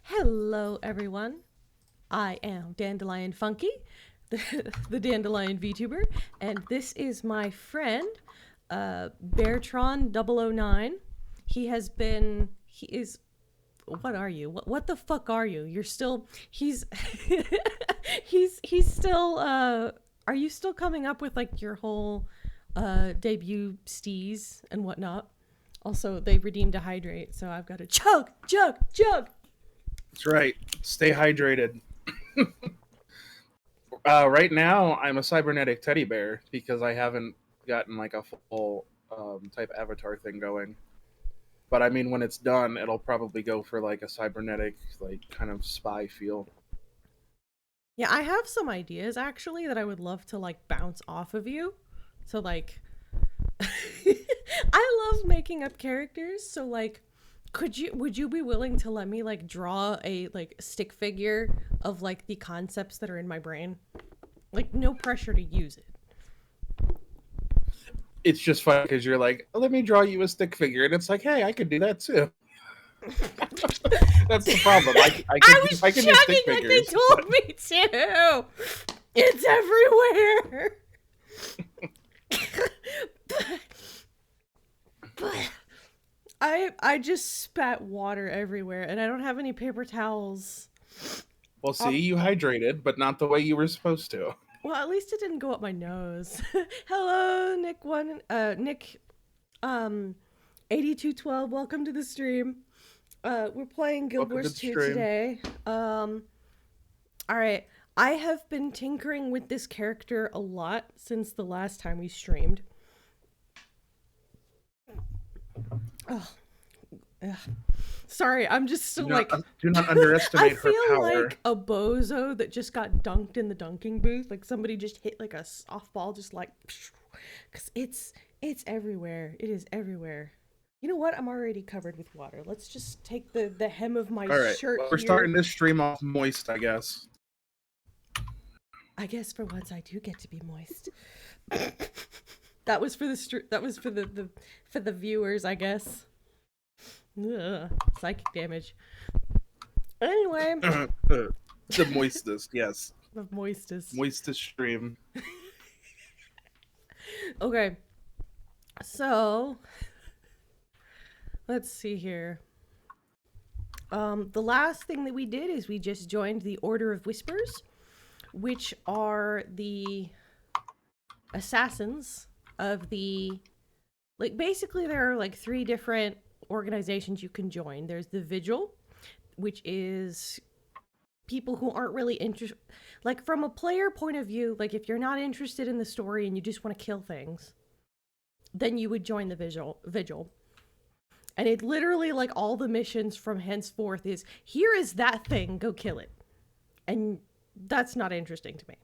Hello, everyone. I am DandelionFunky, the Dandelion Vtuber, and this is my friend, Beartron009. He is, what are you? What the fuck are you? You're still, he's, he's still, are you still coming up with like your whole, debut steez and whatnot? Also, they redeemed a hydrate, so I've got to chug. That's right. Stay hydrated. Right now, I'm a cybernetic teddy bear because I haven't gotten like a full type avatar thing going. But I mean, when it's done, it'll probably go for like a cybernetic, like kind of spy feel. Yeah, I have some ideas actually that I would love to like bounce off of you. So like I love making up characters, so like would you be willing to let me like draw a like stick figure of like the concepts that are in my brain? Like no pressure to use it. It's just fun because you're like, let me draw you a stick figure, and it's like, hey, I could do that too. That's the problem. I can was do stick chugging like figures. they told me to. It's everywhere. I just spat water everywhere, and I don't have any paper towels. Well, see, you hydrated, but not the way you were supposed to. Well, at least it didn't go up my nose. Hello, Nick 8212. Welcome to the stream. We're playing Guild Welcome to Wars the 2 stream. today. All right. I have been tinkering with this character a lot since the last time we streamed. Oh. Ugh. Sorry, I'm just still do not underestimate I her feel power. like a bozo that just got dunked in the dunking booth. Like somebody just hit like a softball, just like, because it's everywhere. It is everywhere. You know what? I'm already covered with water. Let's just take the hem of my shirt. Well, we're starting this stream off moist, I guess. I guess for once I do get to be moist. That was for the viewers, I guess. Ugh, psychic damage. Anyway. The moistest, yes. The moistest. Moistest stream. Okay. So, let's see here. The last thing that we did is we just joined the Order of Whispers, which are the assassins of the... Like, basically there are like 3 different organizations you can join. There's the Vigil, which is people who aren't really interested, like from a player point of view, like if you're not interested in the story and you just want to kill things, then you would join the Vigil. And it literally, like, all the missions from henceforth is, here is that thing, go kill it. And that's not interesting to me.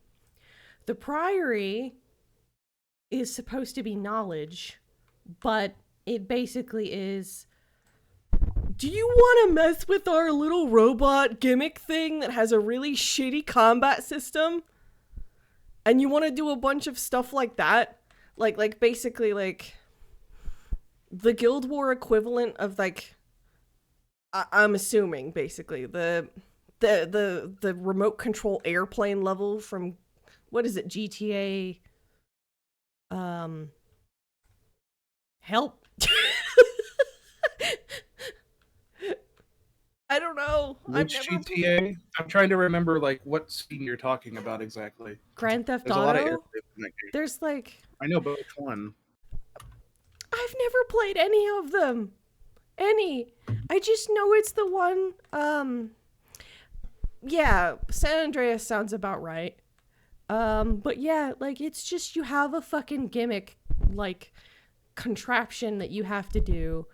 The Priory is supposed to be knowledge, but it basically is, do you want to mess with our little robot gimmick thing that has a really shitty combat system? And you want to do a bunch of stuff like that? Like basically, like, the Guild War equivalent of, like, I'm assuming, basically, the remote control airplane level from, what is it, GTA, help. I don't know. Which GTA? I'm trying to remember, like, what scene you're talking about exactly. Grand Theft There's a lot of Auto? airplanes in that game. There's, like... I know, but which one? I've never played any of them. Any. I just know it's the one, yeah, San Andreas sounds about right. But yeah, like, it's just, you have a fucking gimmick, like, contraption that you have to do.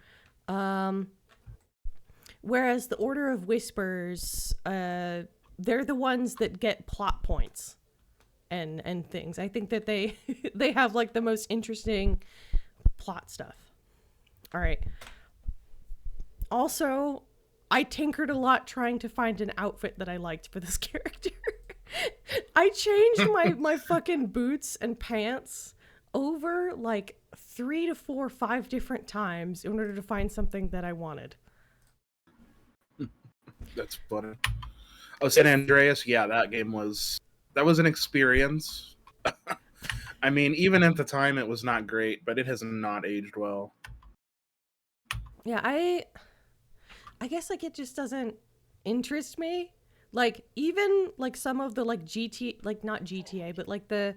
Whereas the Order of Whispers, they're the ones that get plot points and things. I think that they they have, like, the most interesting plot stuff. All right. Also, I tinkered a lot trying to find an outfit that I liked for this character. I changed my fucking boots and pants over like 3 to 4, 5 different times in order to find something that I wanted. That's funny. Oh, San Andreas, yeah, that was an experience. I mean, even at the time, it was not great, but it has not aged well. Yeah, I guess like it just doesn't interest me. Like even like some of the like GT like not GTA, but like the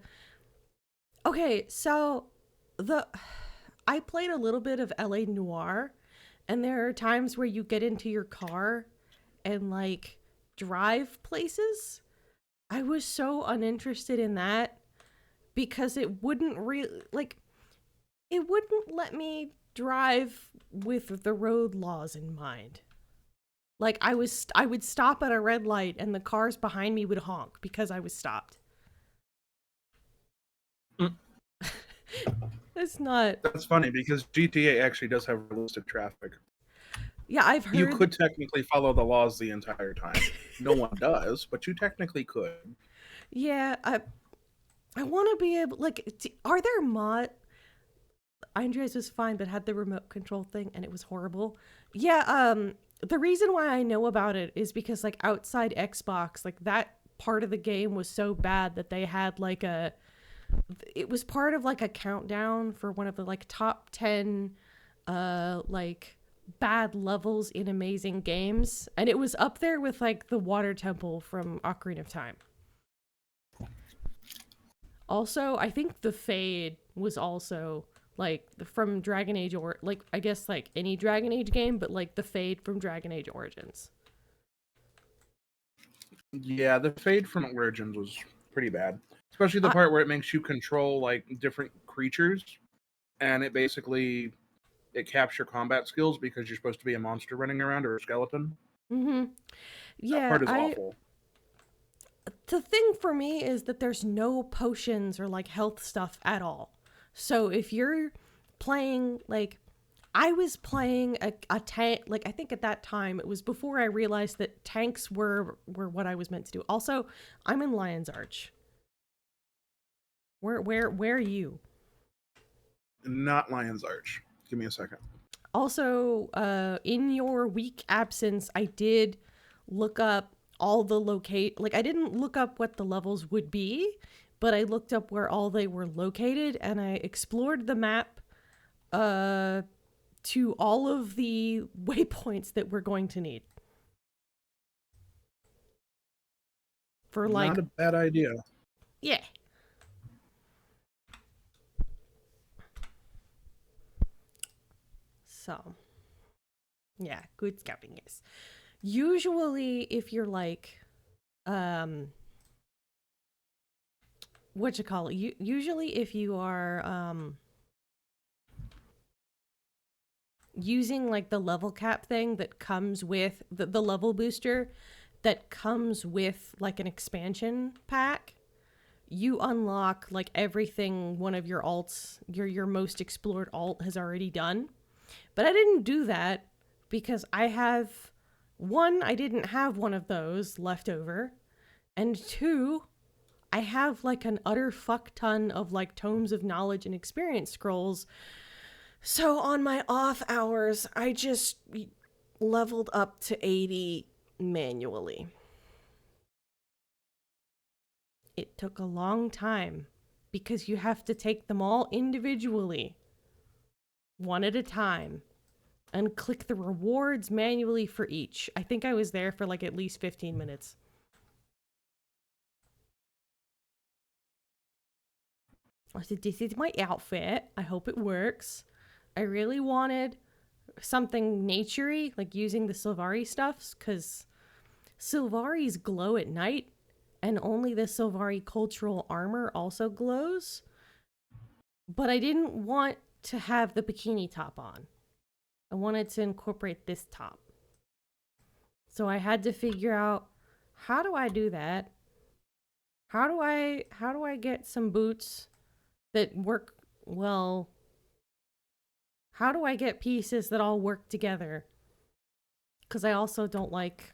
okay, so the I played a little bit of LA Noir, and there are times where you get into your car and like drive places. I was so uninterested in that because it wouldn't really like it wouldn't let me drive with the road laws in mind. Like I would stop at a red light and the cars behind me would honk because I was stopped. Mm. It's not. That's funny because GTA actually does have realistic traffic. Yeah, I've You heard. could technically follow the laws the entire time. No one does, but you technically could. Yeah, I want to be able like are there Andres was fine but had the remote control thing and it was horrible. Yeah, the reason why I know about it is because like outside Xbox, like that part of the game was so bad that they had like it was part of like a countdown for one of the like top 10 like bad levels in amazing games, and it was up there with like the water temple from Ocarina of Time. Also, I think the Fade was also like from Dragon Age, or like I guess like any Dragon Age game, but like the Fade from Dragon Age Origins. Yeah, the fade from Origins was pretty bad, especially the I, part where it makes you control like different creatures, and it caps your combat skills because you're supposed to be a monster running around or a skeleton. mm-hmm. That Yeah, part is I awful. the thing for me is that there's no potions or like health stuff at all. So if you're playing like I was playing a tank, like I think at that time it was before I realized that tanks were what I was meant to do. Also, I'm in Lion's Arch. Where are you? Not Lion's Arch. Give me a second. Also, in your week absence, I did look up all the like I didn't look up what the levels would be, but I looked up where all they were located and I explored the map to all of the waypoints that we're going to need. For like Not a bad idea. yeah. So, yeah, good scouting is. Usually if you're like what you call it? Usually if you are using like the level cap thing that comes with the level booster that comes with like an expansion pack, you unlock like everything one of your alts, your most explored alt has already done. But I didn't do that because I didn't have one of those left over, and two, I have like an utter fuck ton of like tomes of knowledge and experience scrolls. So on my off hours, I just leveled up to 80 manually. It took a long time because you have to take them all individually, one at a time, and click the rewards manually for each. I think I was there for like at least 15 minutes. I said, this is my outfit. I hope it works. I really wanted something naturey, like using the Sylvari stuffs, because Sylvaris glow at night, and only the Sylvari cultural armor also glows. But I didn't want to have the bikini top on. I wanted to incorporate this top. So I had to figure out, how do I do that? How do I get some boots that work well? How do I get pieces that all work together? Because I also don't like...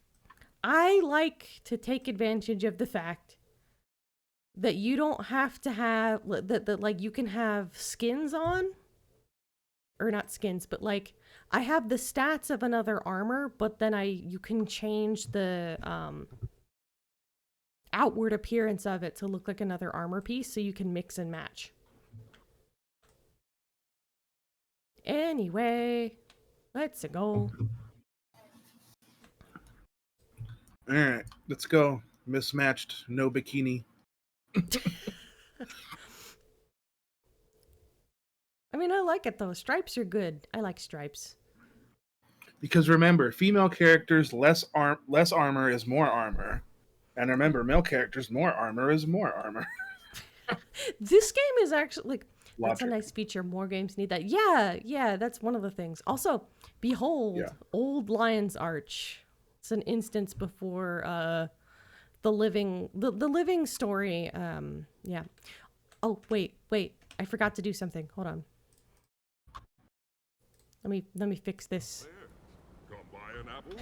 I like to take advantage of the fact that you don't have to have... That like you can have skins on. Or not skins, but like I have the stats of another armor, but then you can change the outward appearance of it to look like another armor piece, so you can mix and match. Anyway, let's go. All right, let's go. Mismatched, no bikini. I mean, I like it though. Stripes are good. I like stripes. Because remember, female characters less armor is more armor, and remember, male characters more armor is more armor. This game is actually like that's a Logic. nice feature. More games need that. Yeah, that's one of the things. Also, behold, Yeah. Old Lion's Arch. It's an instance before the living story. Yeah. Oh wait, I forgot to do something. Hold on. Let me fix this. Come buy an apple?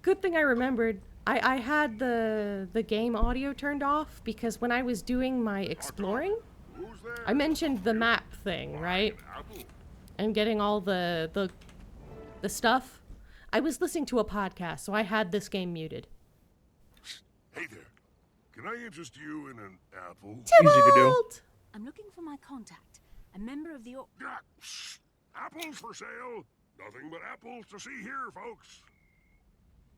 Good thing I remembered. I had the game audio turned off because when I was doing my exploring, Who's there? I mentioned the map thing, right? An apple? And getting all the stuff. I was listening to a podcast, so I had this game muted. Hey there. Can I interest you in an apple? Easy to do. Tybalt! I'm looking for my contact, a member of the Ah, shh. Apples for sale. Nothing but apples to see here, folks.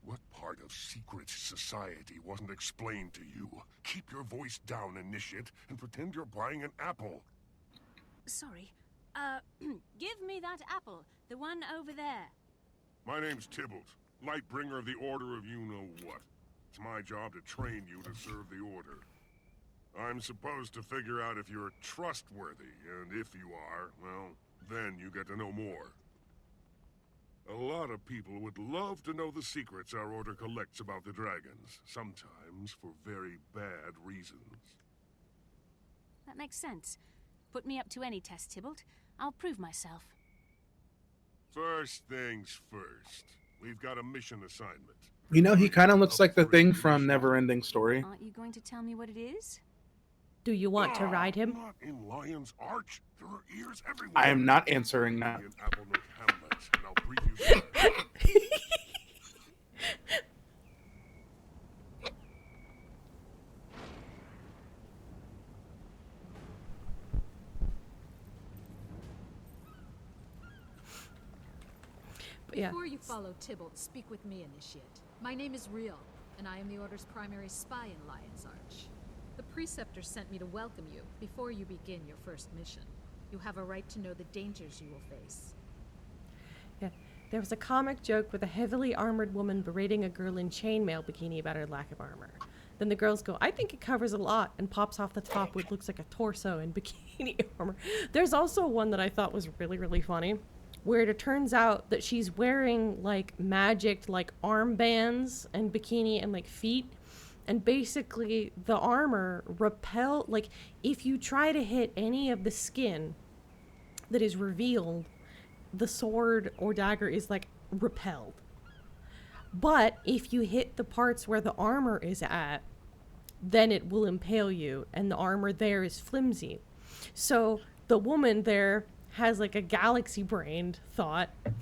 What part of secret society wasn't explained to you? Keep your voice down, initiate, and pretend you're buying an apple. Sorry. Give me that apple, the one over there. My name's Tybalt, Lightbringer of the Order of You-Know-What. It's my job to train you to serve the Order. I'm supposed to figure out if you're trustworthy, and if you are, well, then you get to know more. A lot of people would love to know the secrets our Order collects about the dragons, sometimes for very bad reasons. That makes sense. Put me up to any test, Tybalt. I'll prove myself. First things first. We've got a mission assignment. You know, he kind of looks like the thing from Neverending Story. Aren't you going to tell me what it is? Do you want to ride him? Not in Lion's Arch. There are ears everywhere. I am not answering that. In Applenote Hamlet, and I'll brief you there. But yeah. Before you follow Tybalt, speak with me, Initiate. My name is Real, and I am the Order's primary spy in Lion's Arch. The Preceptor sent me to welcome you before you begin your first mission. You have a right to know the dangers you will face. Yeah. There was a comic joke with a heavily armored woman berating a girl in chainmail bikini about her lack of armor. Then the girls go, I think it covers a lot, and pops off the top what looks like a torso in bikini armor. There's also one that I thought was really, really funny, where it turns out that she's wearing like magic like armbands and bikini and like feet. And basically the armor like if you try to hit any of the skin that is revealed, the sword or dagger is like repelled. But if you hit the parts where the armor is at, then it will impale you, and the armor there is flimsy. So the woman there has like a galaxy brained thought and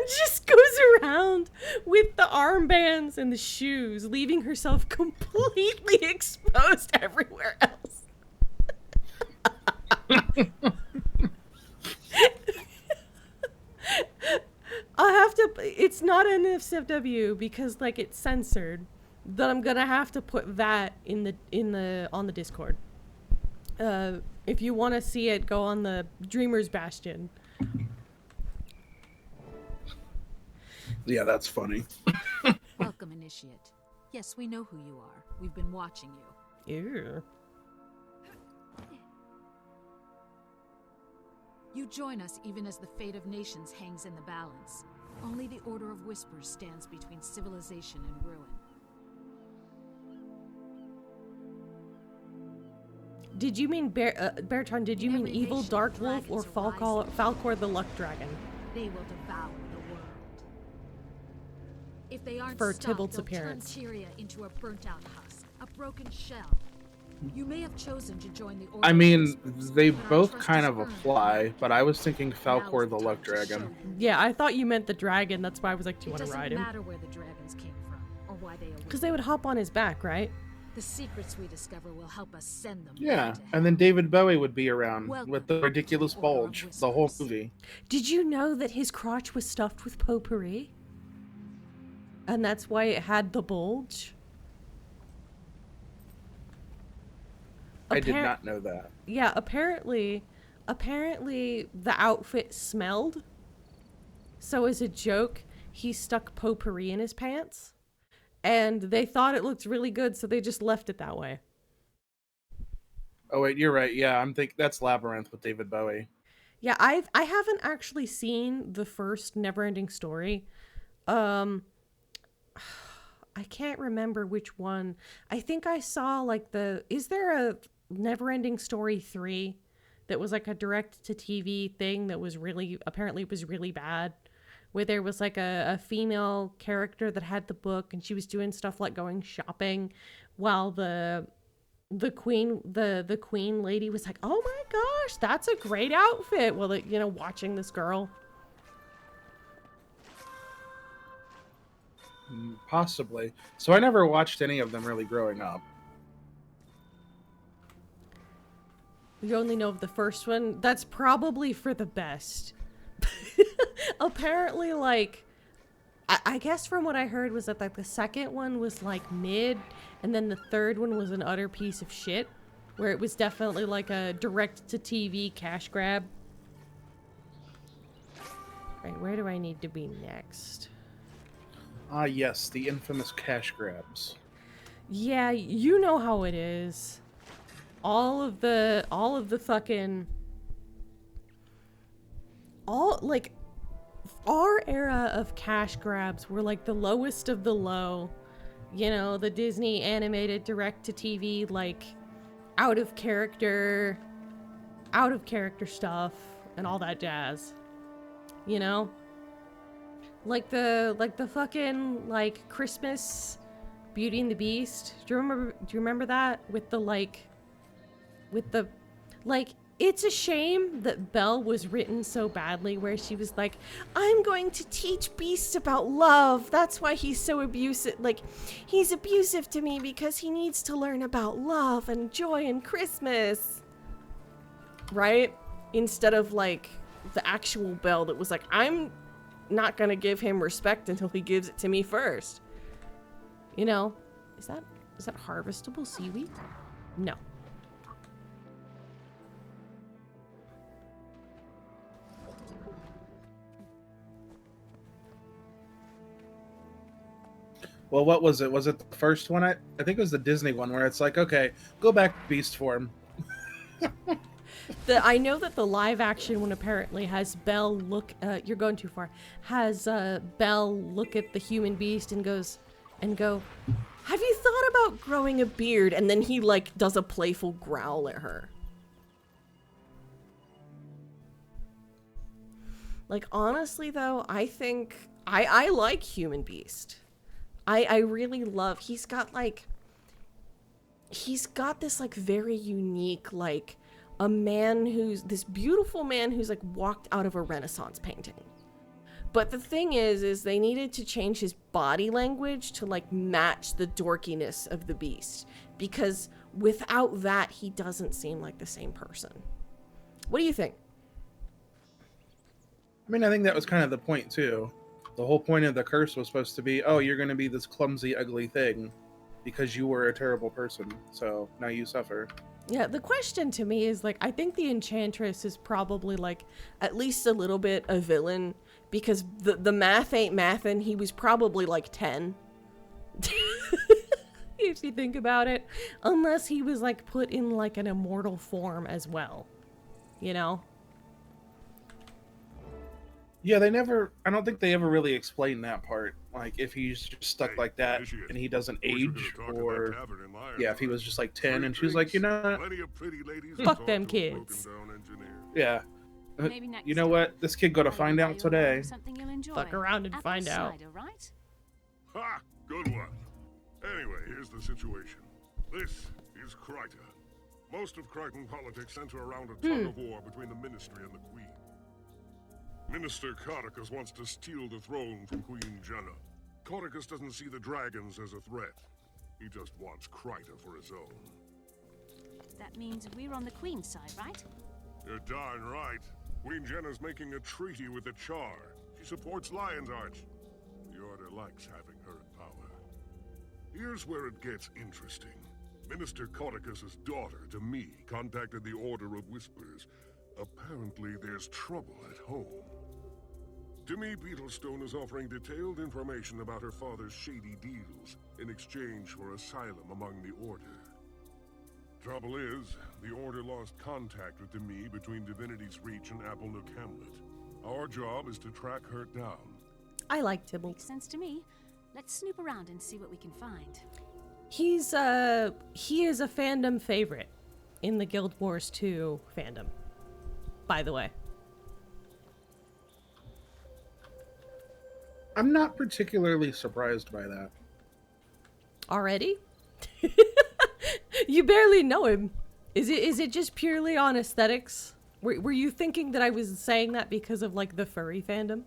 just goes around with the armbands and the shoes, leaving herself completely exposed everywhere else. I'll have to, it's not an NSFW because like it's censored, that I'm gonna have to put that on the Discord. If you want to see it, go on the Dreamer's Bastion. Yeah, that's funny. Welcome, Initiate. Yes, we know who you are. We've been watching you. Ew. You join us even as the fate of nations hangs in the balance. Only the Order of Whispers stands between civilization and ruin. Did you mean Beartron? Did you mean Every evil nation Dark of Wolf or dragons Falcor the Luck Dragon? They will devour the world. If they aren't For stopped, Tybalt's they'll appearance. turn Tyria into a burnt-out husk, a broken shell. You may have chosen to join the Order I of mean, Whispers, they but our both trust kind is of earned. apply, but I was thinking Now Falcor is the time Luck to show Dragon. you. Yeah, I thought you meant the dragon. That's why I was like, do you It want to doesn't ride him? matter where the dragons came from or why they Because they would hop on his back, right? The secrets we discover will help us send them. Yeah, to and then hell. David Bowie would be around Welcome with the ridiculous to the Order of bulge, the whole Whispers. movie. Did you know that his crotch was stuffed with potpourri? And that's why it had the bulge? I did Appar- not know that. Yeah, apparently the outfit smelled. So as a joke, he stuck potpourri in his pants. And they thought it looked really good, so they just left it that way. Oh wait, you're right. Yeah, I'm think that's Labyrinth with David Bowie. Yeah, I haven't actually seen the first Neverending Story. I can't remember which one. I think I saw like is there a Neverending Story 3 that was like a direct to TV thing that was apparently was really bad, where there was like a female character that had the book and she was doing stuff like going shopping while the queen lady was like, oh my gosh, that's a great outfit, well, watching this girl. Possibly. So I never watched any of them really growing up. You only know of the first one. That's probably for the best. Apparently, like, I guess from what I heard was that like the second one was like mid, and then the third one was an utter piece of shit, where it was definitely like a direct-to-TV cash grab. Right, where do I need to be next? Ah, yes, the infamous cash grabs. Yeah, you know how it is. All of the fucking... Our era of cash grabs were like the lowest of the low. You know, the Disney animated direct-to-TV, like, out of character stuff and all that jazz. You know? Like the fucking, like, Christmas Beauty and the Beast. Do you remember that? It's a shame that Belle was written so badly, where she was like, I'm going to teach Beast about love. That's why he's so abusive. Like, he's abusive to me because he needs to learn about love and joy and Christmas. Right? Instead of, like, the actual Belle that was like, I'm not going to give him respect until he gives it to me first. You know? Is that harvestable seaweed? No. Well, what was it? Was it the first one? I think it was the Disney one where it's like, okay, go back to beast form. I know that the live action one apparently has Belle look, you're going too far, has Belle look at the human beast and go, have you thought about growing a beard? And then he like does a playful growl at her. Like, honestly though, I think, I like Human Beast. I really love, he's got this like very unique, like this beautiful man who's like walked out of a Renaissance painting. But the thing is they needed to change his body language to like match the dorkiness of the beast, because without that he doesn't seem like the same person. What do you think? I mean, I think that was kind of the point too. The whole point of the curse was supposed to be, oh, you're going to be this clumsy, ugly thing because you were a terrible person. So now you suffer. Yeah, the question to me is like, I think the Enchantress is probably like at least a little bit a villain, because the math ain't mathin'. He was probably like 10. If you think about it. Unless he was like put in like an immortal form as well. You know? Yeah, I don't think they ever really explained that part. Like, if he's just stuck like that and he doesn't age, or yeah, if he was just like 10 and she was like, you know, fuck them kids. Yeah. Maybe next You know time. what? This kid got to find out today. Something you'll enjoy. Fuck around and Apple find out. cider, right? Ha! Good one. Anyway, here's the situation. This is Kryta. Most of Crichton politics center around a tug of war between the Ministry and the Queen. Minister Codicus wants to steal the throne from Queen Jenna. Codicus doesn't see the dragons as a threat. He just wants Kryta for his own. That means we're on the Queen's side, right? You're darn right. Queen Jenna's making a treaty with the Char. She supports Lion's Arch. The Order likes having her in power. Here's where it gets interesting. Minister Codicus's daughter, Demi, contacted the Order of Whispers. Apparently there's trouble at home. Demi Beetlestone is offering detailed information about her father's shady deals in exchange for asylum among the Order. Trouble is, the Order lost contact with Demi between Divinity's Reach and Applenook Hamlet. Our job is to track her down. I like Tybalt. Makes sense to me. Let's snoop around and see what we can find. He is a fandom favorite in the Guild Wars 2 fandom, by the way. I'm not particularly surprised by that. Already? You barely know him. Is it just purely on aesthetics? Were you thinking that I was saying that because of like the furry fandom?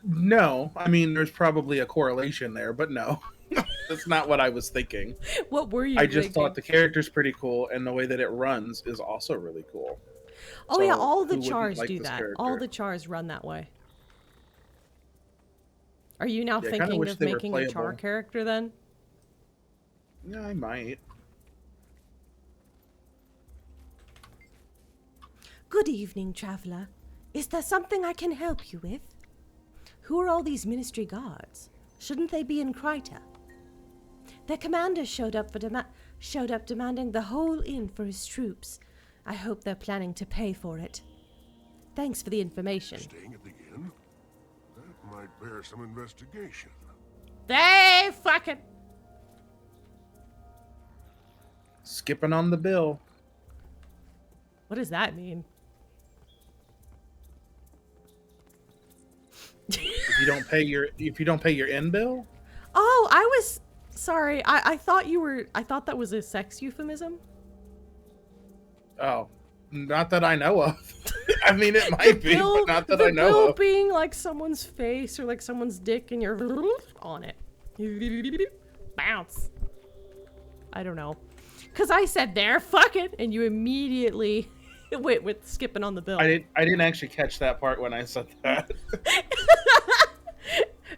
No, I mean there's probably a correlation there, but no. That's not what I was thinking. What were you I just thinking? thought the character's pretty cool, and the way that it runs is also really cool. Oh So, yeah, all the who wouldn't chars like do this that. character? All the chars run that way. Are you now Yeah, I kinda thinking wish of they were making a char playable. character then? Yeah, I might. Good evening, traveler. Is there something I can help you with? Who are all these ministry guards? Shouldn't they be in Kryta? Their commander showed up demanding the whole inn for his troops. I hope they're planning to pay for it. Thanks for the information. Staying at the inn? That might bear some investigation. They fucking... Skipping on the bill. What does that mean? If you don't pay your inn bill? Oh, I was... Sorry, I thought you were... I thought that was a sex euphemism. Oh, not that I know of. I mean, it might be, but not that I know bill of. being like someone's face or like someone's dick and you're on it. Bounce. I don't know. Because I said there, fuck it, and you immediately went with skipping on the bill. I didn't actually catch that part when I said that.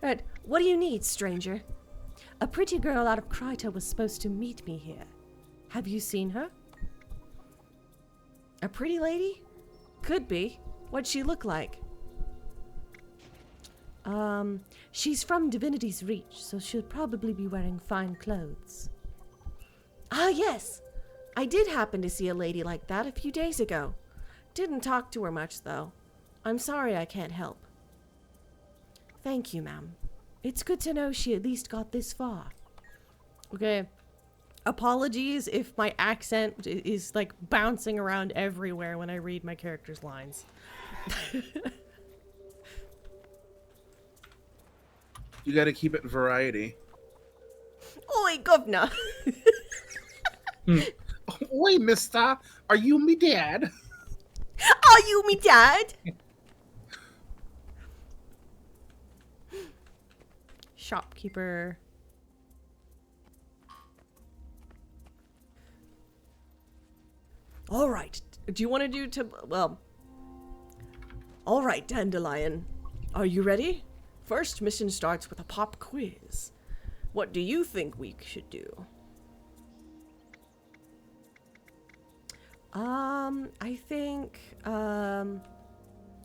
Right. What do you need, stranger? A pretty girl out of Kryta was supposed to meet me here. Have you seen her? A pretty lady? Could be. What'd she look like? She's from Divinity's Reach, so she'll probably be wearing fine clothes. Ah, yes! I did happen to see a lady like that a few days ago. Didn't talk to her much, though. I'm sorry I can't help. Thank you, ma'am. It's good to know she at least got this far. Okay. Apologies if my accent is like bouncing around everywhere when I read my character's lines. You gotta keep it variety. Oi, governor! Oi, mister, are you me dad? Are you me dad? Shopkeeper. All right. Do you want to do well? All right, Dandelion. Are you ready? First mission starts with a pop quiz. What do you think we should do? I think, you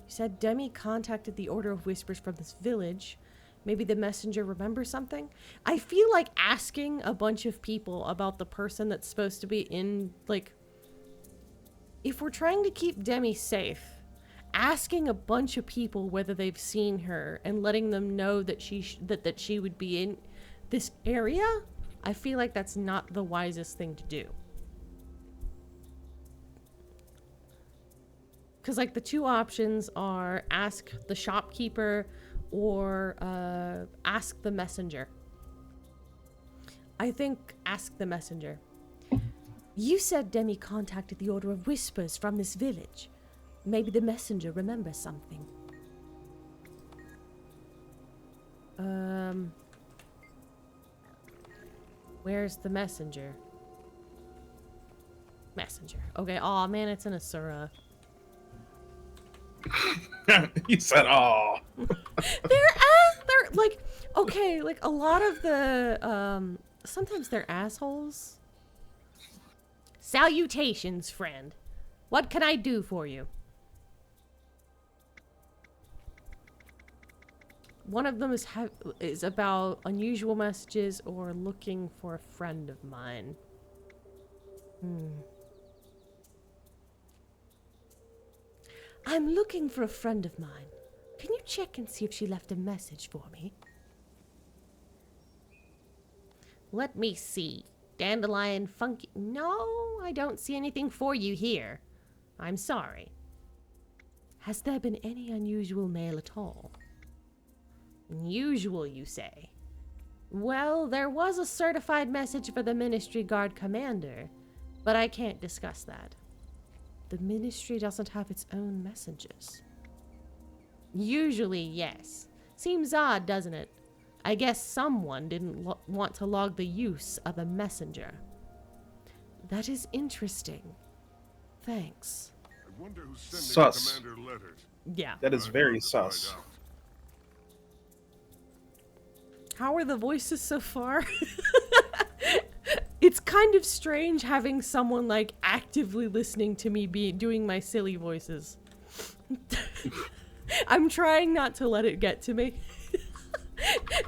said Demi contacted the Order of Whispers from this village. Maybe the messenger remembers something? I feel like asking a bunch of people about the person that's supposed to be in, like... If we're trying to keep Demi safe, asking a bunch of people whether they've seen her and letting them know that that she would be in this area, I feel like that's not the wisest thing to do. Because, like, the two options are ask the shopkeeper or ask the messenger. I think ask the messenger. You said Demi contacted the Order of Whispers from this village. Maybe the messenger remembers something. Where's the messenger? Messenger. Okay, aw man, it's in Asura. You said, "Oh." They're like, okay, like a lot of the sometimes they're assholes. Salutations, friend. What can I do for you? One of them is about unusual messages or looking for a friend of mine. I'm looking for a friend of mine. Can you check and see if she left a message for me? Let me see. DandelionFunky. No, I don't see anything for you here. I'm sorry. Has there been any unusual mail at all? Unusual, you say? Well, there was a certified message for the Ministry Guard Commander, but I can't discuss that. The Ministry doesn't have its own messengers. Usually, yes. Seems odd, doesn't it? I guess someone didn't want to log the use of a messenger. That is interesting. Thanks. I wonder who's sending Sus. the commander letters. Yeah. That is I'd very love to find sus. out. How are the voices so far? It's kind of strange having someone like actively listening to me doing my silly voices. I'm trying not to let it get to me.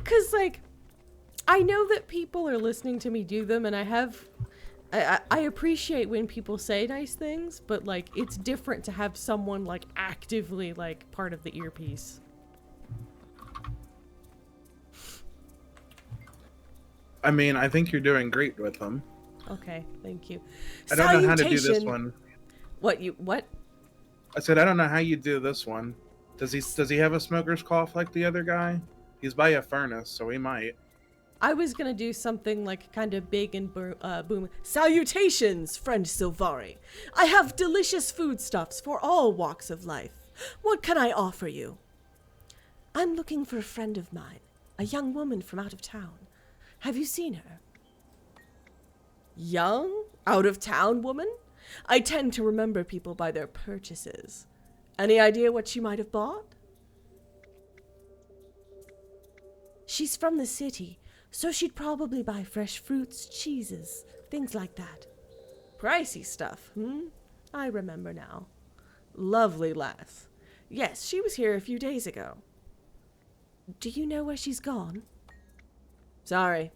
Cause like, I know that people are listening to me do them, and I appreciate when people say nice things, but like, it's different to have someone like actively like part of the earpiece. I mean, I think you're doing great with them. Okay, thank you. I don't know how to do this Salutation. one. What? I said I don't know how you do this one. Does he have a smoker's cough like the other guy? He's by a furnace, so he might. I was gonna do something like kind of big and boom. Salutations, friend Silvari. I have delicious foodstuffs for all walks of life. What can I offer you? I'm looking for a friend of mine, a young woman from out of town. Have you seen her? Young? Out of town woman? I tend to remember people by their purchases. Any idea what she might have bought? She's from the city, so she'd probably buy fresh fruits, cheeses, things like that. Pricey stuff, I remember now. Lovely lass. Yes, she was here a few days ago. Do you know where she's gone? Sorry.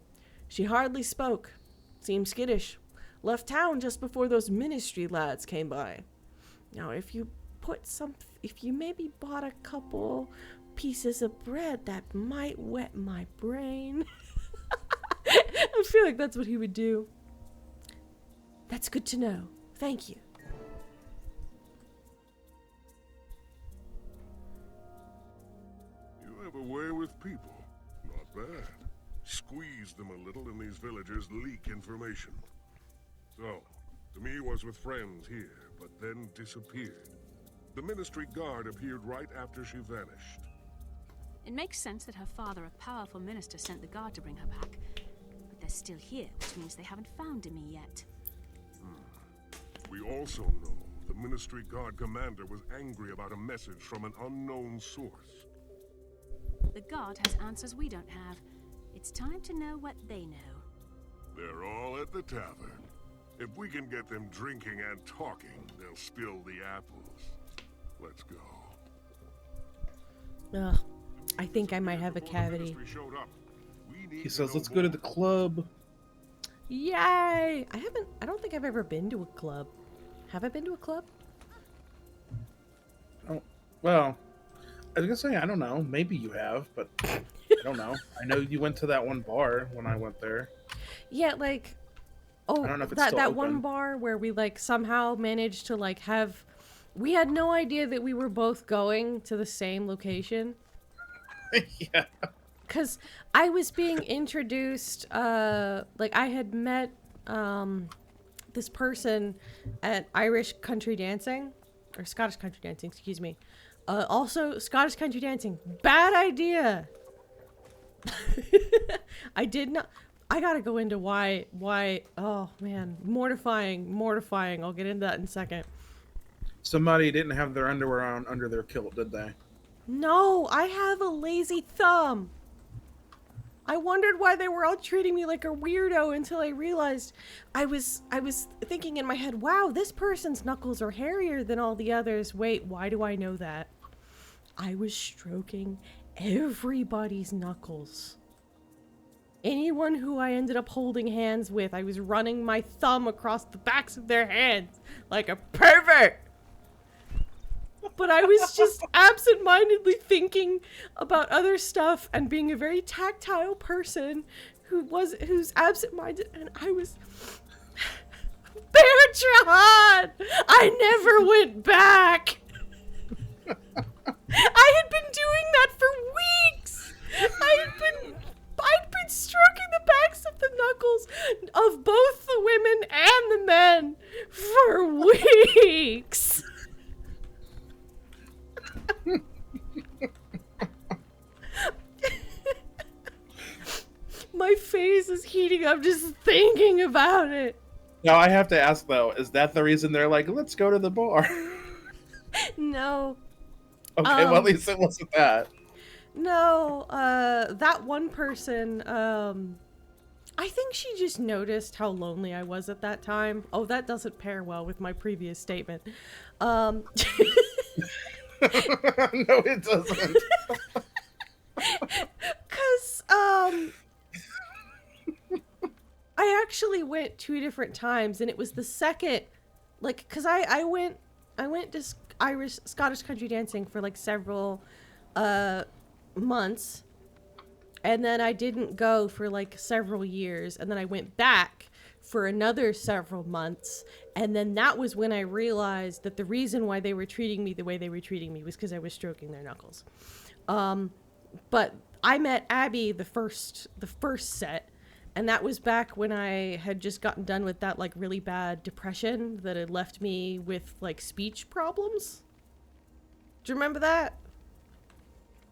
She hardly spoke. Seemed skittish. Left town just before those ministry lads came by. Now, if you maybe bought a couple pieces of bread, that might wet my brain. I feel like that's what he would do. That's good to know. Thank you. You have a way with people. Not bad. Squeeze them a little and these villagers leak information. So, Demi was with friends here, but then disappeared. The Ministry Guard appeared right after she vanished. It makes sense that her father, a powerful minister, sent the guard to bring her back. But they're still here, which means they haven't found Demi yet. We also know the Ministry Guard commander was angry about a message from an unknown source. The guard has answers we don't have. It's time to know what they know. They're all at the tavern. If we can get them drinking and talking, they'll spill the apples. Let's go. Ugh, I think I might have a cavity. He says, "Let's go to the club." Yay! I don't think I've ever been to a club. Have I been to a club? Oh, well, I was gonna say I don't know. Maybe you have, but I don't know. I know you went to that one bar when I went there. Yeah, like, oh, I don't know if it's that still one open. bar where we like somehow managed to like have. We had no idea that we were both going to the same location. Yeah. because I was being introduced, like I had met this person at Irish country dancing, or Scottish country dancing, excuse me. Also, Scottish country dancing, bad idea. I did not. I gotta go into why. Oh man, mortifying. I'll get into that in a second. Somebody didn't have their underwear on under their kilt, did they? No, I have a lazy thumb. I wondered why they were all treating me like a weirdo until I realized I was thinking in my head, wow, this person's knuckles are hairier than all the others. Wait, why do I know that? I was stroking everybody's knuckles. Anyone who I ended up holding hands with, I was running my thumb across the backs of their hands like a pervert. But I was just absent-mindedly thinking about other stuff and being a very tactile person who's absent-minded, and I was Beartron! I never went back. I had been doing that for weeks. I'd been stroking the backs of the knuckles of both the women and the men for weeks. My face is heating up just thinking about it. Now I have to ask though, is that the reason they're like, let's go to the bar? No. Okay, well at least it wasn't that. No, that one person, I think she just noticed how lonely I was at that time. Oh, that doesn't pair well with my previous statement. No, it doesn't. 'Cause, I actually went 2 different times, and it was the second, like, 'cause I went to Scottish country dancing for like several, months, and then I didn't go for like several years, and then I went back for another several months, and then that was when I realized that the reason why they were treating me the way they were treating me was because I was stroking their knuckles. But I met Abby the first set, and that was back when I had just gotten done with that like really bad depression that had left me with like speech problems. Do you remember that?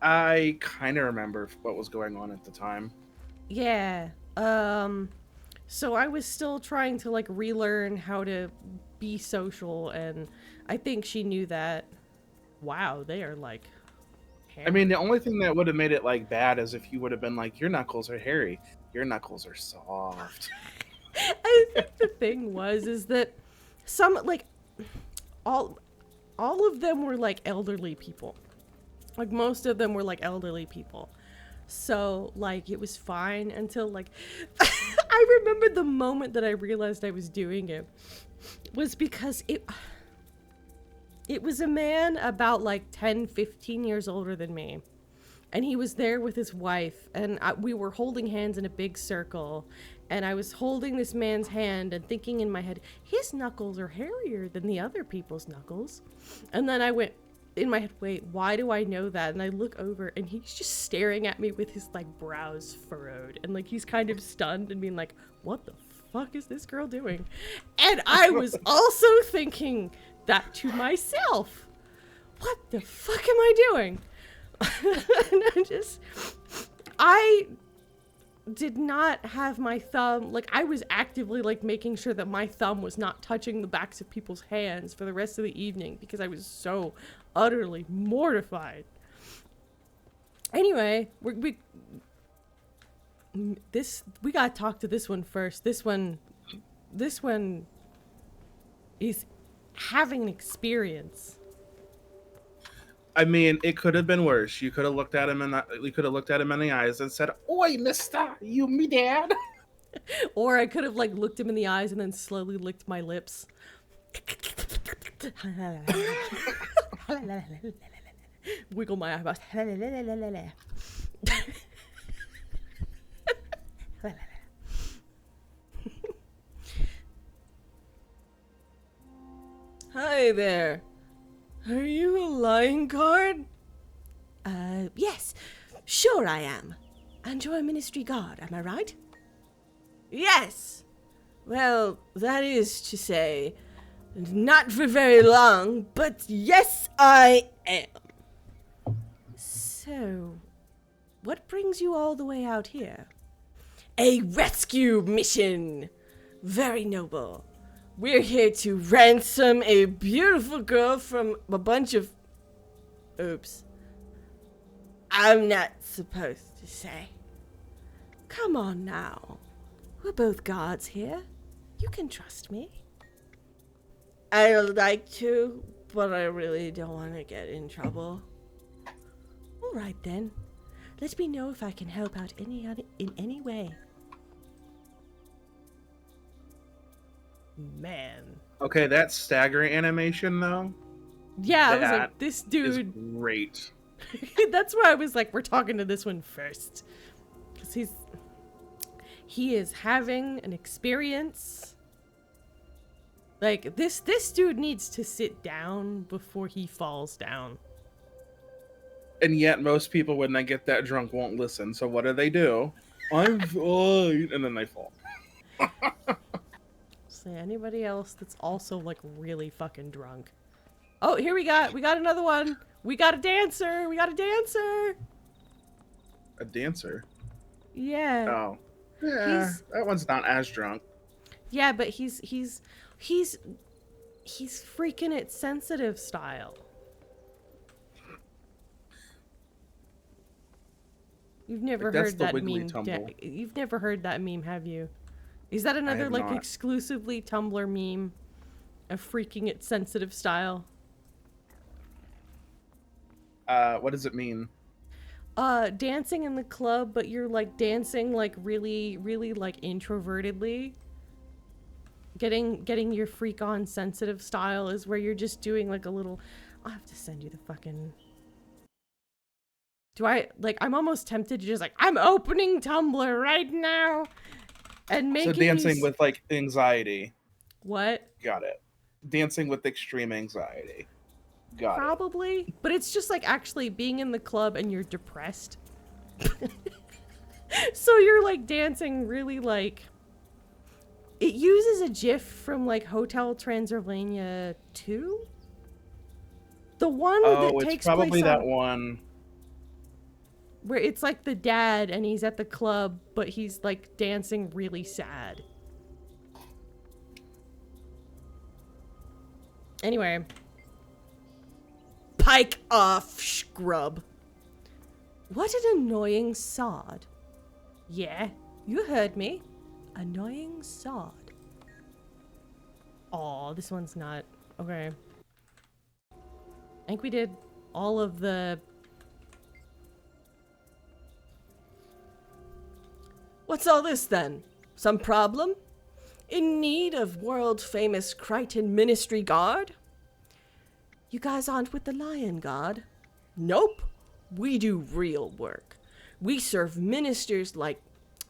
I kind of remember what was going on at the time. Yeah. So I was still trying to like relearn how to be social, and I think she knew that. Wow, they are like I mean, the only thing that would have made it like bad is if you would have been like, your knuckles are hairy. Your knuckles are soft. I think the thing is that some, like, all of them were like elderly people. Like, most of them were like elderly people. So, like, it was fine until, like, I remember the moment that I realized I was doing it was because it was a man about like 10, 15 years older than me. And he was there with his wife, and we were holding hands in a big circle, and I was holding this man's hand and thinking in my head, his knuckles are hairier than the other people's knuckles. And then I went in my head, wait, why do I know that? And I look over, and he's just staring at me with his like brows furrowed, and like he's kind of stunned and being like, what the fuck is this girl doing? And I was also thinking that to myself, what the fuck am I doing? And I did not have my thumb, like, I was actively like making sure that my thumb was not touching the backs of people's hands for the rest of the evening because I was so utterly mortified. Anyway, we gotta talk to this one first. This one is having an experience. I mean, it could have been worse. You could have looked at him in the eyes and said, "Oi, mister, you me dad?" Or I could have like looked him in the eyes and then slowly licked my lips. Wiggle my eyebrows. Hi there. Are you a lying card? Yes, sure I am. And you're a ministry guard, am I right? Yes! Well, that is to say, not for very long, but yes, I am. So, what brings you all the way out here? A rescue mission! Very noble. We're here to ransom a beautiful girl from a bunch of... Oops. I'm not supposed to say. Come on now. We're both guards here. You can trust me. I'd like to, but I really don't want to get in trouble. All right then. Let me know if I can help out in any way. Man. Okay, that stagger animation though. Yeah, I was that like, this is dude. great. That's why I was like, we're talking to this one first. Because he is having an experience. Like, this dude needs to sit down before he falls down. And yet most people, when they get that drunk, won't listen. So what do? I'm fine. And then they fall. See, anybody else that's also, like, really fucking drunk. Oh, here we got another one. We got a dancer. A dancer? Yeah. Oh. Yeah, that one's not as drunk. Yeah, but he's freaking it sensitive style. You've never That's heard the that wiggly meme. tumble. You've never heard that meme, have you? Is that another have like not. exclusively Tumblr meme? A freaking it sensitive style? What does it mean? Dancing in the club, but you're like dancing like really, really like introvertedly. Getting your freak on sensitive style is where you're just doing like a little. I'll have to send you the fucking. I'm almost tempted to just like, I'm opening Tumblr right now and making So dancing these... with like anxiety. What? Got it. Dancing with extreme anxiety. Got it. Probably. But it's just like actually being in the club and you're depressed. So you're like dancing really like... It uses a GIF from like Hotel Transylvania 2? The one that it's takes probably place that on... one. Where it's like the dad and he's at the club, but he's like dancing really sad. Anyway. Pike off, scrub. What an annoying sod. Yeah, you heard me. Annoying sod. Aw, this one's not. Okay. I think we did all of the... What's all this then? Some problem? In need of world-famous Crichton Ministry Guard? You guys aren't with the Lion Guard? Nope. We do real work. We serve ministers like...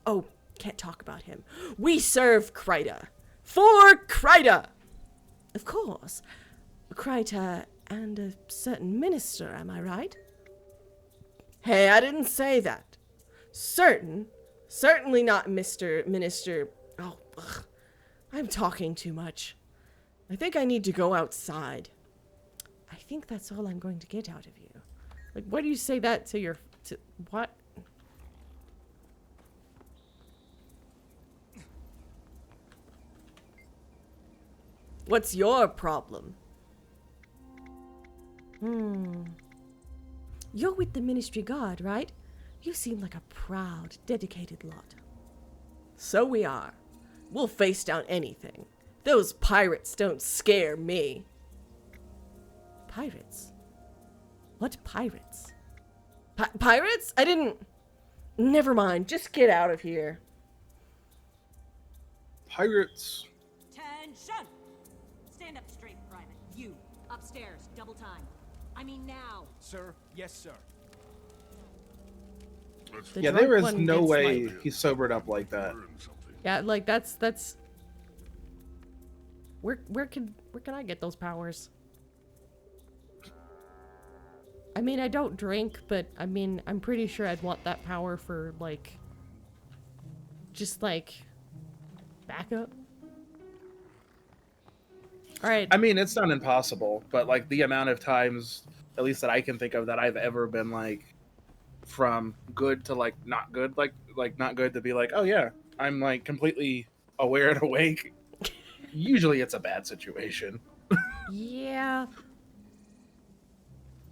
Oh, can't talk about him. We serve Kryta. For Kryta! Of course. Kryta and a certain minister, am I right? Hey, I didn't say that. Certain... Certainly not Mr. Minister... Oh, ugh. I'm talking too much. I think I need to go outside. I think that's all I'm going to get out of you. Like, why do you say that to your... what? What's your problem? You're with the Ministry Guard, right? You seem like a proud, dedicated lot. So we are. We'll face down anything. Those pirates don't scare me. Pirates? What pirates? Pirates? I didn't... Never mind. Just get out of here. Pirates. Attention! Stand up straight, Private. You, upstairs, double time. I mean now. Sir, yes, sir. The Yeah, drunk there is one no gets, way like- he sobered up like that. Yeah, like that's... Where can I get those powers? I mean, I don't drink, but I mean, I'm pretty sure I'd want that power for, like, just, like, backup. Alright. I mean, it's not impossible, but like the amount of times, at least that I can think of, that I've ever been like from good to like not good, like not good to be like, oh yeah, I'm like completely aware and awake. Usually it's a bad situation. Yeah.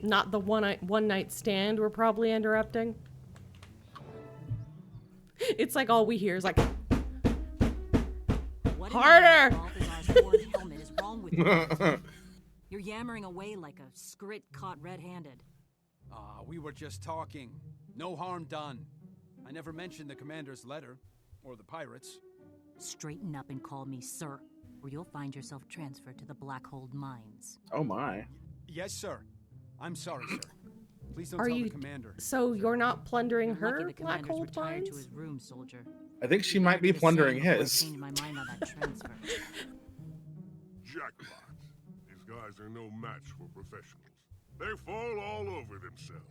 Not the one night stand we're probably interrupting. It's like all we hear is like, What harder! in Balthazar's horned helmet is wrong with you? You're yammering away like a skrit caught red-handed. We were just talking. No harm done. I never mentioned the commander's letter, or the pirates. Straighten up and call me sir, or you'll find yourself transferred to the Blackhold mines. Oh my. Yes, sir. I'm sorry, sir. Please don't are tell you, the commander. so you're not plundering Lucky her the black commander's hole retired to mines? his room, soldier. I think she might be Just plundering saying before I his. changed my mind on that transfer. Jackpot. These guys are no match for professionals. They fall all over themselves.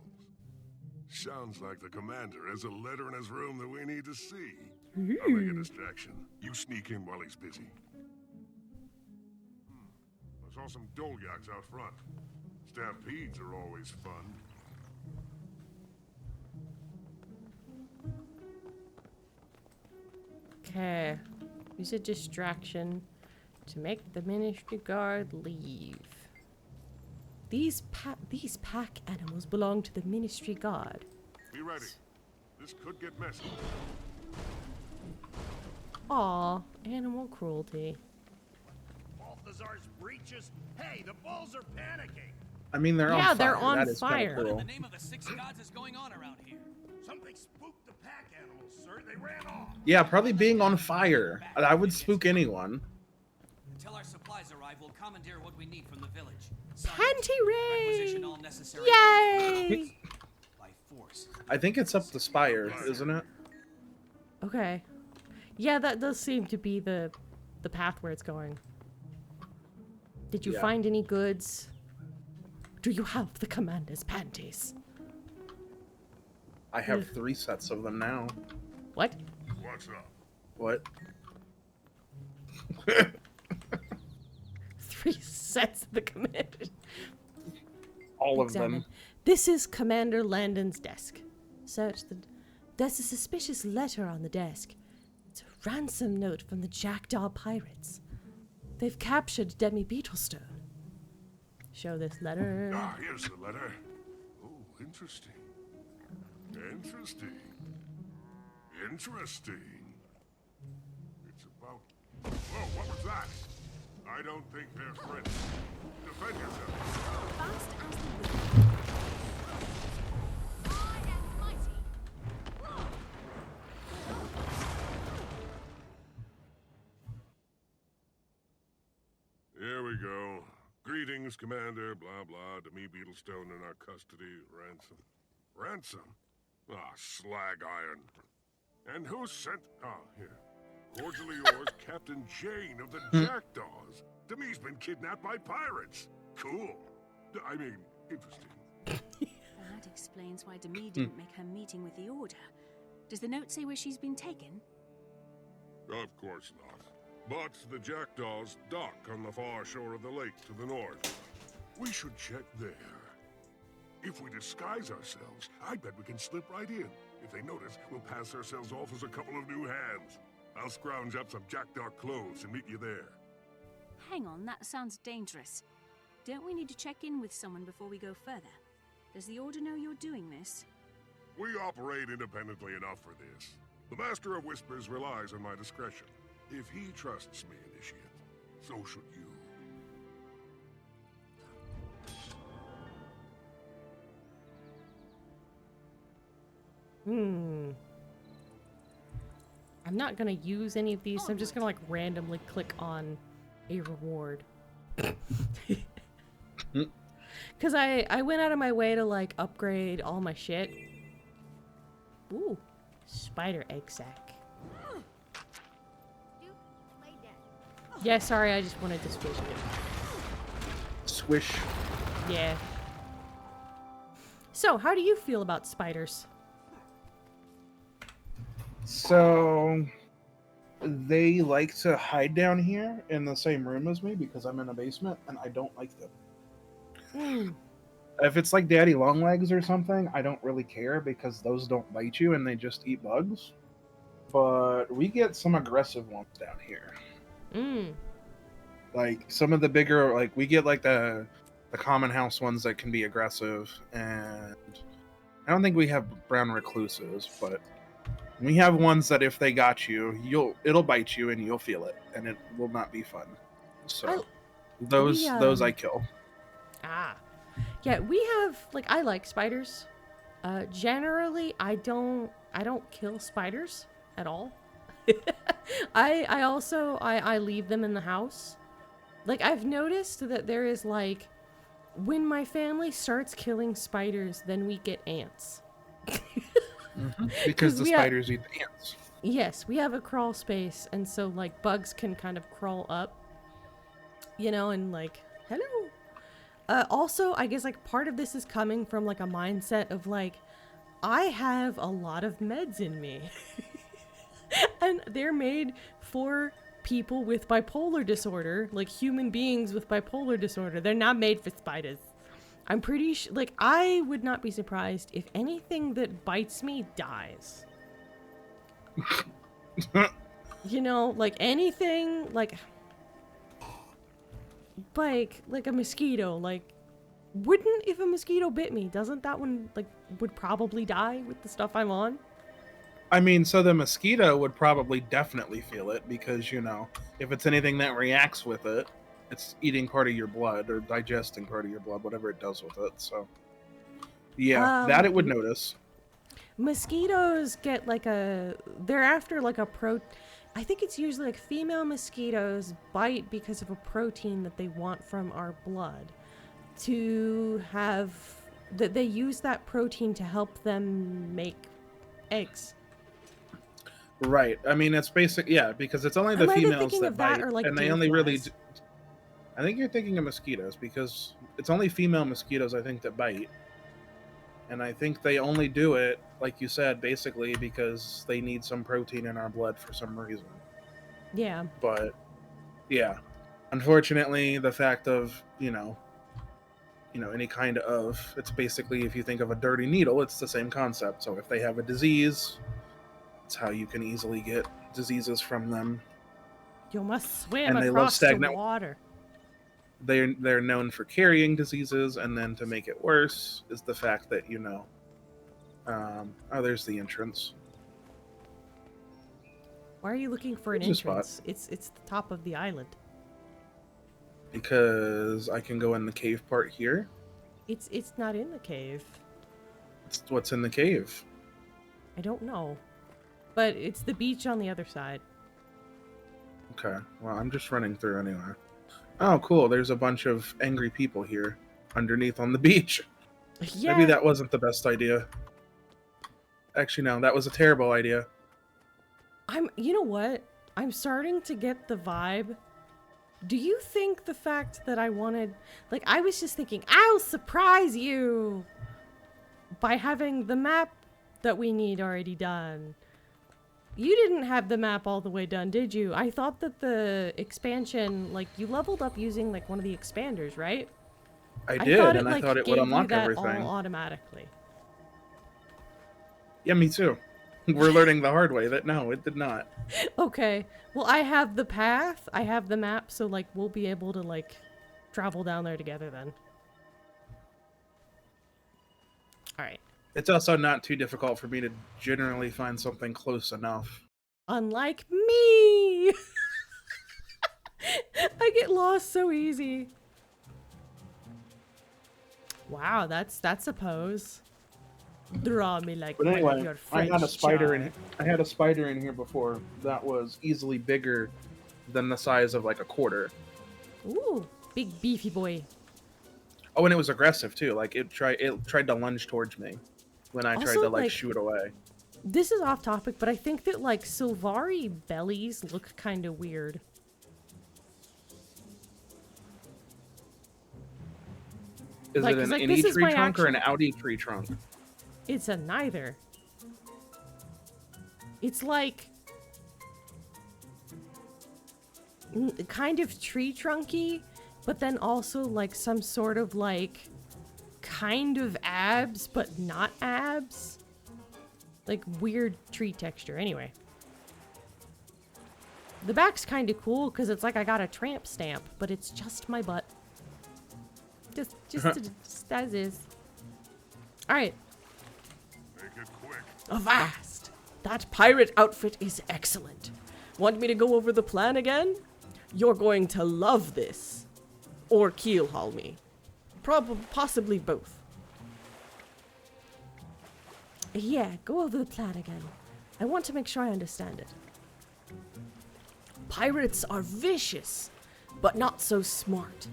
Sounds like the commander has a letter in his room that we need to see. I'll make a distraction. You sneak in while he's busy. I saw some Dolyaks out front. Stampedes are always fun. Okay. Use a distraction to make the ministry guard leave. These pack animals belong to the ministry guard. Be ready. This could get messy. Aw, animal cruelty. Balthazar's breeches. Hey, the bulls are panicking. I mean, they're on Yeah, fire. they're on That is kinda fire. cool. What in the name of the six gods is going on around here? Something spooked the pack animals, sir. They ran off. Yeah, probably being on fire. I would spook anyone. Until our supplies arrive, we'll commandeer what we need from the village. Son, Panty requisition ray! all necessary Yay! by force. I think it's up the spire, isn't it? Okay. Yeah, that does seem to be the path where it's going. Did you Yeah. find any goods? Do you have the commander's panties? I have 3 sets of them now. What? What's up? What? 3 sets of the commander. All of Examine. them. This is Commander Landon's desk. Search the... There's a suspicious letter on the desk. It's a ransom note from the Jackdaw Pirates. They've captured Demi Beetlestone. Show this letter. Ah, here's the letter. Oh, interesting. Interesting. Interesting. It's about... Whoa, what was that? I don't think they're friends. Defend yourself. Fast as the wind. Here we go. Greetings, Commander, blah, blah, Demi Beetlestone in our custody, ransom. Ransom? Ah, slag iron. And who sent... Ah, here. Cordially yours, Captain Jane of the Jackdaws. Demi's been kidnapped by pirates. Cool. I mean, interesting. That explains why Demi didn't make her meeting with the Order. Does the note say where she's been taken? Of course not. But the Jackdaws dock on the far shore of the lake to the north. We should check there. If we disguise ourselves, I bet we can slip right in. If they notice, we'll pass ourselves off as a couple of new hands. I'll scrounge up some Jackdaw clothes and meet you there. Hang on, that sounds dangerous. Don't we need to check in with someone before we go further? Does the Order know you're doing this? We operate independently enough for this. The Master of Whispers relies on my discretion. If he trusts me, Initiate, so should you. I'm not gonna use any of these, so I'm just gonna like randomly click on a reward. Cause I went out of my way to like upgrade all my shit. Ooh, spider egg sack. Yeah, sorry, I just wanted to squish it. Swish. Yeah. So, how do you feel about spiders? So they like to hide down here in the same room as me because I'm in a basement and I don't like them. Mm. If it's like daddy long legs or something, I don't really care because those don't bite you and they just eat bugs. But we get some aggressive ones down here. Mm. Like some of the bigger, like we get like the common house ones that can be aggressive, and I don't think we have brown recluses, but we have ones that if they got you, it'll bite you and you'll feel it, and it will not be fun. So those I kill. Yeah, we have like I like spiders. Generally, I don't kill spiders at all. I also leave them in the house. Like I've noticed that there is like when my family starts killing spiders, then we get ants. Because the spiders eat the ants. Yes, we have a crawl space, and so like bugs can kind of crawl up, you know, and like hello. Also, I guess like part of this is coming from like a mindset of like I have a lot of meds in me, and they're made for people with bipolar disorder, like human beings with bipolar disorder. They're not made for spiders. I'm pretty sure, like, I would not be surprised if anything that bites me dies. You know, like anything, like a mosquito, like, wouldn't if a mosquito bit me, doesn't that one, like, would probably die with the stuff I'm on? I mean, so the mosquito would probably definitely feel it because, you know, if it's anything that reacts with it, it's eating part of your blood or digesting part of your blood, whatever it does with it. So, yeah, that it would notice. Mosquitoes get like they're after like I think it's usually like female mosquitoes bite because of a protein that they want from our blood to have, that they use that protein to help them make eggs. Right. I mean, it's basic, yeah, because it's only the females that bite, like and they only really. I think you're thinking of mosquitoes because it's only female mosquitoes, I think, that bite, and I think they only do it, like you said, basically because they need some protein in our blood for some reason. Yeah. But yeah, unfortunately, the fact of you know, any kind of, it's basically if you think of a dirty needle, it's the same concept. So if they have a disease. It's how you can easily get diseases from them. You must swim across the water. They're known for carrying diseases, and then to make it worse is the fact that there's the entrance. Why are you looking for an entrance? It's the top of the island. Because I can go in the cave part here. It's not in the cave. It's what's in the cave. I don't know. But it's the beach on the other side. Okay, well, I'm just running through anyway. Oh, cool, there's a bunch of angry people here underneath on the beach. Yeah. Maybe that wasn't the best idea. Actually, no, that was a terrible idea. You know what? I'm starting to get the vibe. Do you think the fact that I wanted... Like, I was just thinking, I'll surprise you! By having the map that we need already done. You didn't have the map all the way done, did you? I thought that the expansion, like, you leveled up using, like, one of the expanders, right? I did, I thought it would unlock everything. All automatically. Yeah, me too. We're learning the hard way that no, it did not. Okay. Well, I have the path, I have the map, so, like, we'll be able to, like, travel down there together then. Alright. It's also not too difficult for me to generally find something close enough. Unlike me! I get lost so easy. Wow, that's a pose. Draw me like but anyway, one of your French I had a spider child. I had a spider in here before that was easily bigger than the size of like a quarter. Ooh, big beefy boy. Oh, and it was aggressive too. Like it tried to lunge towards me when I tried to like shoot away. This is off topic, but I think that like Sylvari bellies look kind of weird. Is Like, it 'cause, an like, any this is tree my trunk or an actual- Audi tree trunk? It's a neither. It's like kind of tree trunky, but then also like some sort of like kind of abs, but not abs. Like weird tree texture. Anyway. The back's kind of cool because it's like I got a tramp stamp, but it's just my butt. Just as is. Alright. Make it quick. Avast! That pirate outfit is excellent. Want me to go over the plan again? You're going to love this. Or keelhaul me. Possibly both. Yeah, go over the plan again. I want to make sure I understand it. Pirates are vicious, but not so smart.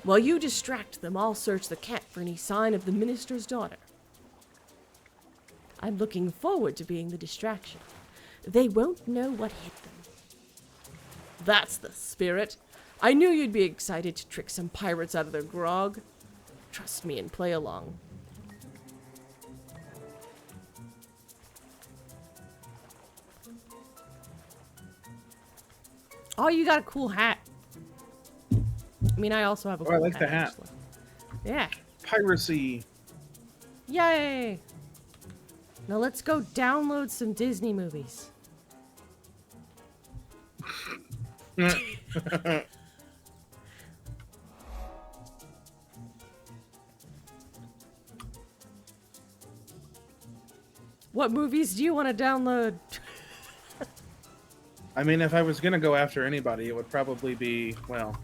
While you distract them, I'll search the camp for any sign of the minister's daughter. I'm looking forward to being the distraction. They won't know what hit them. That's the spirit. I knew you'd be excited to trick some pirates out of their grog. Trust me and play along. Oh, you got a cool hat. I mean, I also have a cool I like the hat. actually. Yeah. Piracy. Yay! Now let's go download some Disney movies. What movies do you want to download? I mean, if I was gonna go after anybody, it would probably be, well,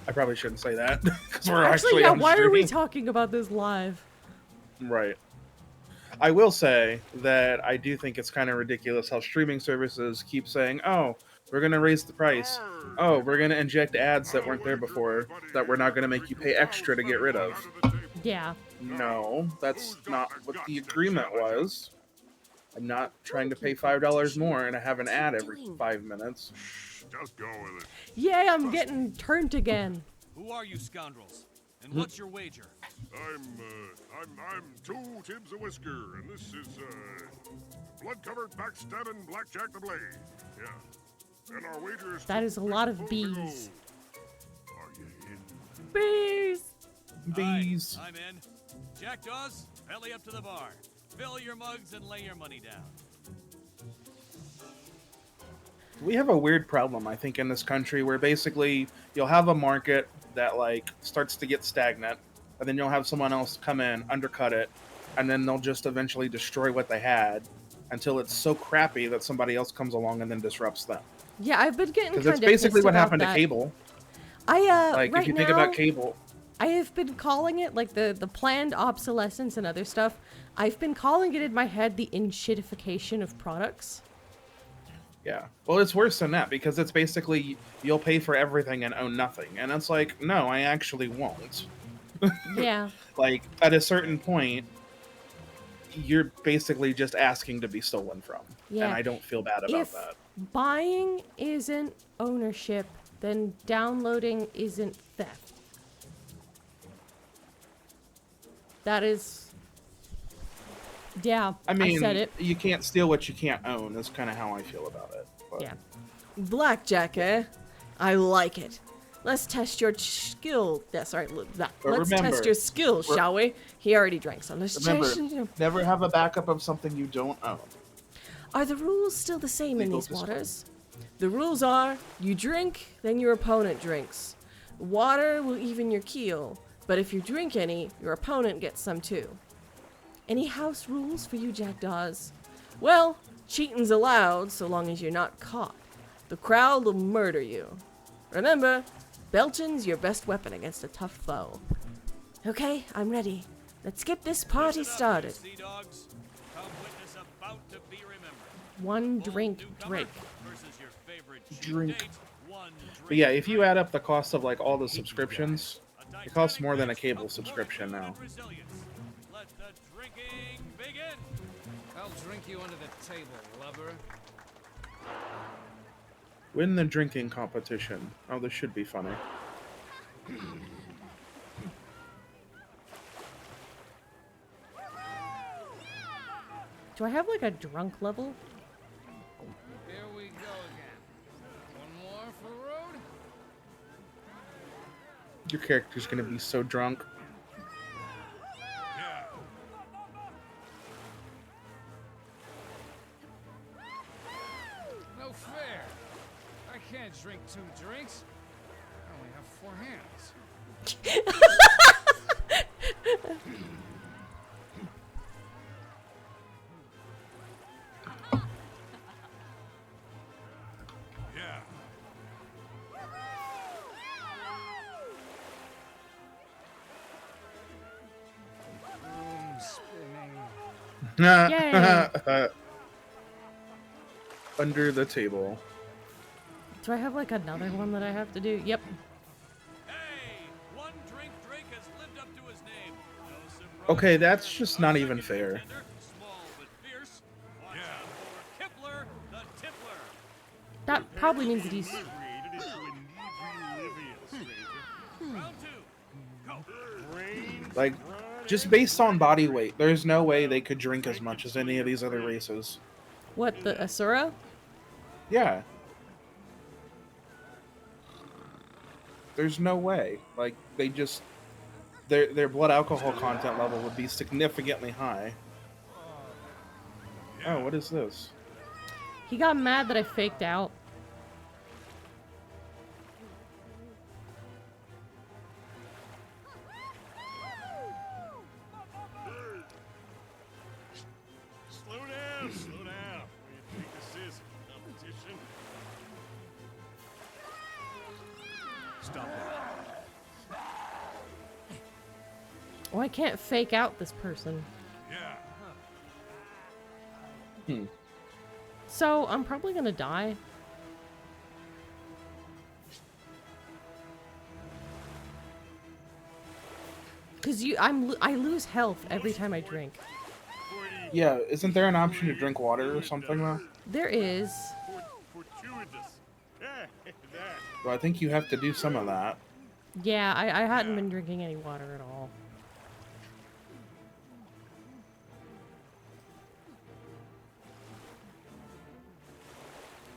I probably shouldn't say that because we're actually yeah, on why are we stream. talking about this live? Right. I will say that I do think it's kind of ridiculous how streaming services keep saying, "Oh, we're gonna raise the price. Oh, we're gonna inject ads that weren't there before that we're not gonna make you pay extra to get rid of." Yeah. No, that's not what the agreement was. I'm not trying to pay $5 more and I have an ad every 5 minutes. Just go with it. Yay, I'm getting turned again. Who are you scoundrels? And what's your wager? I'm Two Tibbs a Whisker, and this is, blood-covered backstabbing Blackjack the Blade. Yeah. And our wager is... That is a lot of bees. Are you in? Bees! Bees. I'm in. Jackdaws, belly up to the bar. Fill your mugs and lay your money down. We have a weird problem, I think, in this country where basically you'll have a market that like starts to get stagnant, and then you'll have someone else come in, undercut it, and then they'll just eventually destroy what they had until it's so crappy that somebody else comes along and then disrupts them. Yeah, I've been getting kind Because of that's basically pissed what about happened that. to cable. Right If you think now, about cable, I have been calling it, like, the planned obsolescence and other stuff. I've been calling it in my head the inshittification of products. yeah. Well, it's worse than that because it's basically you'll pay for everything and own nothing. And it's like, no, I actually won't. Yeah. Like, at a certain point, you're basically just asking to be stolen from. Yeah. And I don't feel bad about If that. buying isn't ownership, then downloading isn't theft. That is... Yeah, I mean, I said it. you can't steal what you can't own is kind of how I feel about it. But Yeah. Blackjack, eh? I like it. Let's test your skill. Yeah, sorry. Let's remember, test your skill, shall we? He already drank some. Let's Remember, test. never have a backup of something you don't own. Are the rules still the same in Legal these waters? The rules are, you drink, then your opponent drinks. Water will even your keel, but if you drink any, your opponent gets some too. Any house rules for you jackdaws? Well, cheating's allowed so long as you're not caught. The crowd will murder you. Remember, belching's your best weapon against a tough foe. Okay, I'm ready. Let's get this party started. Sea dogs, come witness about to be remembered. One drink, Drake. Versus your favorite cheap Drink. date, one But yeah, if you add up the cost of like all the subscriptions, it costs more than a cable subscription now. Let the drinking begin. I'll drink you under the table, lover. Win the drinking competition. Oh, this should be funny. Do I have like a drunk level? Here we go again. One more for the road. Your character's gonna be so drunk. No fair. I can't drink 2 drinks. I only have 4 hands. Yeah. Room spinning. Yay. Under the table. Do I have like another one that I have to do? Yep. Hey, one drink has lived up to his name. No surprise. Okay, that's just not even fair. Small but fierce. Watch out for Kipler, the Tippler. That probably means that he's... Created into inebriative stranger. Round 2. Go. Brains Like, just based on body weight, there's no way they could drink as much as any of these other races. What, the Asura? Yeah. There's no way. Like, they just... Their blood alcohol content level would be significantly high. Oh, what is this? He got mad that I faked out. Slow down, slow down. What do you think this is? Competition? Stop that. Oh, I can't fake out this person. Yeah. So, I'm probably gonna die. Cause I lose health every time I drink. Yeah, isn't there an option to drink water or something though? There is. Fortuitous. Yeah, that. Well, I think you have to do some of that. Yeah, I hadn't been drinking any water at all.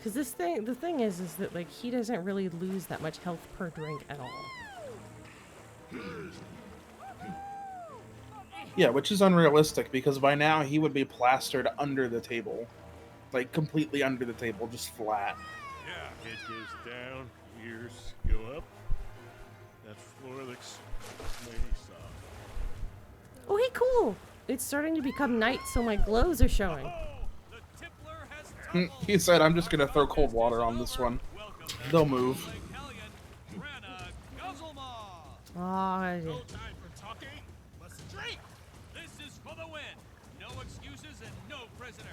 Cause the thing is that like he doesn't really lose that much health per drink at all. Yeah, which is unrealistic because by now he would be plastered under the table. Like, completely under the table, just flat. Yeah. Head goes down, ears go up. That floor looks mighty soft. Oh, hey, cool! It's starting to become night, so my glows are showing. The Tippler has He said, I'm just gonna throw cold water on this one. They'll move. Oh, No time for talking. Let's drink. This is for the win. No excuses and no prisoners.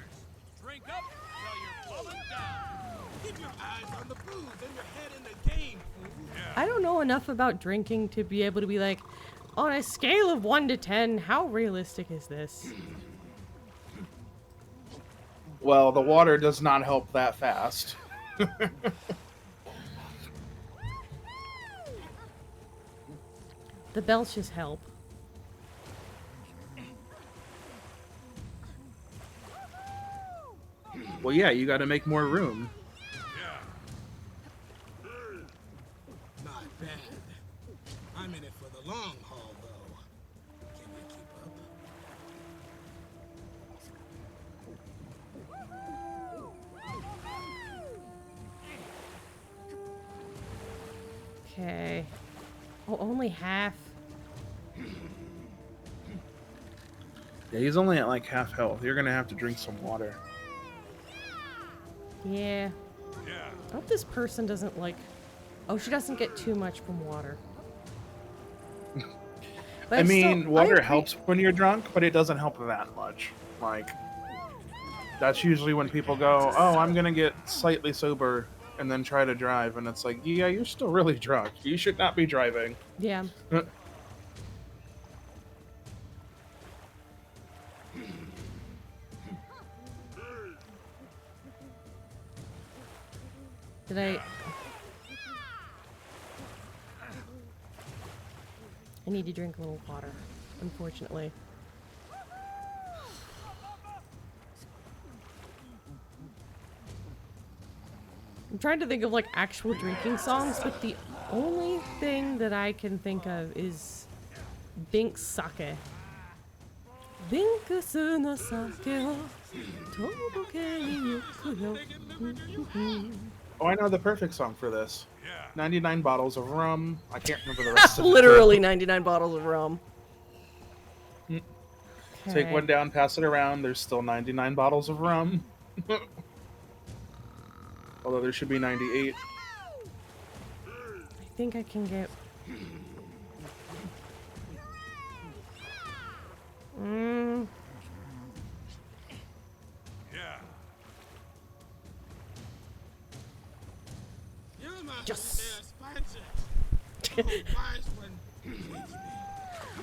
Drink up till you're falling down. Keep your eyes on the booze and your head in the game, fool. I don't know enough about drinking to be able to be like, on a scale of 1 to 10, how realistic is this? Well, the water does not help that fast. The belches help. Well, yeah, you gotta make more room. Not bad. I'm in it for the long haul, though. Can we keep up? Okay. Oh, only half. Yeah, he's only at like half health. You're gonna have to drink some water. Yeah. Yeah. I hope this person doesn't like... Oh, she doesn't get too much from water. But I mean, still, water helps when you're drunk, but it doesn't help that much. Like, that's usually when people go, oh, I'm gonna get slightly sober and then try to drive, and it's like, yeah, you're still really drunk. You should not be driving. Yeah. Did I need to drink a little water, unfortunately. I'm trying to think of like actual drinking songs, but the only thing that I can think of is Bink Sake. Binkusu no sake o toboke ni yoku yo. Oh, I know the perfect song for this. 99 bottles of rum. I can't remember the rest of it. Literally 99 bottles of rum. Take one down, pass it around. There's still 99 bottles of rum. Although there should be 98. I think I can get...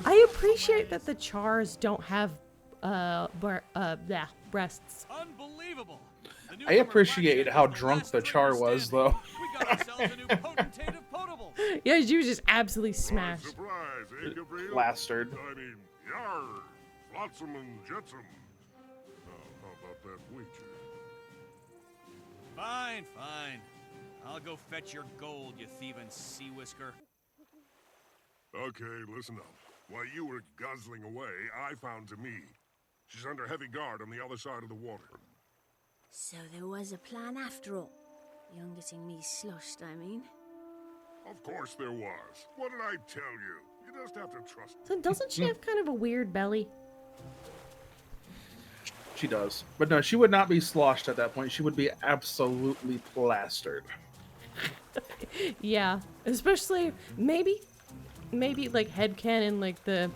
I appreciate that the chars don't have breasts. Unbelievable. I appreciate how drunk the char was, though. We got ourselves a new potentate of potables. Yeah, she was just absolutely smashed. Surprise, eh, Gabriel? Bastard. I mean, yar, flotsam and jetsam. How about that wager? Fine, fine. I'll go fetch your gold, you thieving sea whisker. Okay, listen up. While you were guzzling away, I found Tamee. She's under heavy guard on the other side of the water. So there was a plan after all. Beyond getting me sloshed, I mean. Of course there was. What did I tell you? You just have to trust me. So doesn't she have kind of a weird belly? She does. But no, she would not be sloshed at that point. She would be absolutely plastered. Yeah, especially maybe like headcanon, like the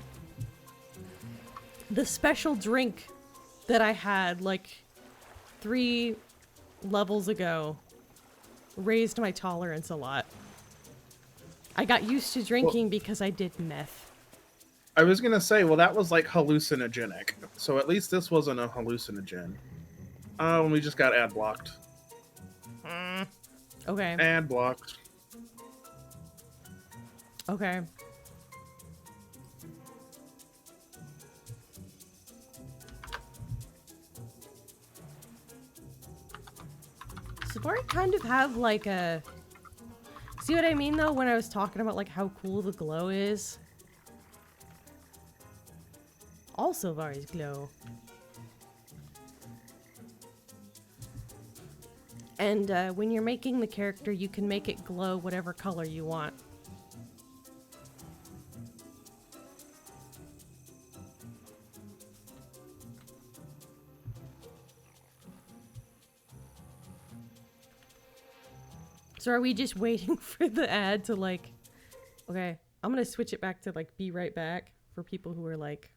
special drink that I had like 3 levels ago raised my tolerance a lot. I got used to drinking because I did meth. I was gonna say, well, that was like hallucinogenic. So at least this wasn't a hallucinogen. Oh, and we just got ad blocked. Okay. Ad blocked. Okay. So I kind of have like a... See what I mean though when I was talking about like how cool the glow is? All Sylvaris glow. And when you're making the character, you can make it glow whatever color you want. So are we just waiting for the ad to like... Okay, I'm gonna switch it back to like be right back for people who are like...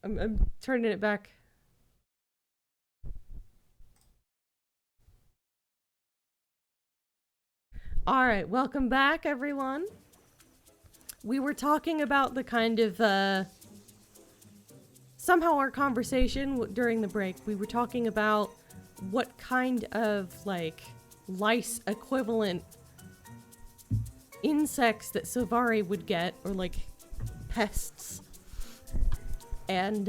I'm turning it back. All right, welcome back, everyone. We were talking about the kind of, somehow our conversation during the break, we were talking about what kind of, like, lice equivalent insects that Silvari would get, or, like, pests. And,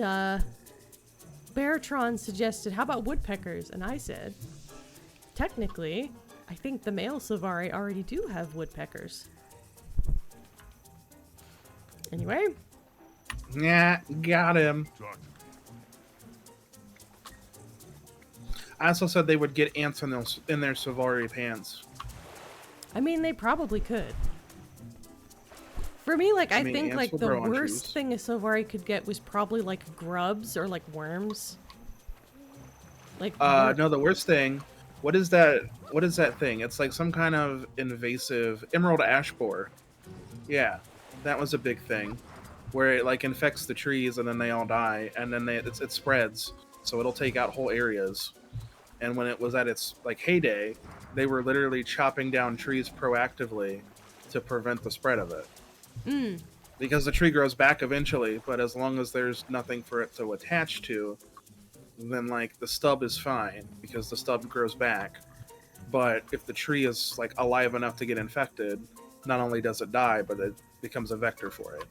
Beartron suggested, how about woodpeckers? And I said, technically, I think the male Silvari already do have woodpeckers. Anyway. Yeah, got him. I also said they would get ants in their Silvari pants. I mean, they probably could. For me, like, I think, like, the worst thing a Silvari could get was probably, like, grubs or, like, worms. Like, no, the worst thing, what is that thing? It's like some kind of invasive emerald ash borer. Yeah, that was a big thing, where it, like, infects the trees and then they all die, and then it spreads, so it'll take out whole areas. And when it was at its, like, heyday, they were literally chopping down trees proactively to prevent the spread of it. Because the tree grows back eventually, but as long as there's nothing for it to attach to, then, like, the stub is fine, because the stub grows back. But if the tree is, like, alive enough to get infected, not only does it die, but it becomes a vector for it.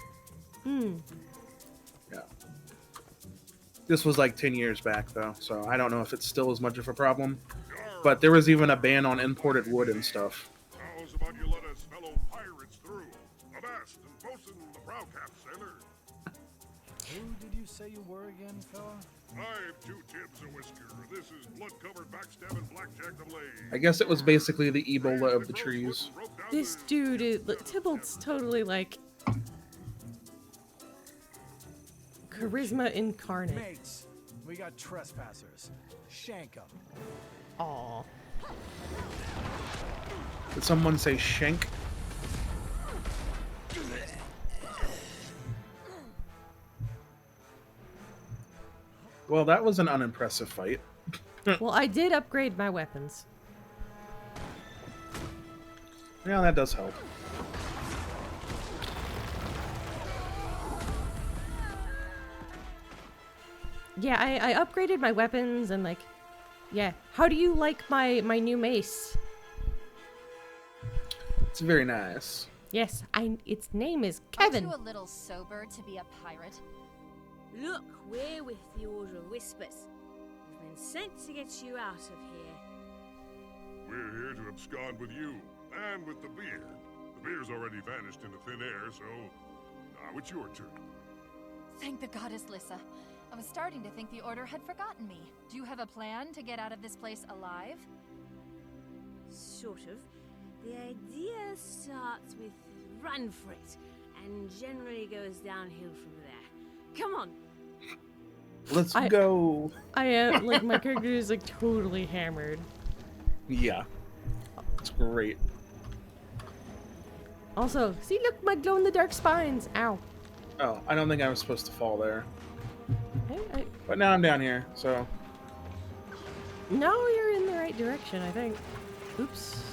Yeah. This was like 10 years back, though, so I don't know if it's still as much of a problem. But there was even a ban on imported wood and stuff. How's about you let us fellow pirates through? Avast and bosun the prow cap, sailor. Who did you say you were again, fella? I've 2 tips a whisker. This is blood-covered backstabbing blackjack the blade. I guess it was basically the Ebola of the trees. this dude is... Tybalt's totally, like... charisma incarnate. Mates, we got trespassers. Shank 'em. Aw. Did someone say shank? Well, that was an unimpressive fight. Well, I did upgrade my weapons. Yeah, that does help. Yeah, I upgraded my weapons and, like... Yeah. How do you like my new mace? It's very nice. Yes, its name is Kevin. Aren't you a little sober to be a pirate? Look, we're with the Order of Whispers. We've been sent to get you out of here. We're here to abscond with you, and with the beer. The beer's already vanished into thin air, so now it's your turn. Thank the goddess, Lissa. I was starting to think the Order had forgotten me. Do you have a plan to get out of this place alive? Sort of. The idea starts with run for it, and generally goes downhill from there. Come on! Let's go! I am, like, my character is, like, totally hammered. Yeah. It's great. Also, see, look, my glow-in-the-dark spines! Ow. Oh, I don't think I was supposed to fall there. Hey, But now I'm down here, so... No, you're in the right direction, I think. Oops.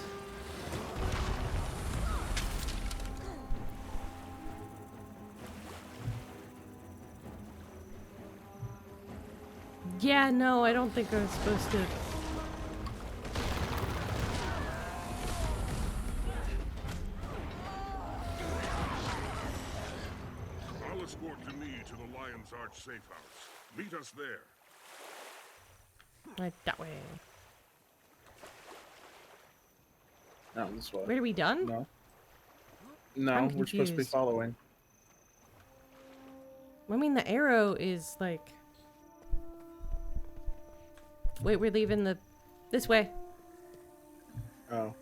Yeah, no, I don't think I was supposed to... I'll escort you to the Lion's Arch safe house. Meet us there. Right that way. No, this way. Wait, are we done? No. No, I'm we're supposed to be confused. following. I mean, the arrow is, like... Wait, we're leaving this way. Oh.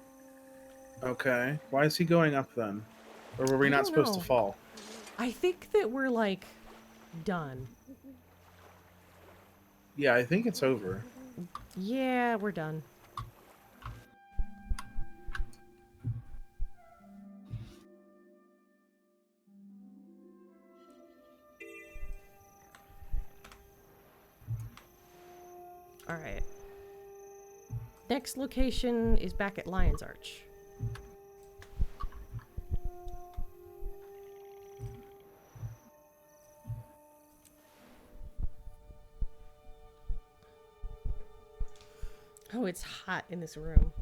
Okay. Why is he going up then? Or were we not supposed to fall? I think that we're, like, done. Yeah, I think it's over. Yeah, we're done. Alright. Next location is back at Lion's Arch. Oh, it's hot in this room.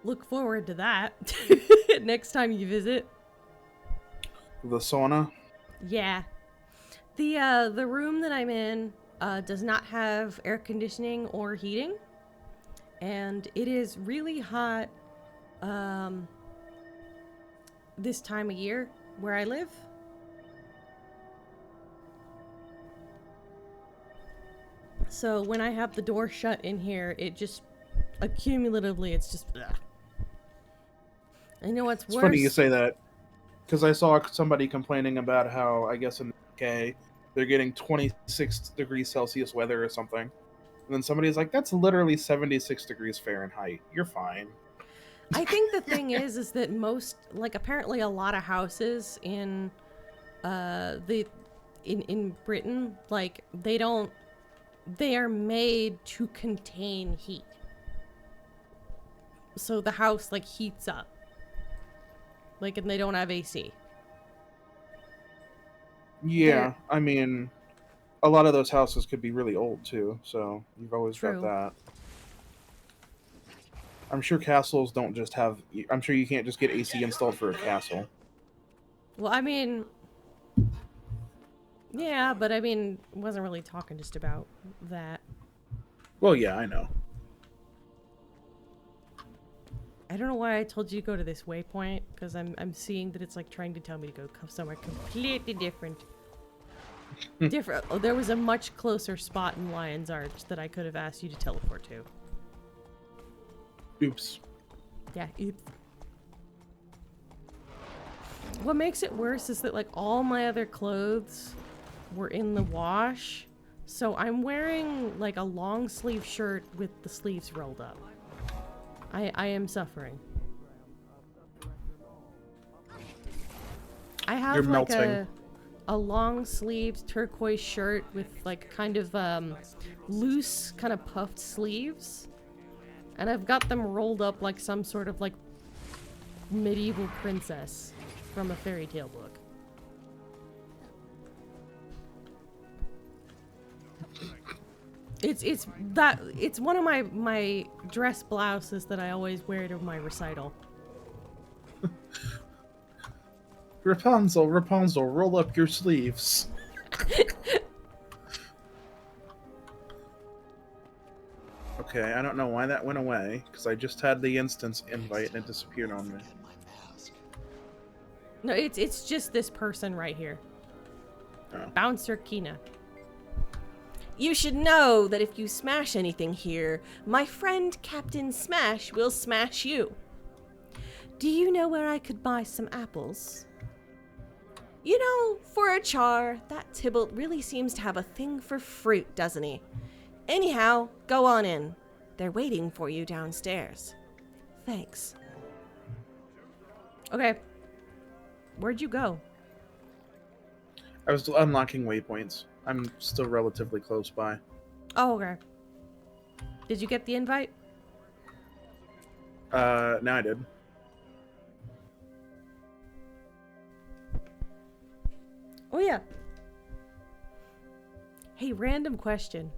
Look forward to that next time you visit. The sauna? Yeah. The room that I'm in does not have air conditioning or heating. And it is really hot this time of year where I live. So when I have the door shut in here, it just accumulatively, it's just ugh. I know what's worse. It's funny you say that, because I saw somebody complaining about how, I guess in the UK, they're getting 26 degrees Celsius weather or something. And then somebody's like, that's literally 76 degrees Fahrenheit. You're fine. I think the thing is that most, like, apparently a lot of houses in in Britain, like, they are made to contain heat. So the house, like, heats up. Like, and they don't have AC. Yeah, I mean, a lot of those houses could be really old, too, so you've always True. got that. I'm sure castles don't just have... I'm sure you can't just get AC installed for a castle. Well, I mean... Yeah, but I mean, wasn't really talking just about that. Well, yeah, I know. I don't know why I told you to go to this waypoint, because I'm seeing that it's like trying to tell me to go somewhere completely different. Oh, there was a much closer spot in Lion's Arch that I could have asked you to teleport to. Oops. Yeah, oops. What makes it worse is that, like, all my other clothes were in the wash, so I'm wearing, like, a long sleeve shirt with the sleeves rolled up. I am suffering. I have, You're like, melting. a long sleeved turquoise shirt with, like, kind of loose, kind of puffed sleeves, and I've got them rolled up like some sort of, like, medieval princess from a fairy tale book. It's one of my dress blouses that I always wear to my recital. Rapunzel, Rapunzel, roll up your sleeves. Okay, I don't know why that went away, because I just had the instance invite and it disappeared on me. No, it's just this person right here. Oh. Bouncer Kina. You should know that if you smash anything here, my friend Captain Smash will smash you. Do you know where I could buy some apples? You know, for a char, that Tybalt really seems to have a thing for fruit, doesn't he? Anyhow, go on in. They're waiting for you downstairs. Thanks. Okay. Where'd you go? I was unlocking waypoints. I'm still relatively close by. Oh, okay. Did you get the invite? No, I did. Oh, yeah. Hey, random question.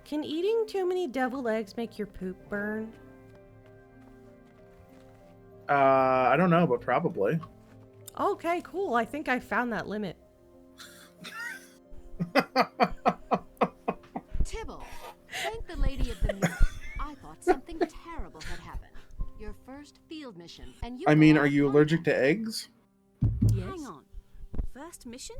Can eating too many deviled eggs make your poop burn? I don't know, but probably. Okay, cool. I think I found that limit. Tybalt, thank the lady of the meet. I thought something terrible had happened. Your first field mission, and you. I mean, are you allergic to eggs? Yes. Hang on. First mission?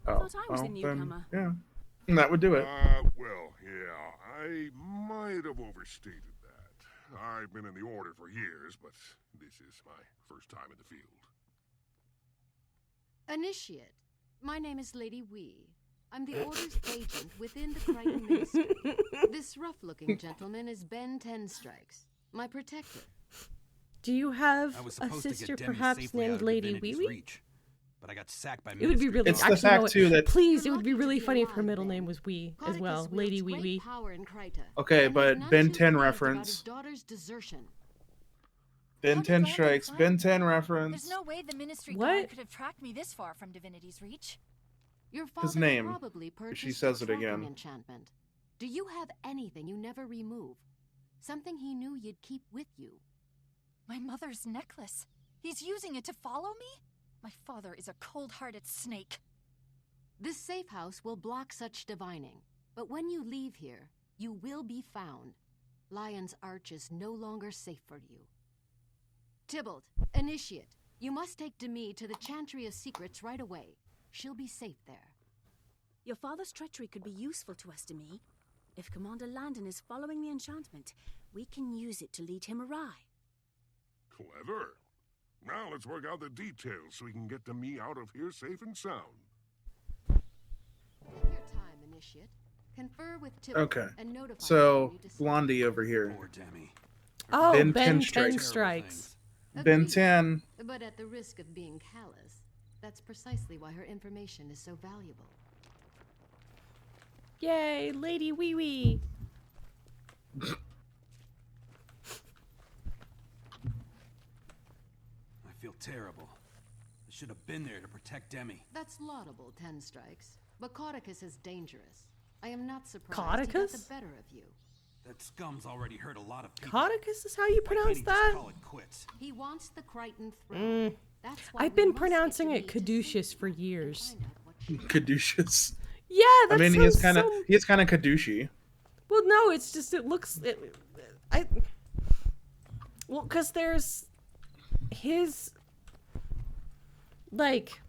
I Oh, thought I was the newcomer. Then, yeah, that would do it. Well, yeah, I might have overstated that. I've been in the Order for years, but this is my first time in the field. Initiate. My name is Lady Wee. I'm the Order's agent within the Crichton Ministry. This rough-looking gentleman is Ben Tenstrikes, my protector. Do you have a sister perhaps named Lady Wee Wee? but I got sacked by It would be really. It's actually, the fact too that please, it would be really funny if her middle name was Wee as well, Lady Wee Wee. okay, but Ben 10 reference. Ben 10 strikes. Ben 10 reference. There's no way the Ministry What? guard could have tracked me this far from Divinity's reach. Your His father name. probably purchased She says a it tracking again. enchantment. Do you have anything you never remove? Something he knew you'd keep with you? My mother's necklace. He's using it to follow me? My father is a cold-hearted snake. This safe house will block such divining, but when you leave here, you will be found. Lion's Arch is no longer safe for you. Tybalt, Initiate, you must take Demi to the Chantry of Secrets right away. She'll be safe there. Your father's treachery could be useful to us, Demi. If Commander Landon is following the enchantment, we can use it to lead him awry. Clever. Now let's work out the details so we can get Demi out of here safe and sound. Take your time, Initiate. Confer with Tybalt Okay. and notify So, him when you decide. Blondie over here. Poor Demi. Oh, Ben Ben 10 10 strikes. strikes. Ben Agreed. 10. But at the risk of being callous, that's precisely why her information is so valuable. Yay, Lady Wee Wee. I feel terrible. I should have been there to protect Demi. That's laudable, 10 strikes. But Caudicus is dangerous. I am not surprised he got Caudicus? the better of you. That scum's already hurt a lot of people. Caudicus is how you Why can't pronounce he just that? call it quits? He wants the Crichton throne. That's why I've we been must pronouncing get it Demi to caduceus safety for and years. find out what she Caduceus. Yeah, that I mean, sounds so... he is kind of caducey. Well, no, it's just it looks. Well, because there's his like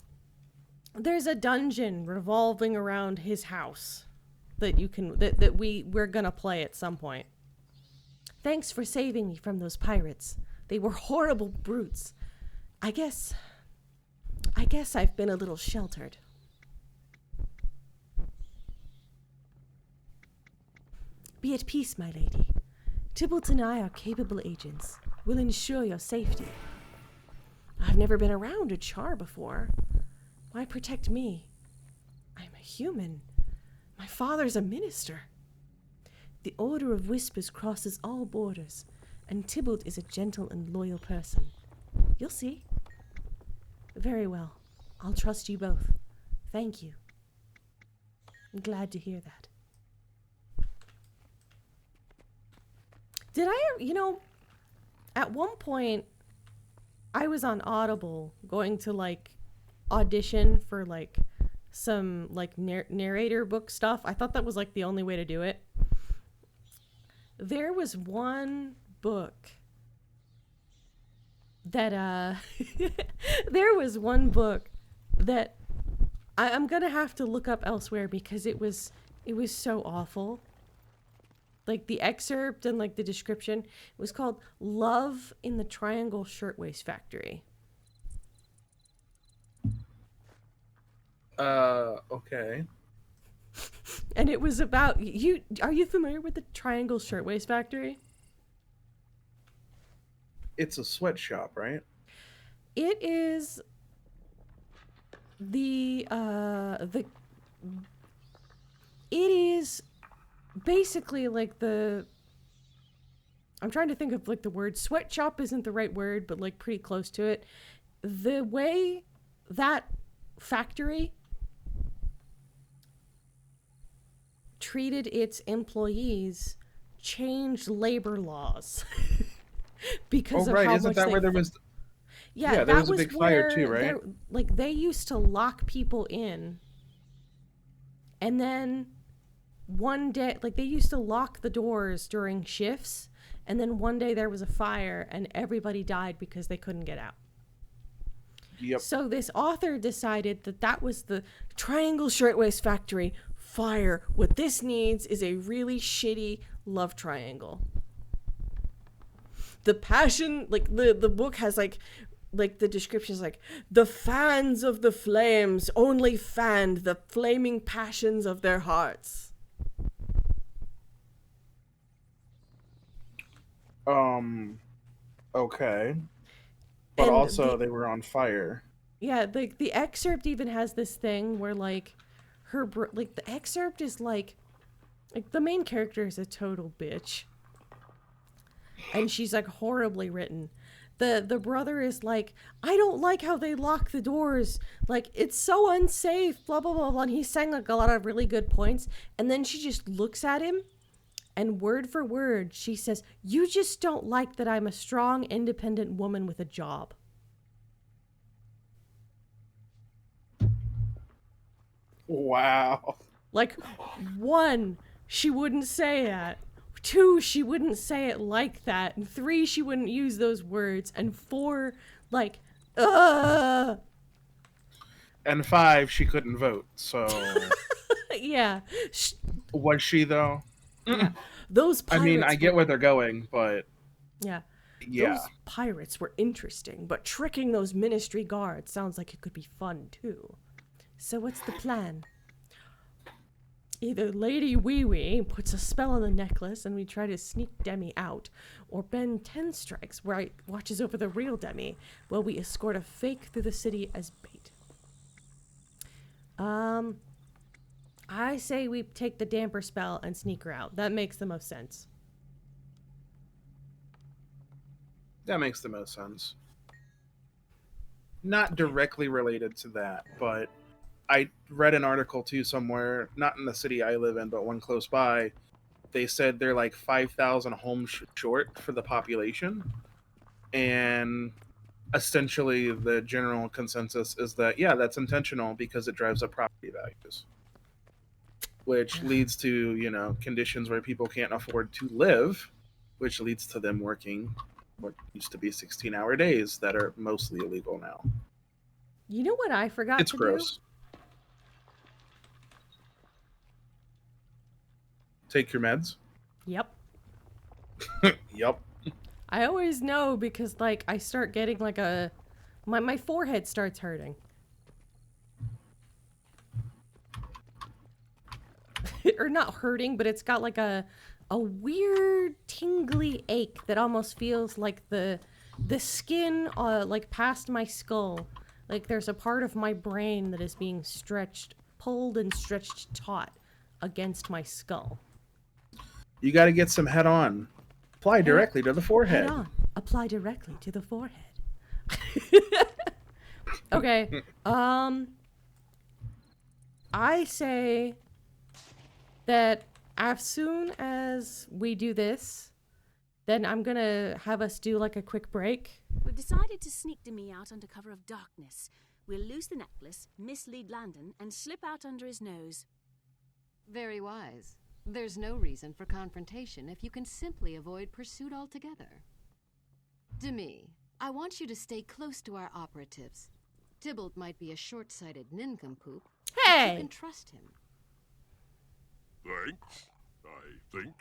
there's a dungeon revolving around his house that you can that we're gonna play at some point. Thanks for saving me from those pirates. They were horrible brutes. I guess I've been a little sheltered. Be at peace, my lady. Tybalt and I are capable agents. We'll ensure your safety. I've never been around a char before. Why protect me? I'm a human. My father's a minister. The Order of Whispers crosses all borders, and Tybalt is a gentle and loyal person. You'll see. Very well. I'll trust you both. Thank you. I'm glad to hear that. Did I, at one point, I was on Audible going to, audition for, some, narrator book stuff. I thought that was, the only way to do it. There was one book that, there was one book that I'm gonna have to look up elsewhere because it was so awful. The excerpt and the description, it was called Love in the Triangle Shirtwaist Factory. Okay. And it was about you. Are you familiar with the Triangle Shirtwaist Factory? It's a sweatshop, right? It is it is basically I'm trying to think of the word. Sweatshop isn't the right word, but pretty close to it. The way that factory treated its employees changed labor laws because of how Isn't much that they where there was? yeah, there that was a big fire too, right? They used to lock people in, and then one day, they used to lock the doors during shifts, and then one day there was a fire and everybody died because they couldn't get out. Yep. So this author decided that was the Triangle Shirtwaist Factory fire. What this needs is a really shitty love triangle. The passion, the book has the description is the fans of the flames only fanned the flaming passions of their hearts. Okay. But And also they were on fire. Yeah, the excerpt even has this thing where like like the excerpt is like the main character is a total bitch. And she's like horribly written. The brother is like, I don't like how they lock the doors. Like, it's so unsafe, blah, blah, blah, blah. And he's saying like a lot of really good points. And then she just looks at him and word for word, she says, you just don't like that I'm a strong, independent woman with a job. Wow. Like, 1, she wouldn't say that. 2, she wouldn't say it like that. And 3, she wouldn't use those words. And 4, like, ugh. And 5, she couldn't vote, so... Yeah. Was she, though? Yeah. Those pirates I mean, I get where they're going, but... Yeah. Yeah. Those pirates were interesting, but tricking those ministry guards sounds like it could be fun, too. So what's the plan? Either Lady Wee Wee puts a spell on the necklace and we try to sneak Demi out, or Ben 10 Strikes watches over the real Demi while we escort a fake through the city as bait. I say we take the damper spell and sneak her out. That makes the most sense. That makes the most sense. Not directly related to that, but I read an article too somewhere, not in the city I live in, but one close by. They said they're like 5,000 homes short for the population. And essentially the general consensus is that, yeah, that's intentional because it drives up property values. Which leads to, you know, conditions where people can't afford to live, which leads to them working what used to be 16-hour days that are mostly illegal now. You know what I forgot It's to gross. do? Take your meds? Yep. Yep. I always know because, like, I start getting, like, my forehead starts hurting. Or not hurting, but it's got, like, a weird tingly ache that almost feels like the skin, like, past my skull. Like, there's a part of my brain that is being pulled and stretched taut against my skull. You got to get some head on. Apply directly to the forehead. Head on. Apply directly to the forehead. Okay. I say that as soon as we do this, then I'm gonna have us do like a quick break. We've decided to sneak Demi out under cover of darkness. We'll lose the necklace, mislead Landon, and slip out under his nose. Very wise. There's no reason for confrontation if you can simply avoid pursuit altogether. Demi, I want you to stay close to our operatives. Tybalt might be a short-sighted nincompoop, but you can trust him. Thanks, I think.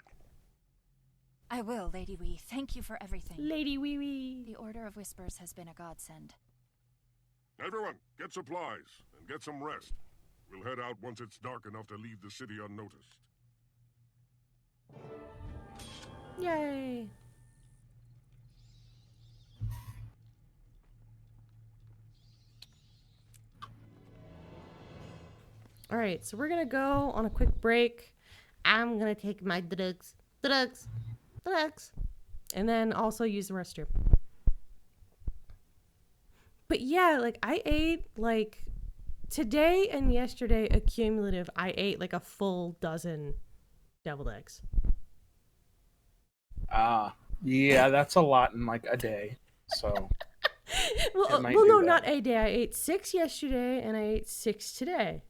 I will, Lady Wee. Thank you for everything. Lady Wee Wee. The Order of Whispers has been a godsend. Everyone, get supplies and get some rest. We'll head out once it's dark enough to leave the city unnoticed. Yay. All right, so we're gonna go on a quick break. I'm gonna take my drugs, and then also use the restroom. But yeah, like I ate like today and yesterday accumulative. I ate like a full dozen deviled eggs. Yeah, that's a lot in like a day. So well, no, not a day. I ate 6 yesterday and I ate 6 today.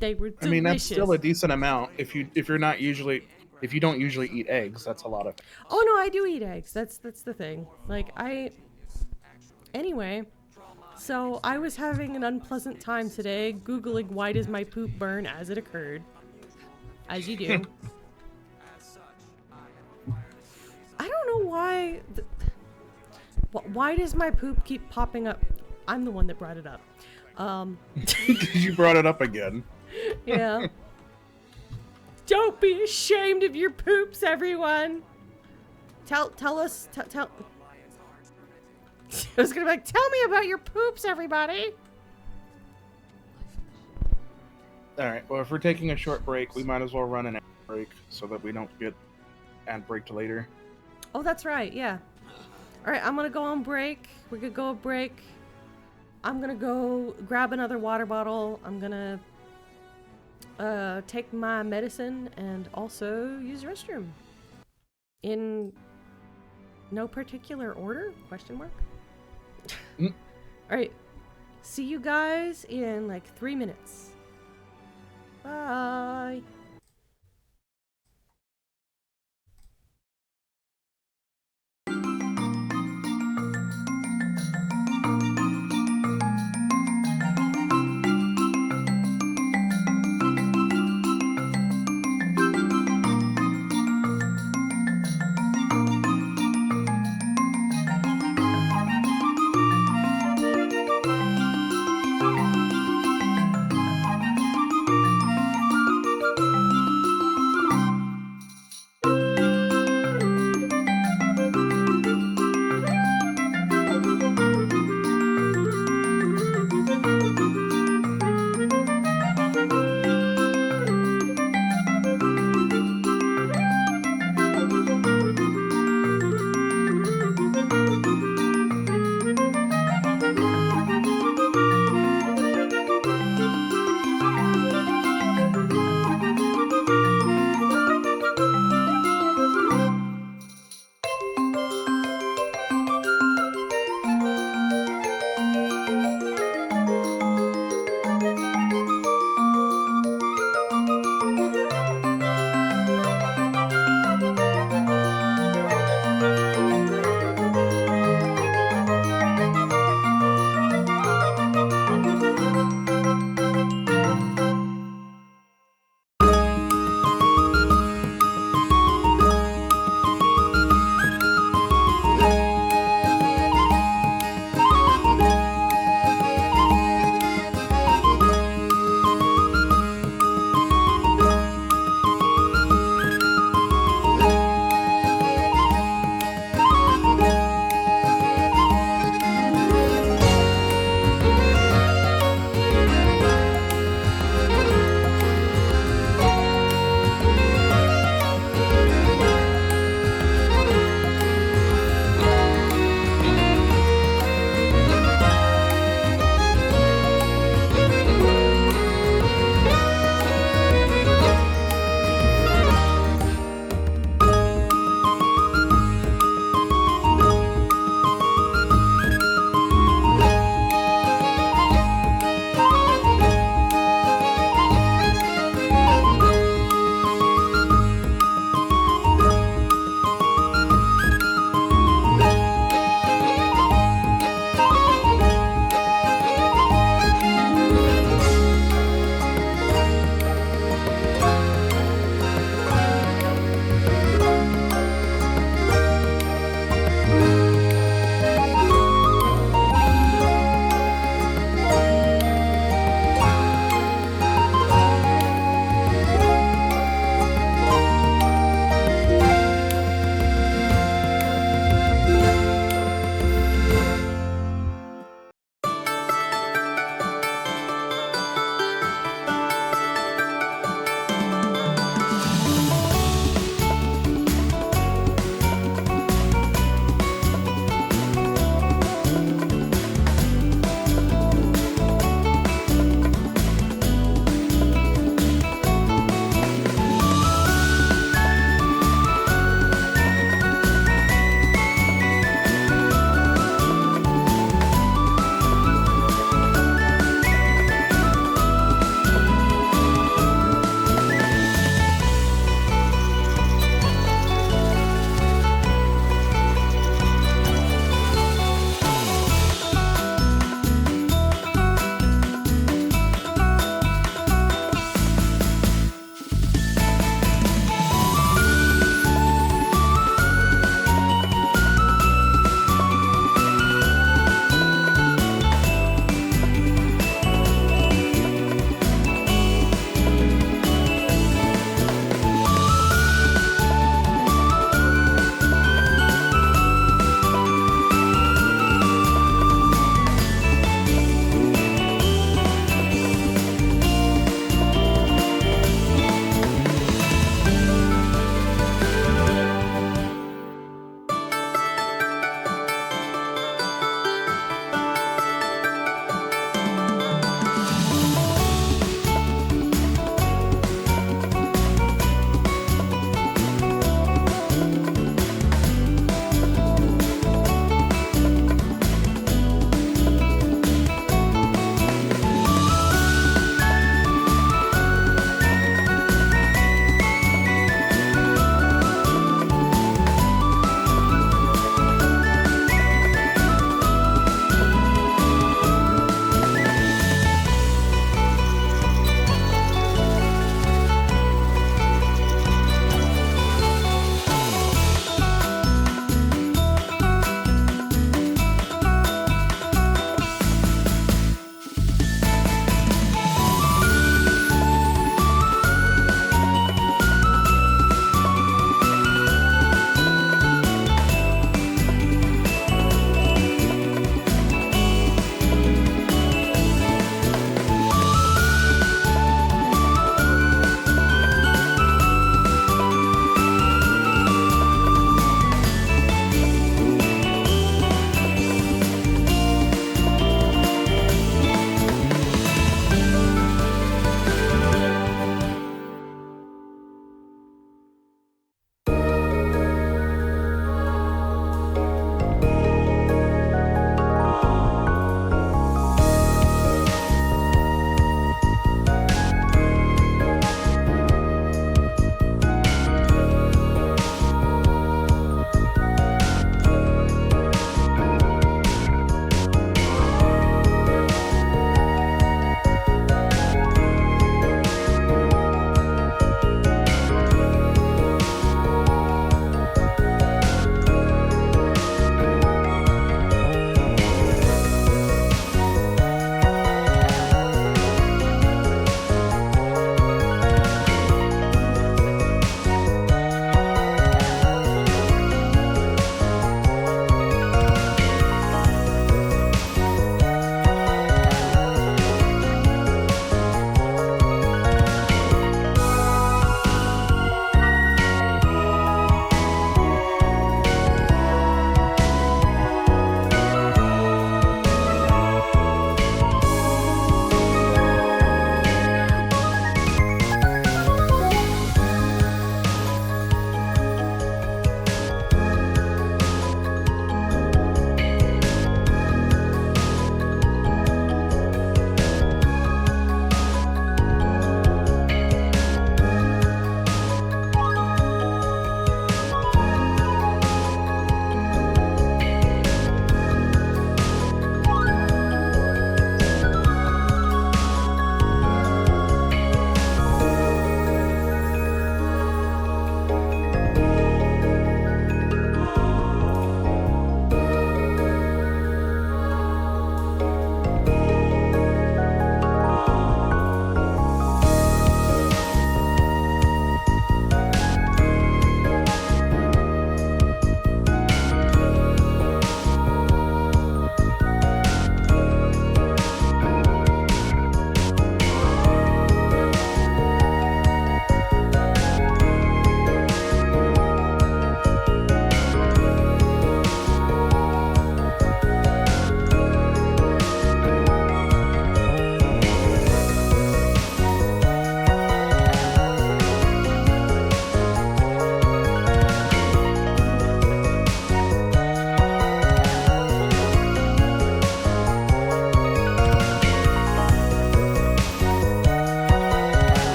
They were delicious. I mean, that's still a decent amount. If you don't usually eat eggs, that's a lot of. Oh no, I do eat eggs. That's the thing. Like anyway, so I was having an unpleasant time today Googling why does my poop burn as it occurred. As you do. I don't know why. Why does my poop keep popping up? I'm the one that brought it up. You brought it up again. Yeah. Don't be ashamed of your poops, everyone. Tell us. I was gonna be like, tell me about your poops, everybody. All right. Well, if we're taking a short break, we might as well run an ad break so that we don't get ad break to later. Oh, that's right. Yeah. All right. I'm gonna go on break. We're gonna go on break. I'm gonna go grab another water bottle. I'm gonna take my medicine and also use the restroom. In no particular order? Question mark. All right. See you guys in like 3 minutes. Bye.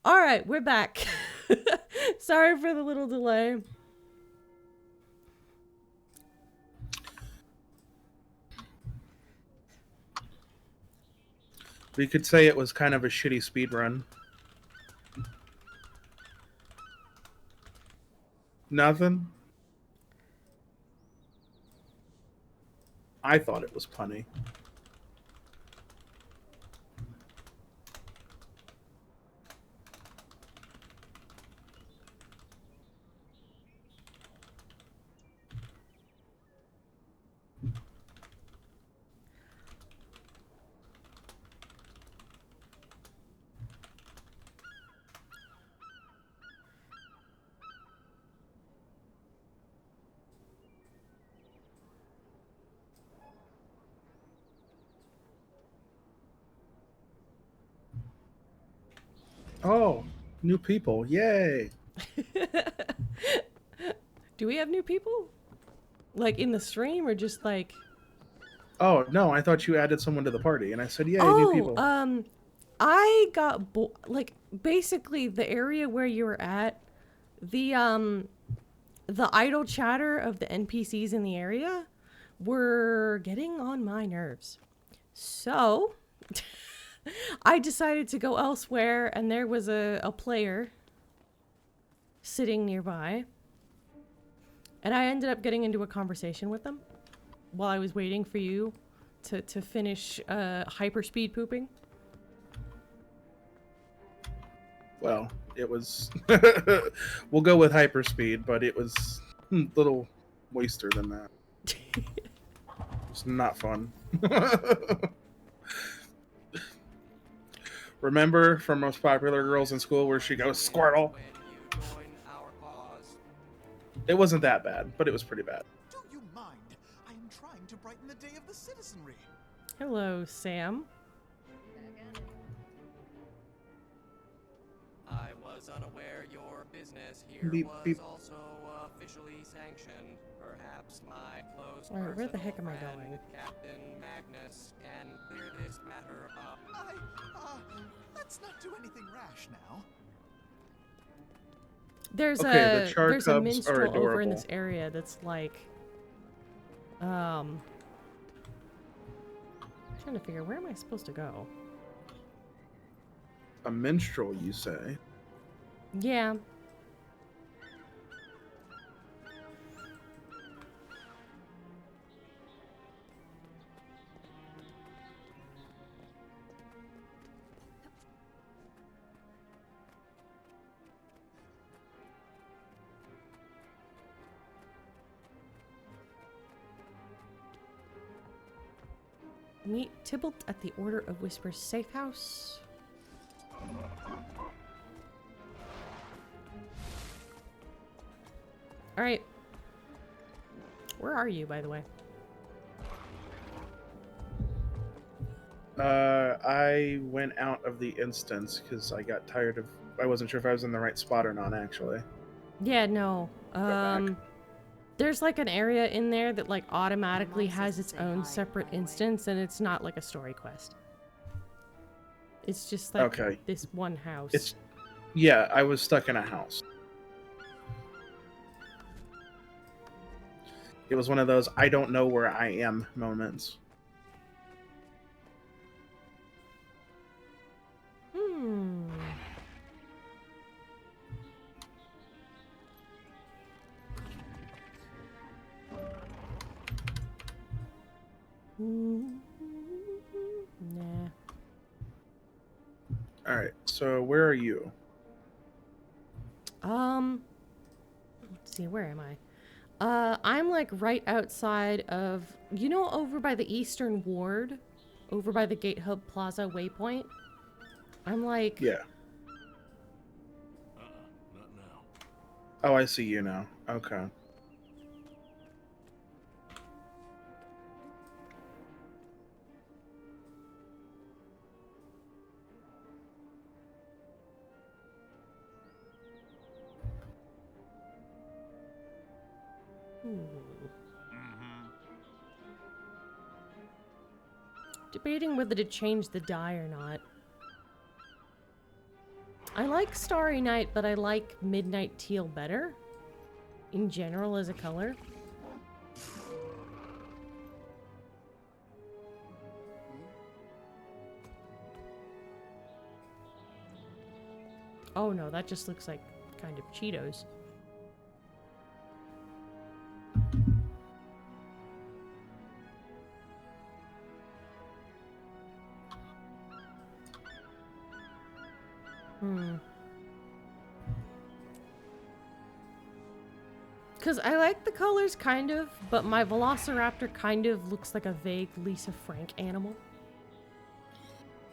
All right, we're back. Sorry for the little delay. We could say it was kind of a shitty speed run. Nothing? I thought it was punny. Oh, new people. Yay. Do we have new people? Like in the stream or just like... Oh, no, I thought you added someone to the party. And I said, yay, oh, new people. I got... like, basically, the area where you were at, the idle chatter of the NPCs in the area were getting on my nerves. So... I decided to go elsewhere, and there was a player sitting nearby. And I ended up getting into a conversation with them while I was waiting for you to finish hyperspeed pooping. Well, it was... we'll go with hyperspeed, but it was a little moister than that. It's not fun. Remember from Most Popular Girls in School where she goes, Squirtle? It wasn't that bad, but it was pretty bad. Do you mind? I am trying to brighten the day of the citizenry. Hello, Sam. I was unaware your business here Beep, was beep. also officially sanctioned. Perhaps my close Alright, where the heck am I friend, going? Captain Magnus, can clear this matter up. Let's not do anything rash now. There's Okay, the char there's a cubs are minstrel over in adorable. this area that's like, trying to figure where am I supposed to go? A minstrel, you say? Yeah. Meet Tybalt at the Order of Whispers safe house. Alright. Where are you, by the way? I went out of the instance because I got tired of... I wasn't sure if I was in the right spot or not, actually. Yeah, no. There's like an area in there that like automatically has its own separate instance, and it's not like a story quest. It's just like this one house. Yeah, I was stuck in a house. It was one of those I don't know where I am moments. Nah. Alright, so where are you? Let's see, where am I? I'm like right outside of, you know, over by the Eastern Ward, over by the Gate Hub Plaza waypoint. I'm like... Yeah. Not now. Oh, I see you now. Okay. Debating whether to change the dye or not. I like Starry Night, but I like Midnight Teal better. In general, as a color. Oh no, that just looks like kind of Cheetos. Because I like the colors, kind of, but my Velociraptor kind of looks like a vague Lisa Frank animal.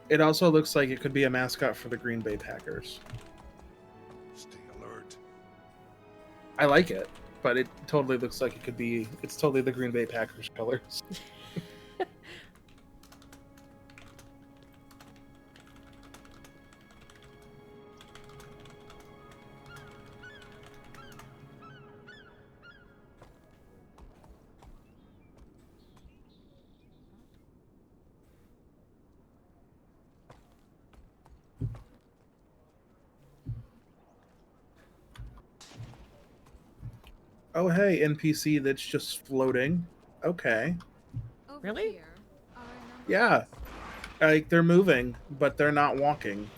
It also looks like it could be a mascot for the Green Bay Packers. Stay alert. I like it, but it totally looks like it could be... It's totally the Green Bay Packers colors. Oh, hey, NPC that's just floating. Okay. Over Really? here are a number Yeah. Like, they're moving, but they're not walking.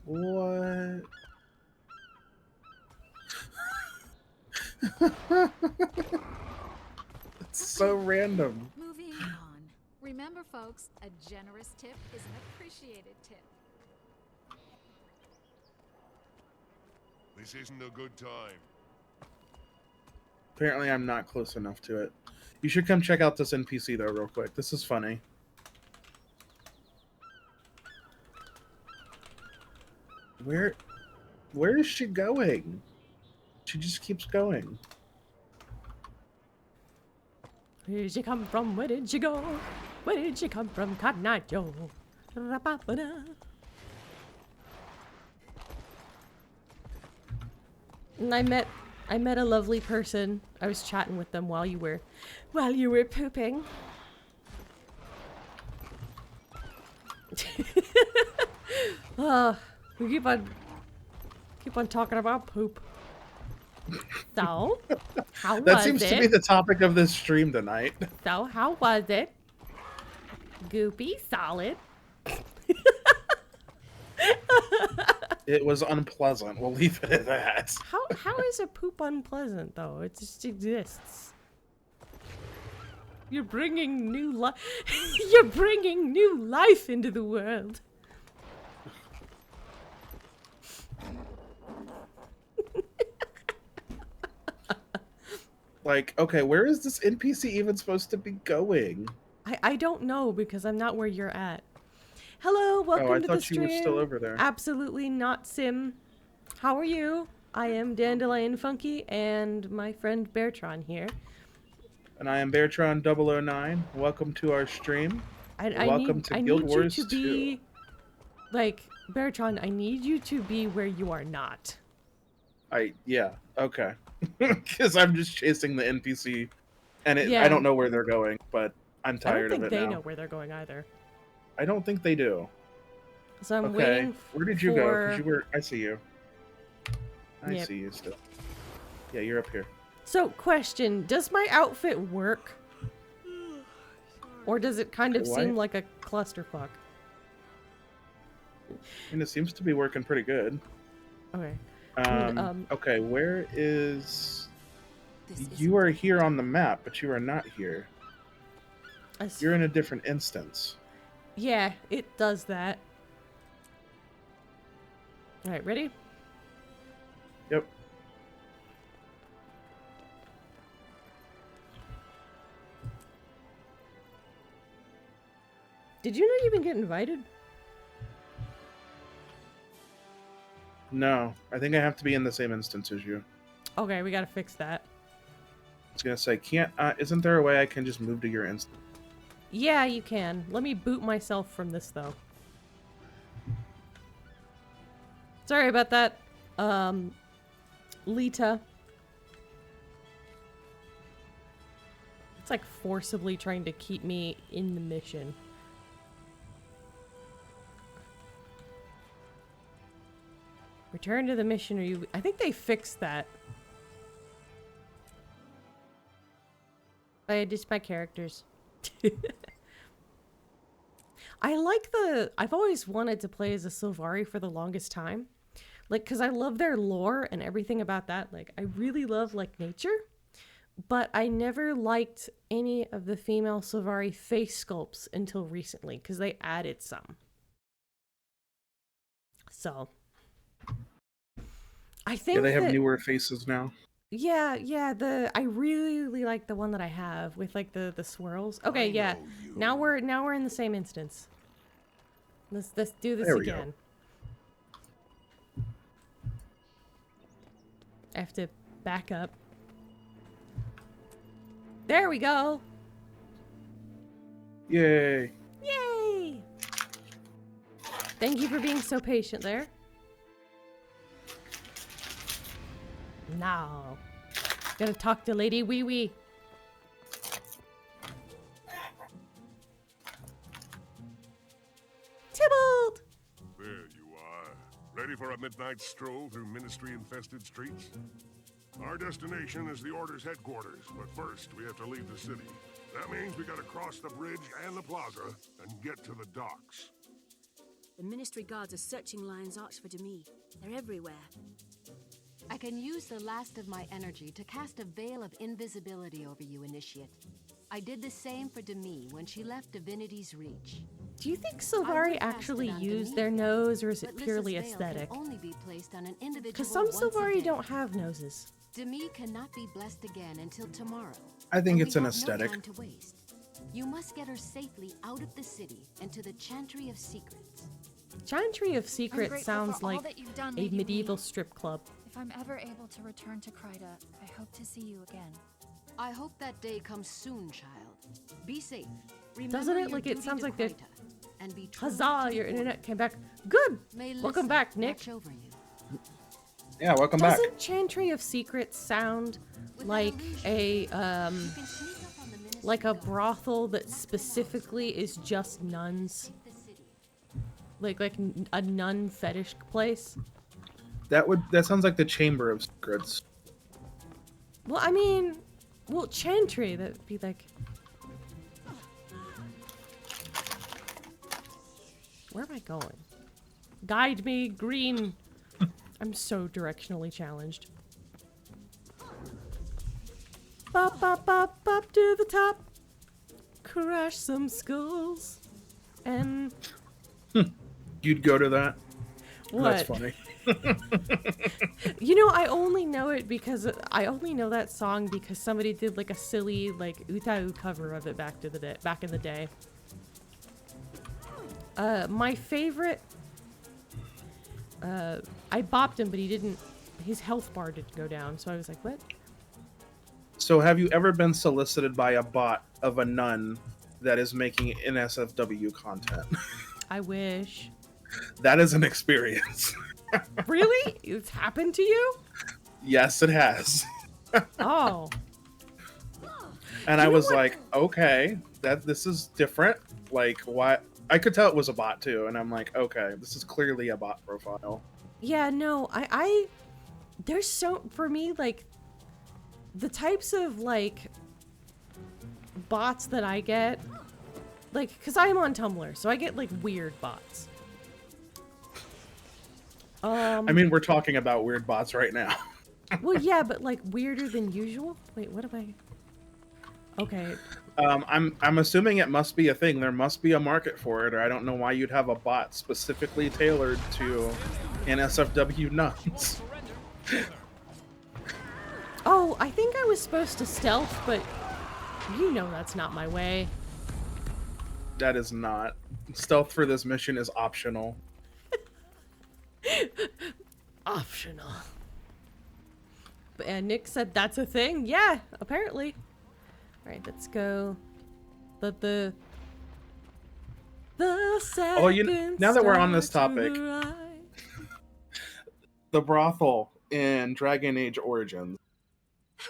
What? It's so random. Moving on. Remember, folks, a generous tip is an appreciated tip. This isn't a good time. Apparently, I'm not close enough to it. You should come check out this NPC, though, real quick. This is funny. Where is she going? She just keeps going. Where did you come from? Where did you go? Where did you come from, Cotton Eye Joe? Ra-ba-ba-da. And I met a lovely person. I was chatting with them while you were pooping. We keep on talking about poop. So, how That was seems it? to be the topic of this stream tonight. So, how was it? Goopy, solid. It was unpleasant. We'll leave it at that. How is a poop unpleasant though? It just exists. You're bringing new life. You're bringing new life into the world. Like, okay, where is this NPC even supposed to be going? I don't know because I'm not where you're at. Hello, welcome I to the thought stream. you were still over there. Absolutely not, Sim. How are you? I am DandelionFunky and my friend Beartron here. And I am Beartron009. Welcome to our stream. Welcome to Guild Wars 2. You to be like Beartron. I need you to be where you are not. Yeah, okay. Because I'm just chasing the NPC, and Yeah. I don't know where they're going, but I'm tired of it now. I don't think they know where they're going either. I don't think they do. So I'm Okay, waiting. where did you go? Because you were. I see you. I Yep. see you still. Yeah, you're up here. So, question: does my outfit work, or does it kind of What? seem like a clusterfuck? And it seems to be working pretty good. Okay. Okay, where is... You are here on the map, but you are not here. You're in a different instance. Yeah, it does that. All right, ready? Yep. Did you know you can get invited? No, I think I have to be in the same instance as you. Okay, we gotta fix that. I was gonna say, isn't there a way I can just move to your instance? Yeah, you can. Let me boot myself from this, though. Sorry about that, Lita. It's like forcibly trying to keep me in the mission. Return to the mission or you... I think they fixed that. I just my characters. I like the... I've always wanted to play as a Sylvari for the longest time. Like, because I love their lore and everything about that. Like, I really love, like, nature. But I never liked any of the female Sylvari face sculpts until recently. Because they added some. So... I think they have newer faces now. Yeah, I really like the one that I have with like the swirls. Okay, yeah. Now we're in the same instance. Let's do this again. I have to back up. There we go. Yay. Yay. Thank you for being so patient there. Now, gotta talk to Lady Wee Wee. Tybalt! There you are. Ready for a midnight stroll through ministry-infested streets? Our destination is the Order's headquarters, but first we have to leave the city. That means we gotta cross the bridge and the plaza and get to the docks. The Ministry guards are searching Lion's Arch for Demi. They're everywhere. I can use the last of my energy to cast a veil of invisibility over you, Initiate. I did the same for Demi when she left Divinity's reach. Do you think Sylvari actually use their nose, or is it purely aesthetic? Because some Sylvari don't have noses. Demi cannot be blessed again until tomorrow. I think it's an aesthetic. No time to waste. You must get her safely out of the city and to the Chantry of Secrets. Chantry of Secrets sounds like a medieval strip club. If I'm ever able to return to Kryta, I hope to see you again. I hope that day comes soon, child. Be safe. Doesn't it? Like, it sounds like this. Huzzah, your internet came back. Good! Welcome back, Nick. Yeah, welcome back. Doesn't Chantry of Secrets sound like a brothel that specifically is just nuns? Like a nun fetish place? That sounds like the Chamber of Secrets. Well, I mean, Chantry, that'd be like... Where am I going? Guide me, green. I'm so directionally challenged. Bop, bop, bop, bop to the top. Crash some skulls. And... You'd go to that? What? That's funny. You know, I only know it because I only know that song because somebody did like a silly like Utau cover of it back in the day. My favorite. I bopped him, but he didn't. His health bar didn't go down, so I was like, "What?" So, have you ever been solicited by a bot of a nun that is making NSFW content? I wish. That is an experience. Really? It's happened to you? Yes, it has. Oh. And I was like, okay, this is different. Like, why? I could tell it was a bot too, and I'm like, okay, this is clearly a bot profile. Yeah, no, there's so, for me, like, the types of, like, bots that I get, like, because I'm on Tumblr, so I get, like, weird bots. I mean, we're talking about weird bots right now. Well, yeah, but, like, weirder than usual? Wait, what am I... Okay. I'm assuming it must be a thing. There must be a market for it, or I don't know why you'd have a bot specifically tailored to NSFW nuns. Oh, I think I was supposed to stealth, but you know that's not my way. That is not. Stealth for this mission is optional. Optional. And Nick said that's a thing? Yeah, apparently. Alright, let's go. The second now that we're on this topic, the brothel in Dragon Age Origins,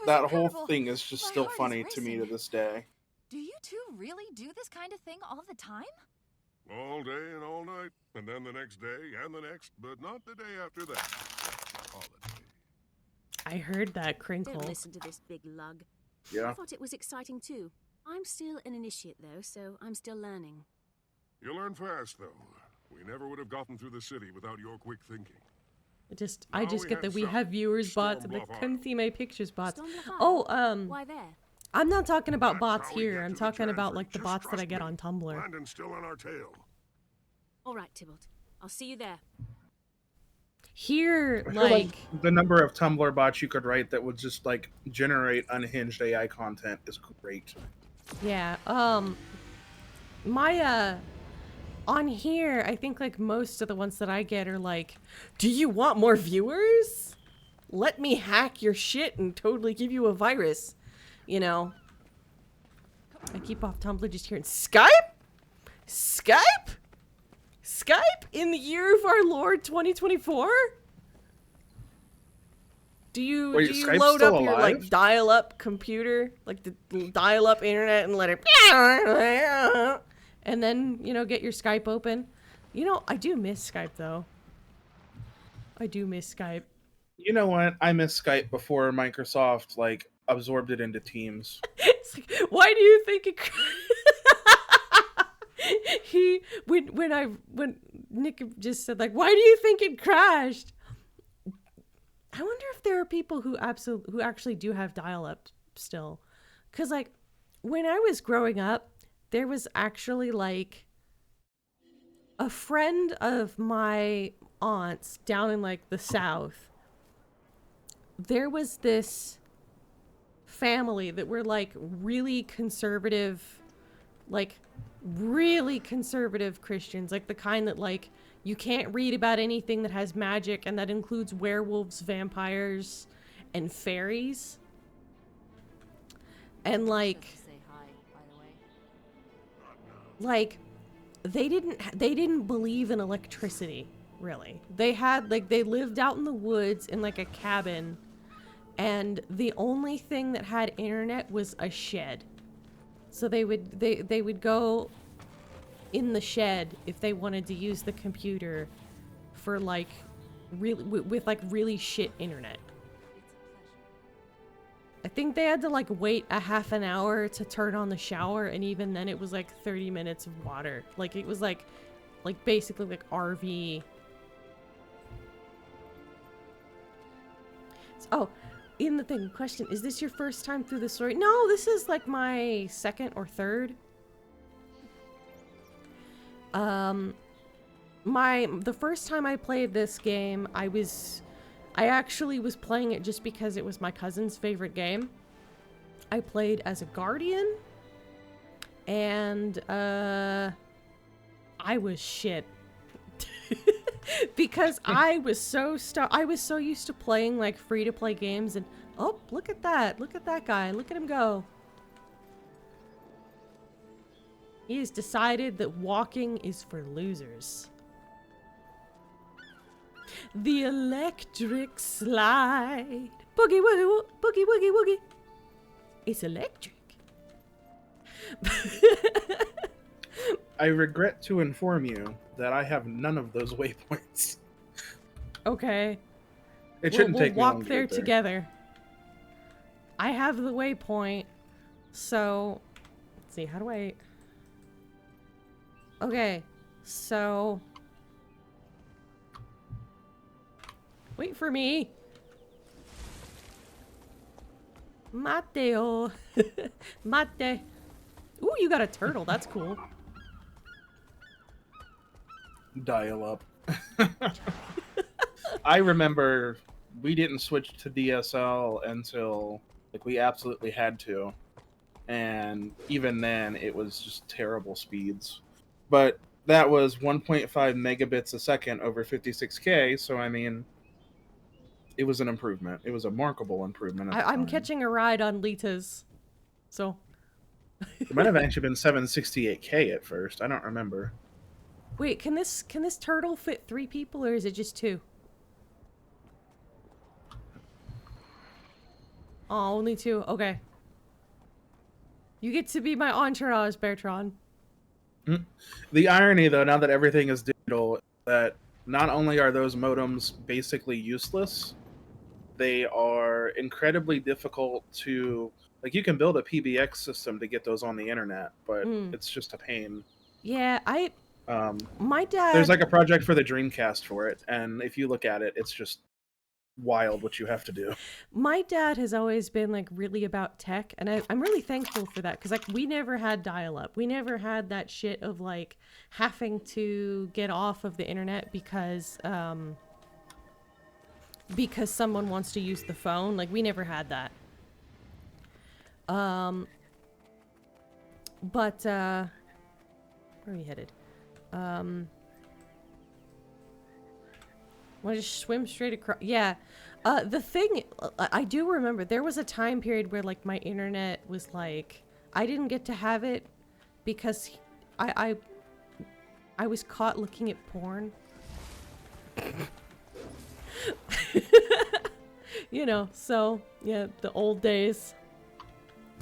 that whole thing is just still funny to me to this day. Do you two really do this kind of thing all the time? All day and all night, and then the next day and the next, but not the day after that. I heard that crinkle. Don't listen to this big lug. Yeah. I thought it was exciting too. I'm still an initiate though, so I'm still learning. You learn fast, though. We never would have gotten through the city without your quick thinking. I just get that we have viewers bots, but I couldn't see my pictures bots. Stormbluff Oh, Island? Why there? I'm not talking about That's bots how we here. get I'm to the talking about transfer. like the Just bots that I trust get me. on Tumblr. Landon's still on our tail. All right, Tybalt. I'll see you there. Here, I feel like the number of Tumblr bots you could write that would just like generate unhinged AI content is great. yeah, my on here, I think like most of the ones that I get are like, do you want more viewers? Let me hack your shit and totally give you a virus. You know, I keep off Tumblr just hearing Skype? In the year of our Lord 2024? Do you Wait, do you Skype's load up still your alive? like dial-up computer, like the dial-up internet, and let it, and then get your Skype open? I do miss Skype though. I do miss Skype. You know what? I miss Skype before Microsoft like absorbed it into Teams. It's like, why do you think it? when Nick just said like, why do you think it crashed? I wonder if there are people who actually do have dial-up still, because like when I was growing up, there was actually like a friend of my aunt's down in like the South. There was this family that were like really conservative Christians, like the kind that like you can't read about anything that has magic, and that includes werewolves, vampires, and fairies. And like they didn't believe in electricity, really. They lived out in the woods in like a cabin, and the only thing that had internet was a shed. So they would go in the shed if they wanted to use the computer for like really with like really shit internet. I think they had to like wait a half an hour to turn on the shower, and even then it was like 30 minutes of water. Like it was like basically like RV. Oh, in the thing, question, is this your first time through the story? No, this is like my second or third. The first time I played this game, I actually was playing it just because it was my cousin's favorite game. I played as a guardian, and I was shit. Because I was so used to playing like free-to-play games, and oh, look at that guy, look at him go. He has decided that walking is for losers. The electric slide. Boogie woogie boogie woogie woogie. It's electric. I regret to inform you that I have none of those waypoints. Okay. It shouldn't take me long walk to there get there. together. I have the waypoint, so let's see. How do I? Okay, so wait for me. Mateo. Mate. Ooh, you got a turtle. That's cool. Dial up. I remember we didn't switch to DSL until like we absolutely had to, and even then it was just terrible speeds. But that was 1.5 megabits a second over 56K, so I mean, it was an improvement. It was a remarkable improvement. I'm catching a ride on Lita's, so It might have actually been 768K at first. I don't remember. wait, can this turtle fit 3 people, or is it just 2? Oh, only 2. Okay. You get to be my entourage, Beartron. The irony, though, now that everything is digital, that not only are those modems basically useless, they are incredibly difficult to, like, you can build a PBX system to get those on the internet, but it's just a pain. Yeah, my dad... There's like a project for the Dreamcast for it, and if you look at it, it's just wild what you have to do. My dad has always been like really about tech, and I'm really thankful for that, because like we never had dial-up. We never had that shit of like having to get off of the internet because someone wants to use the phone. Like we never had that. But where are we headed? Want to just swim straight across? Yeah. The thing, I do remember there was a time period where like my internet was like, I didn't get to have it because I was caught looking at porn. You know, so yeah, the old days.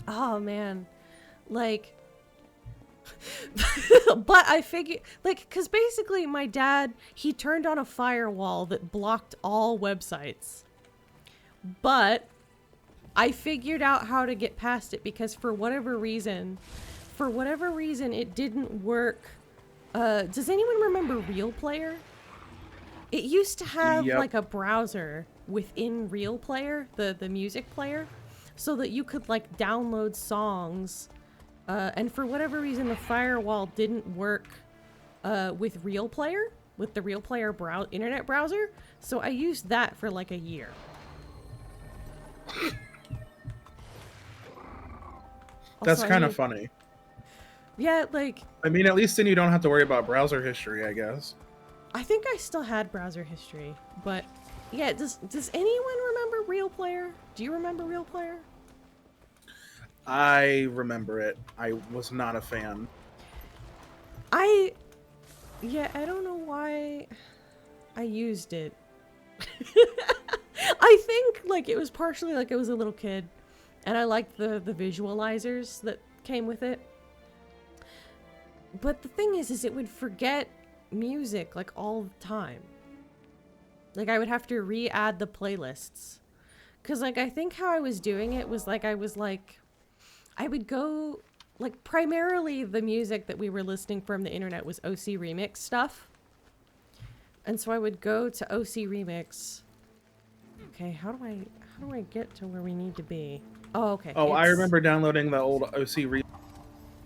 Oh man, like, but I figured, like, because basically my dad, he turned on a firewall that blocked all websites. But I figured out how to get past it because for whatever reason it didn't work. Does anyone remember Real Player? It used to have like a browser within Real Player, the music player, so that you could like download songs. And for whatever reason, the firewall didn't work with Real Player, with the Real Player internet browser. So I used that for like a year. That's Also, kind of funny. Yeah, like... I mean, at least then you don't have to worry about browser history, I guess. I think I still had browser history, but... Yeah, does anyone remember Real Player? Do you remember Real Player? I remember it. I was not a fan. Yeah, I don't know why I used it. I think, like, it was partially like I was a little kid, and I liked the visualizers that came with it. But the thing is it would forget music, like, all the time. Like, I would have to re-add the playlists. Because, like, I think how I was doing it was, like, I would go, like, primarily the music that we were listening from the internet was OC Remix stuff. And so I would go to OC Remix. Okay, how do I get to where we need to be? Oh, okay. Oh, I remember downloading the old OC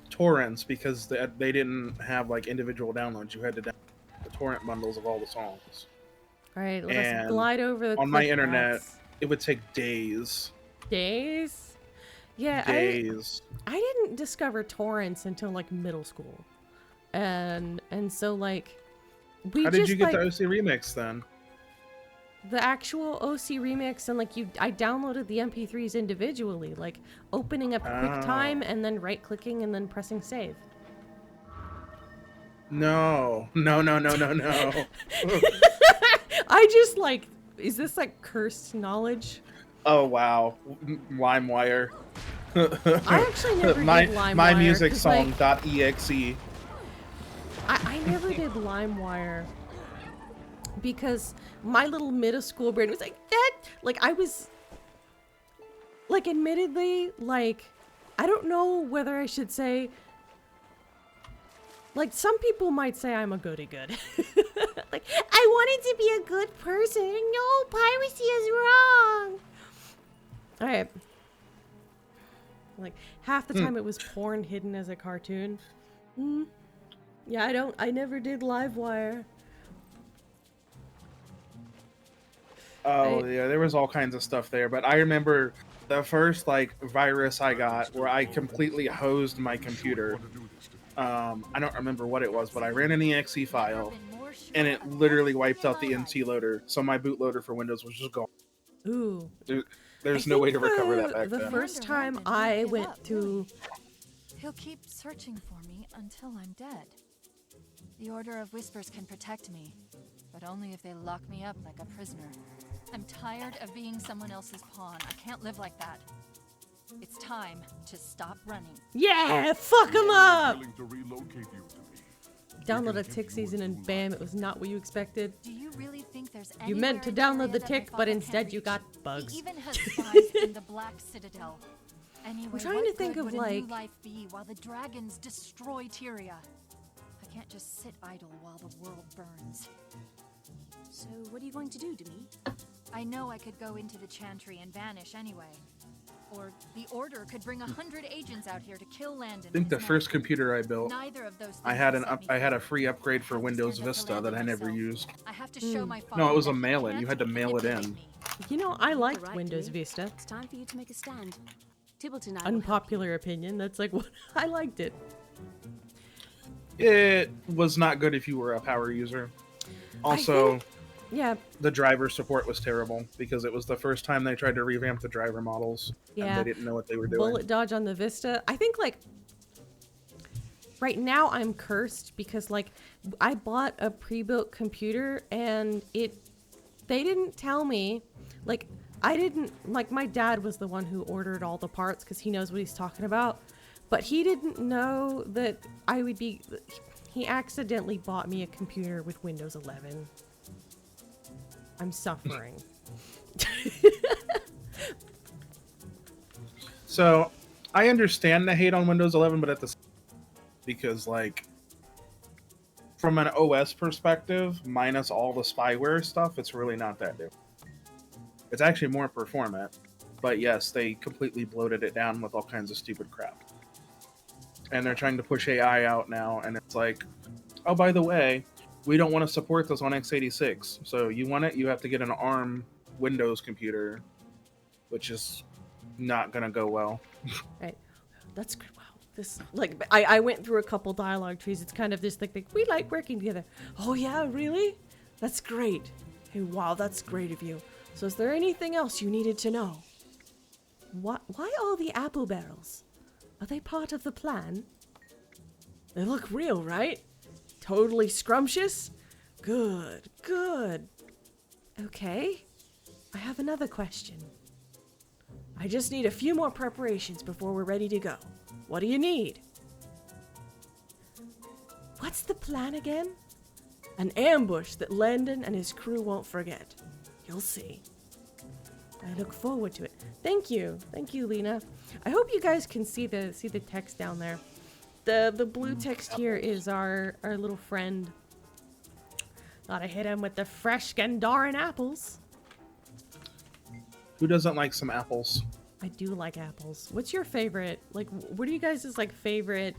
torrents because they didn't have like individual downloads. You had to download the torrent bundles of all the songs. All right, let's glide over the on my internet. It would take days. Days? Yeah, days. I didn't discover torrents until like middle school, and so like we. How did you get like, the OC Remix then? The actual OC Remix, and like I downloaded the MP3s individually, like opening up QuickTime and then right-clicking and then pressing save. No. I just like, is this like cursed knowledge? Oh wow, LimeWire. I actually never did LimeWire. MyMusicSong.exe. I never did LimeWire because my little middle school brain was like, that, like I was, like admittedly, like, I don't know whether I should say, like some people might say I'm a goody-good. Like, I wanted to be a good person. No, piracy is wrong. All right. Like half the time it was porn hidden as a cartoon. Yeah, I never did LiveWire. Oh yeah, there was all kinds of stuff there, but I remember the first like virus I got where I completely hosed my computer. I don't remember what it was, but I ran an exe file and it literally wiped out the NT loader, so my bootloader for Windows was just gone. Ooh. There's no way to recover that back then. The first time I went to... He'll keep searching for me until I'm dead. The Order of Whispers can protect me, but only if they lock me up like a prisoner. I'm tired of being someone else's pawn. I can't live like that. It's time to stop running. Yeah, fuck him up! Willing to relocate you to me. Download a tick season and bam, it was not what you expected. Do you really think there's You meant to anywhere in download the area that my tick, but father instead can't you reach. got bugs. He even has spies in the Black Citadel. Anyway, I'm trying what to think good of, would a new like- life be while the dragons destroy Tyria? I can't just sit idle while the world burns. So, what are you going to do, Demi? I know I could go into the Chantry and vanish anyway. Or the Order could bring 100 agents out here to kill Landon. I think the first computer I built, Neither of those I things had will set me I had a free. free upgrade for Windows stand up to Vista Landon that I never myself. used. I have to show my father No, it was a that he mail-in. can't You had to mail it manipulate in. me. You know, I liked Right, Windows Demi. Vista. It's time for you to make a stand. Tybalt and I will help Unpopular opinion. That's like what I liked it. It was not good if you were a power user. Also, Yeah, the driver support was terrible because it was the first time they tried to revamp the driver models. yeah. And they didn't know what they were doing. Bullet dodge on the Vista. I think like right now I'm cursed because like I bought a pre-built computer and they didn't tell me, like I didn't, like my dad was the one who ordered all the parts because he knows what he's talking about, but he didn't know that I would be, he accidentally bought me a computer with Windows 11. I'm suffering. So, I understand the hate on Windows 11, but at the because like from an OS perspective, minus all the spyware stuff, it's really not that different. It's actually more performant, but yes, they completely bloated it down with all kinds of stupid crap. And they're trying to push AI out now, and it's like, oh, by the way, we don't want to support this on x86. So you want it, you have to get an ARM Windows computer, which is not going to go well. Right. That's good. Wow. This, like, I went through a couple dialogue trees. It's kind of this like, we like working together. Oh, yeah, really? That's great. Hey, wow, that's great of you. So is there anything else you needed to know? Why all the apple barrels? Are they part of the plan? They look real, right? Totally scrumptious? Good, good. Okay. I have another question. I just need a few more preparations before we're ready to go. What do you need? What's the plan again? An ambush that Landon and his crew won't forget. You'll see. I look forward to it. Thank you, Lena. I hope you guys can see the text down there. The blue text here is our little friend. Gotta hit him with the fresh Gandarin apples. Who doesn't like some apples? I do like apples. What's your favorite? Like, what are you guys' like favorite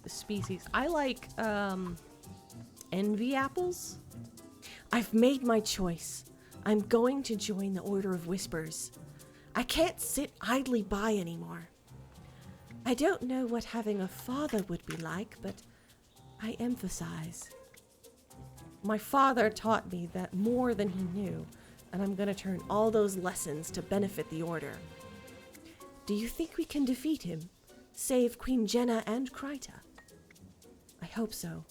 species? I like envy apples. I've made my choice. I'm going to join the Order of Whispers. I can't sit idly by anymore. I don't know what having a father would be like, but I emphasize. My father taught me that more than he knew, and I'm going to turn all those lessons to benefit the Order. Do you think we can defeat him? Save Queen Jenna and Kryta? I hope so.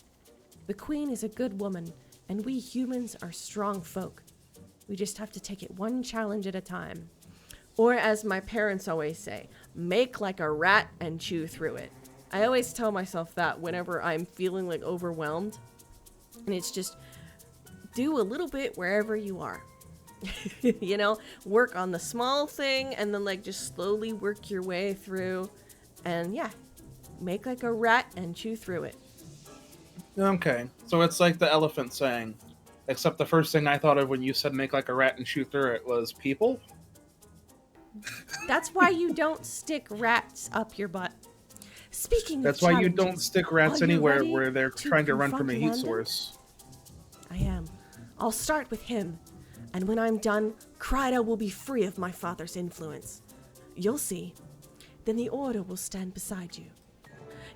The Queen is a good woman, and we humans are strong folk. We just have to take it one challenge at a time. Or as my parents always say, make like a rat and chew through it. I always tell myself that whenever I'm feeling like overwhelmed. And it's just do a little bit wherever you are. You know, work on the small thing and then like just slowly work your way through. And yeah, make like a rat and chew through it. Okay, so it's like the elephant saying, except the first thing I thought of when you said make like a rat and chew through it was people. That's why you don't stick rats up your butt. Speaking That's of why you don't stick rats are you anywhere ready where they're to trying to run from confront a heat London? source. I am. I'll start with him, and when I'm done, Kryta will be free of my father's influence. You'll see. Then the Order will stand beside you.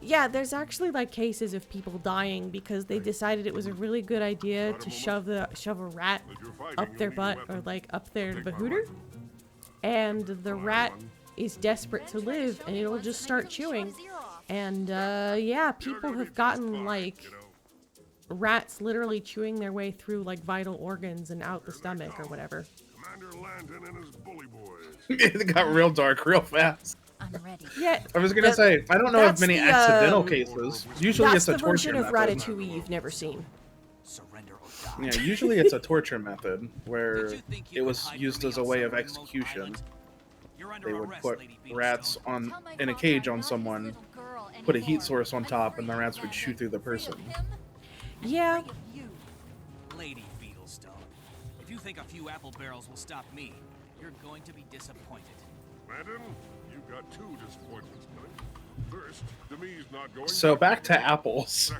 Yeah, there's actually like cases of people dying because they decided it was a really good idea to shove a rat up their butt or like up their bahooter. And the rat is desperate to live and it'll just start chewing. And yeah, people have gotten like rats literally chewing their way through like vital organs and out the stomach or whatever. Commander Landon and his bully boys. It got real dark real fast. I'm ready. Yeah, I was gonna say, I don't know of many accidental cases. Usually that's it's a the torture version of method. Ratatouille you've never seen. Surrender or die. Yeah, usually it's a torture method where it was used as a way of execution. They would put rats in a cage on someone, put a heat source on top, and the rats would shoot through the person. Yeah. Lady Beetlestone, if you think a few apple barrels will stop me, you're going to be disappointed. Madam, you've got 2 disappointments tonight. First, Demi's not going. So back to apples.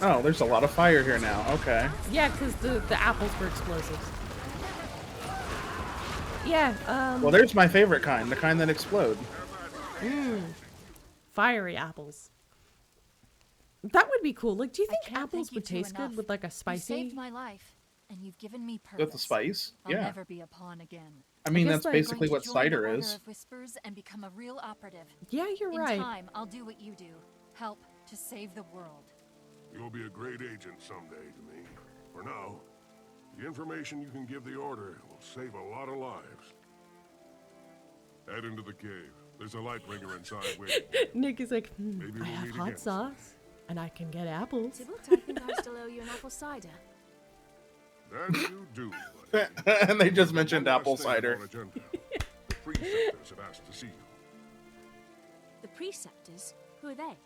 Oh, there's a lot of fire here now. Okay. Yeah, because the apples were explosives. Yeah, Well, there's my favorite kind, the kind that explode. Fiery apples. That would be cool. Like, do you think apples would taste good with like a spicy? You saved my life, and you've given me purpose. With the spice? I'll Yeah. never be a pawn again. I mean, that's like, basically what Join cider the Order is. of Whispers and become a real operative. Yeah, you're In right. time, I'll do what you do. Help to save the world. You'll be a great agent someday, Demi. For now, the information you can give the Order will save a lot of lives. Head into the cave. There's a light bringer inside waiting. Nick is like, Maybe I we'll have meet hot again. sauce, and I can get apples. Tybalt, I think I still owe you an apple cider. That you do. And they just mentioned One last apple thing cider. on agenda. The preceptors have asked to see you. The preceptors? Who are they?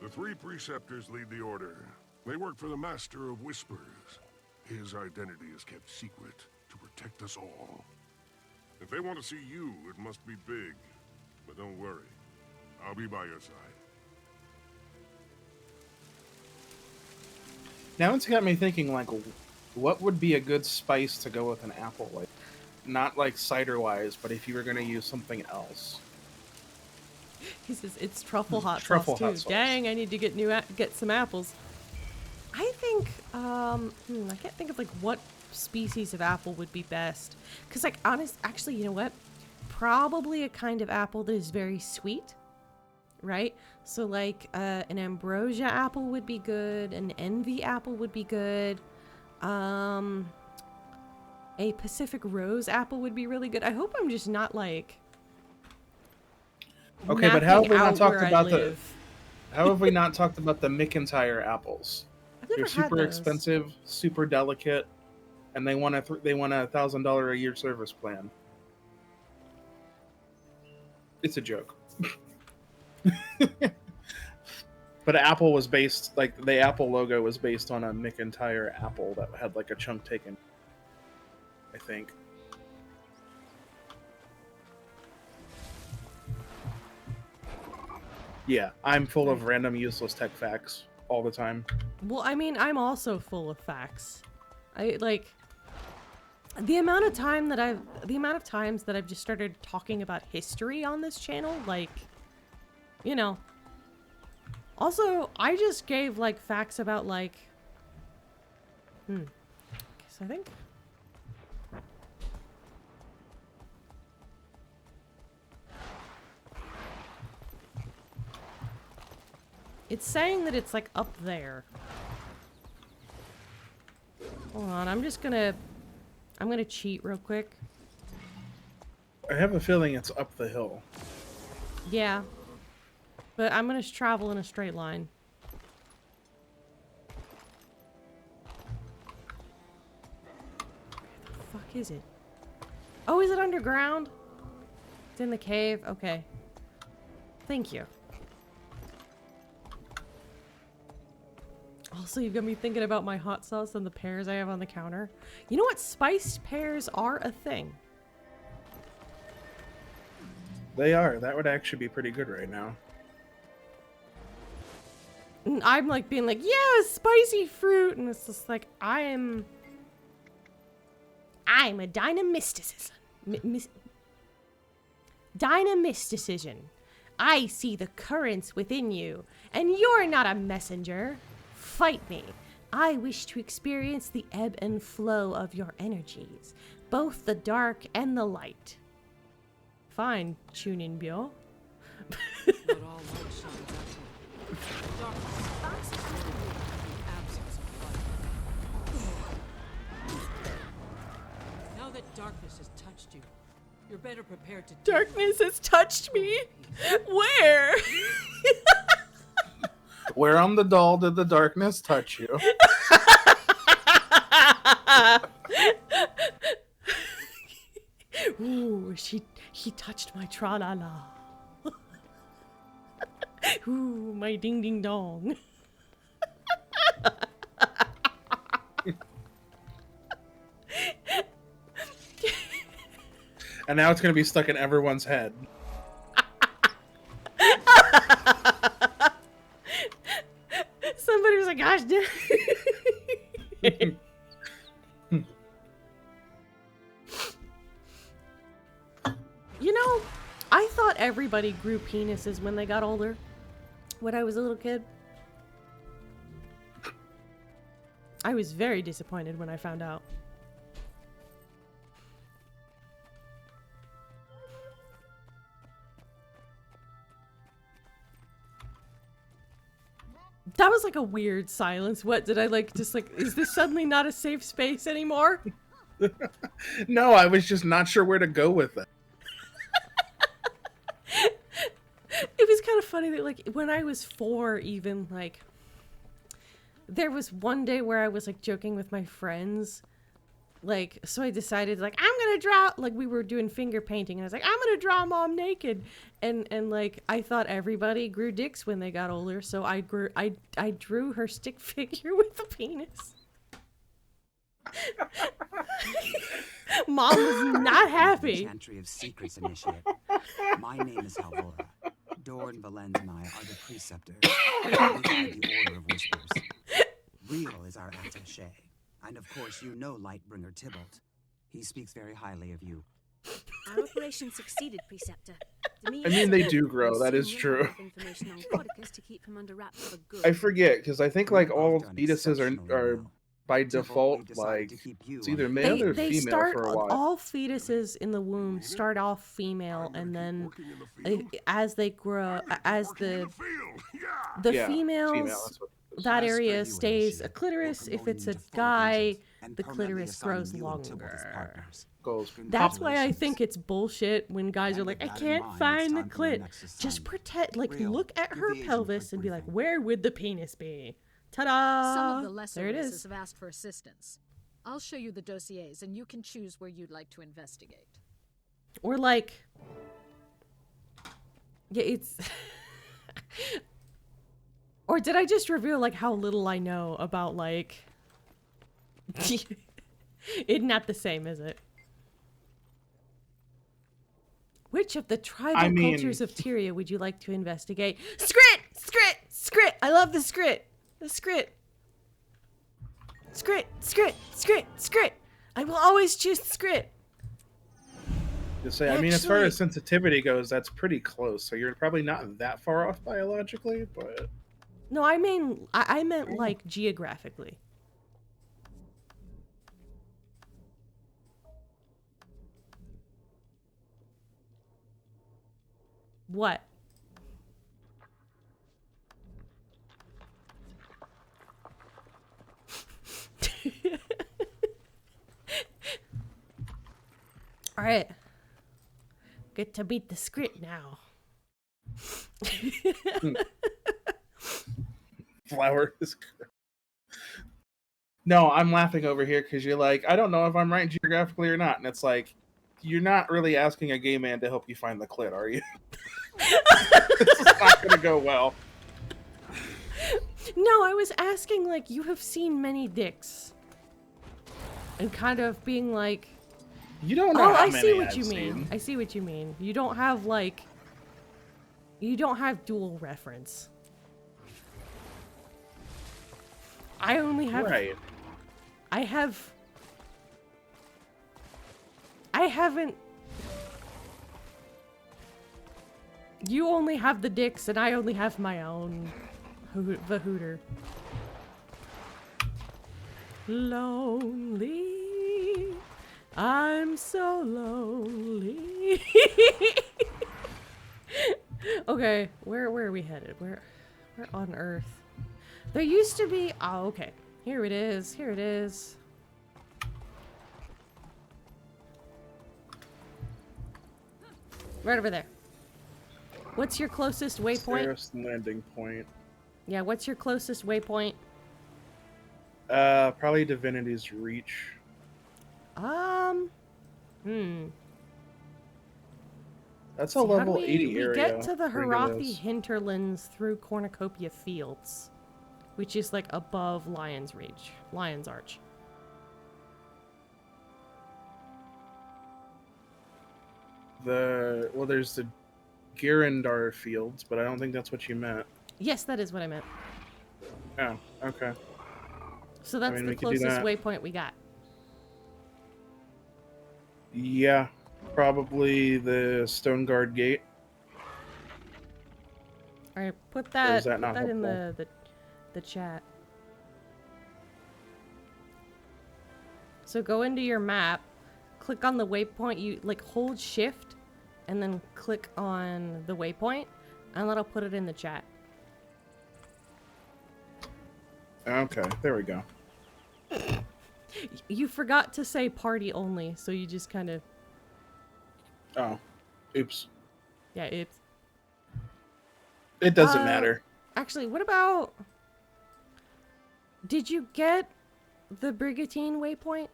The 3 preceptors lead the Order. They work for the Master of Whispers. His identity is kept secret to protect us all. If they want to see you, it must be big. But don't worry. I'll be by your side. Now it's got me thinking, like, what would be a good spice to go with an apple? Like, not like cider-wise, but if you were going to use something else. He says it's truffle hot Truffle sauce too. hot sauce. Dang, I need to get some apples. I think I can't think of like what species of apple would be best. Cause like actually, you know what? Probably a kind of apple that is very sweet, right? So like an ambrosia apple would be good. An envy apple would be good. A Pacific rose apple would be really good. I hope I'm just not like. Okay, but how have we not talked where I about the? live. How have we not talked about the McIntyre apples? I've never They're super had those. expensive, super delicate, and they want $1,000 a year service plan. It's a joke. But Apple was based, like, the Apple logo was based on a McIntyre apple that had like a chunk taken, I think. Yeah, I'm full of random useless tech facts all the time. Well, I mean, I'm also full of facts. I like the amount of times that I've just started talking about history on this channel, like, you know. Also, I just gave like facts about like so I think it's saying that it's like up there. Hold on, I'm gonna cheat real quick. I have a feeling it's up the hill. Yeah. But I'm gonna travel in a straight line. Where the fuck is it? Oh, is it underground? It's in the cave? Okay. Thank you. Also, you've got me thinking about my hot sauce and the pears I have on the counter. You know what? Spiced pears are a thing. They are. That would actually be pretty good right now. And I'm like being like, yeah, spicy fruit. And it's just like, I'm a dynamysticism. Dynamysticism. I see the currents within you, and you're not a messenger. Fight me. I wish to experience the ebb and flow of your energies, both the dark and the light. Fine, Chunin Byo. Not all light shines equal. Darkness is literally the absence of light. Now that darkness has touched you, you're better prepared to Darkness has touched me? Where? Where on the doll did the darkness touch you? Ooh, he touched my tra-la-la. Ooh, my ding-ding-dong. And now it's going to be stuck in everyone's head. Somebody was like, gosh, you know, I thought everybody grew penises when they got older. When I was a little kid. I was very disappointed when I found out. That was like a weird silence. What did I like? Just like, is this suddenly not a safe space anymore? No, I was just not sure where to go with it. It was kind of funny that like when I was 4 even, like there was one day where I was like joking with my friends, like, so I decided like I'm gonna draw, like we were doing finger painting and I was like, I'm gonna draw Mom naked, and like I thought everybody grew dicks when they got older, so I drew her stick figure with a penis. Mom was not happy. Chantry of Secrets Initiate. My name is Halvora. Dorn, Valens, and I are the preceptors. We are the Order of Whispers. Real is our attaché. And of course, you know Lightbringer Tybalt. He speaks very highly of you. Our operation succeeded, Preceptor. I mean, they do grow. That is true. I forget, because I think like all fetuses are by default, like, it's either male or they female start, for a while. all fetuses in the womb start off female, and then as they grow, as the Yeah, females, female, that area stays a clitoris. If it's a guy, the clitoris grows longer. That's why I think it's bullshit when guys are like, I can't find the clit. Just pretend, like, look at her pelvis and be like, where would the penis be? Ta-da! Some of the lesser There it races is. have asked for assistance. I'll show you the dossiers, and you can choose where you'd like to investigate. Or like, yeah, it's. Or did I just reveal like how little I know about like? It's not the same, is it? Which of the tribal cultures of Tyria would you like to investigate? Scrit! Scrit! Scrit! I love the scrit! The scrit! Scrit! Scrit! Scrit! Scrit! I will always choose scrit! To say, I mean, as far as sensitivity goes, that's pretty close. So you're probably not that far off biologically, but No, I mean, I meant like geographically. What? All right. Get to beat the script now. flower is. No, I'm laughing over here because you're like, I don't know if I'm right geographically or not, and it's like, you're not really asking a gay man to help you find the clit, are you? This is not gonna go well. No, I was asking, like, you have seen many dicks. And kind of being like... You don't know oh, how I many see what I've you mean. seen. I see what you mean. You don't have, like... You don't have dual reference. I only have... Right. I haven't... You only have the dicks, and I only have my own Vhooter. Lonely. I'm so lonely. Okay, where are we headed? Where on Earth? There used to be... Oh, okay. Here it is. Here it is. Right over there. What's your closest waypoint? Nearest landing point. Yeah, what's your closest waypoint? Probably Divinity's Reach. That's a level 80 we area. get to the Pretty good Harathi is. hinterlands through Cornucopia Fields, which is like above Lion's Reach, Lion's Arch. There's the Girindar Fields, but I don't think that's what you meant. Yes, that is what I meant. Oh, okay. So that's we the could do closest that. waypoint we got. Yeah, probably the Stone Guard Gate. All right, put Or that, is that not in helpful? the chat. So go into your map, click on the waypoint. You like hold shift, and then click on the waypoint, and that'll put it in the chat. Okay, there we go. You forgot to say party only, so you just kind of... Oh, oops. Yeah, it's... It doesn't matter. Actually, what about... Did you get the Brigantine waypoint?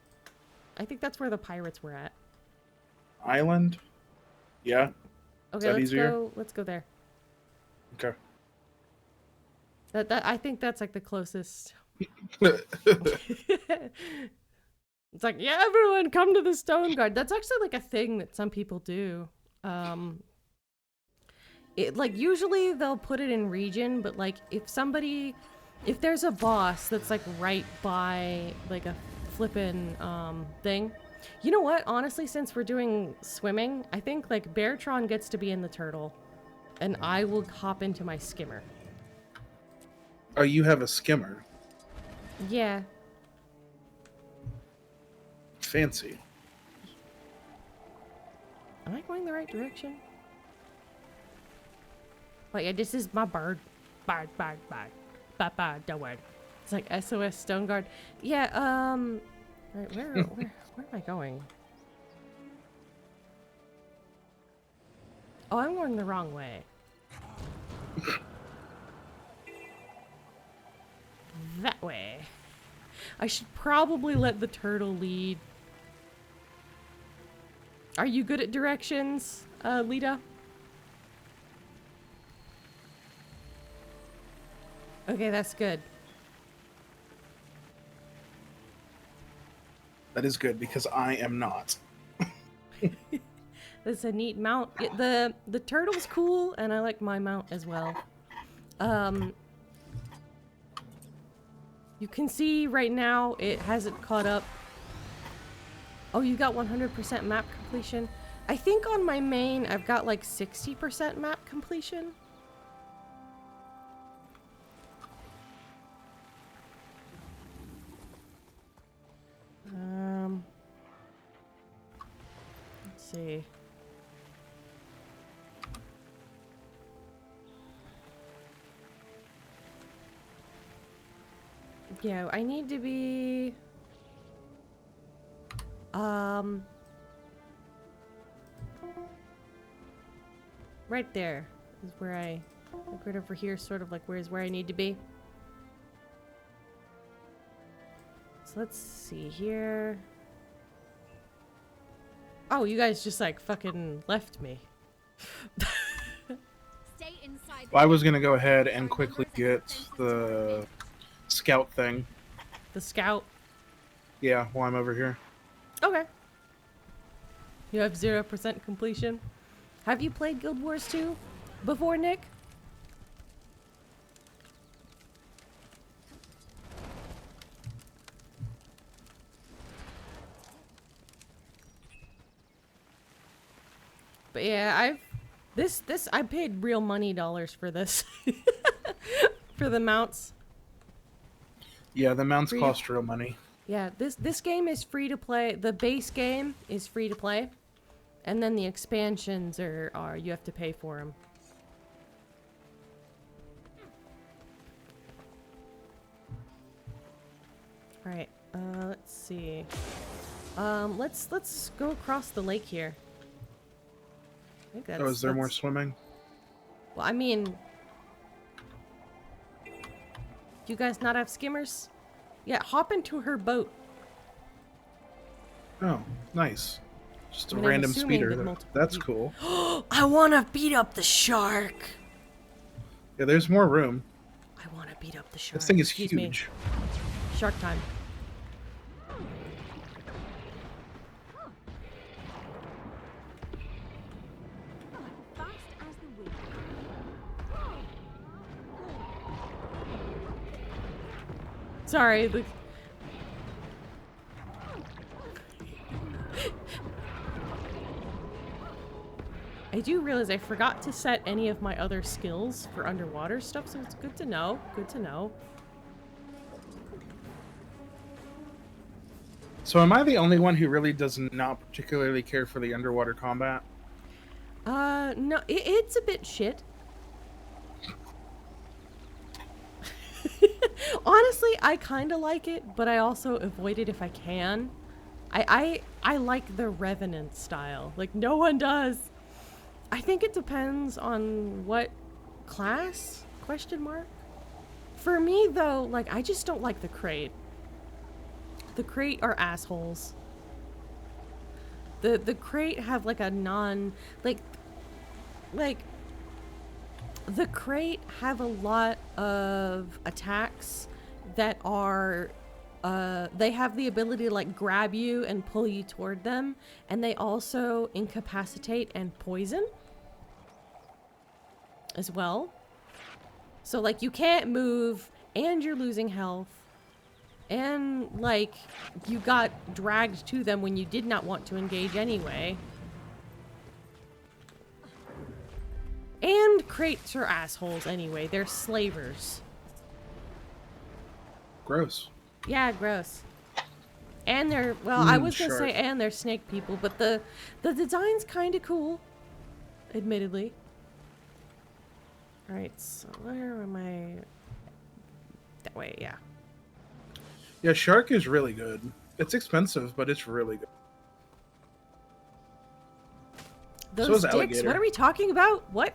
I think that's where the pirates were at. Island? Yeah. Okay, let's go there. Okay. I think that's like the closest. It's like, yeah, everyone come to the Stone Guard. That's actually like a thing that some people do. Usually they'll put it in region, but like if there's a boss that's like right by like a flippin' thing. You know what? Honestly, since we're doing swimming, I think like Beartron gets to be in the turtle, and I will hop into my skimmer. Oh, you have a skimmer. Yeah. Fancy. Am I going the right direction? Wait, yeah, this is my bird. Bird. Don't worry. It's like SOS Stone Guard. Yeah, right, where am I going? Oh, I'm going the wrong way. That way. I should probably let the turtle lead. Are you good at directions, Lita? Okay, that's good. That is good because I am not. That's a neat mount. The turtle's cool, and I like my mount as well. You can see right now it hasn't caught up. Oh, you got 100% map completion? I think on my main I've got like 60% map completion. Let's see. Yeah, I need to be... Right there is where like right over here, sort of like where I need to be. So let's see here. Oh, you guys just like fucking left me. Stay inside. Well, I was gonna go ahead and quickly get the scout thing. The scout? Yeah, while I'm over here. Okay. You have 0% completion. Have you played Guild Wars 2 before, Nick? But yeah, I paid real money dollars for this. For the mounts. Yeah, the mounts cost real money. Yeah, this game is free to play. The base game is free to play. And then the expansions are you have to pay for them. All right, let's see. Let's go across the lake here. I think Is there more swimming? Well, I mean, Do you guys not have skimmers? Yeah, hop into her boat. Oh, nice. Just a I mean, I'm random assuming speeder. that multiple That's people- cool. I want to beat up the shark. Yeah, there's more room. I want to beat up the shark. This thing is Excuse me. huge. Shark time. Fast as the wind. Sorry. I do realize I forgot to set any of my other skills for underwater stuff, so it's good to know. Good to know. So am I the only one who really does not particularly care for the underwater combat? No, it's a bit shit. Honestly, I kind of like it, but I also avoid it if I can. I like the Revenant style. Like, no one does. I think it depends on what class? Question mark? For me, though, like, I just don't like the crate. The crate are assholes. The crate have, like, a non... Like, the crate have a lot of attacks that are... they have the ability to, like, grab you and pull you toward them. And they also incapacitate and poison. As well. So, like, you can't move, and you're losing health. And, like, you got dragged to them when you did not want to engage anyway. And crates are assholes anyway. They're slavers. Gross. Yeah, gross. And they're, well, I was gonna say, shark. and they're snake people, but the design's kind of cool. Admittedly. Alright, so where am I? That way, yeah. Yeah, shark is really good. It's expensive, but it's really good. Those So is dicks? alligator. What are we talking about? What?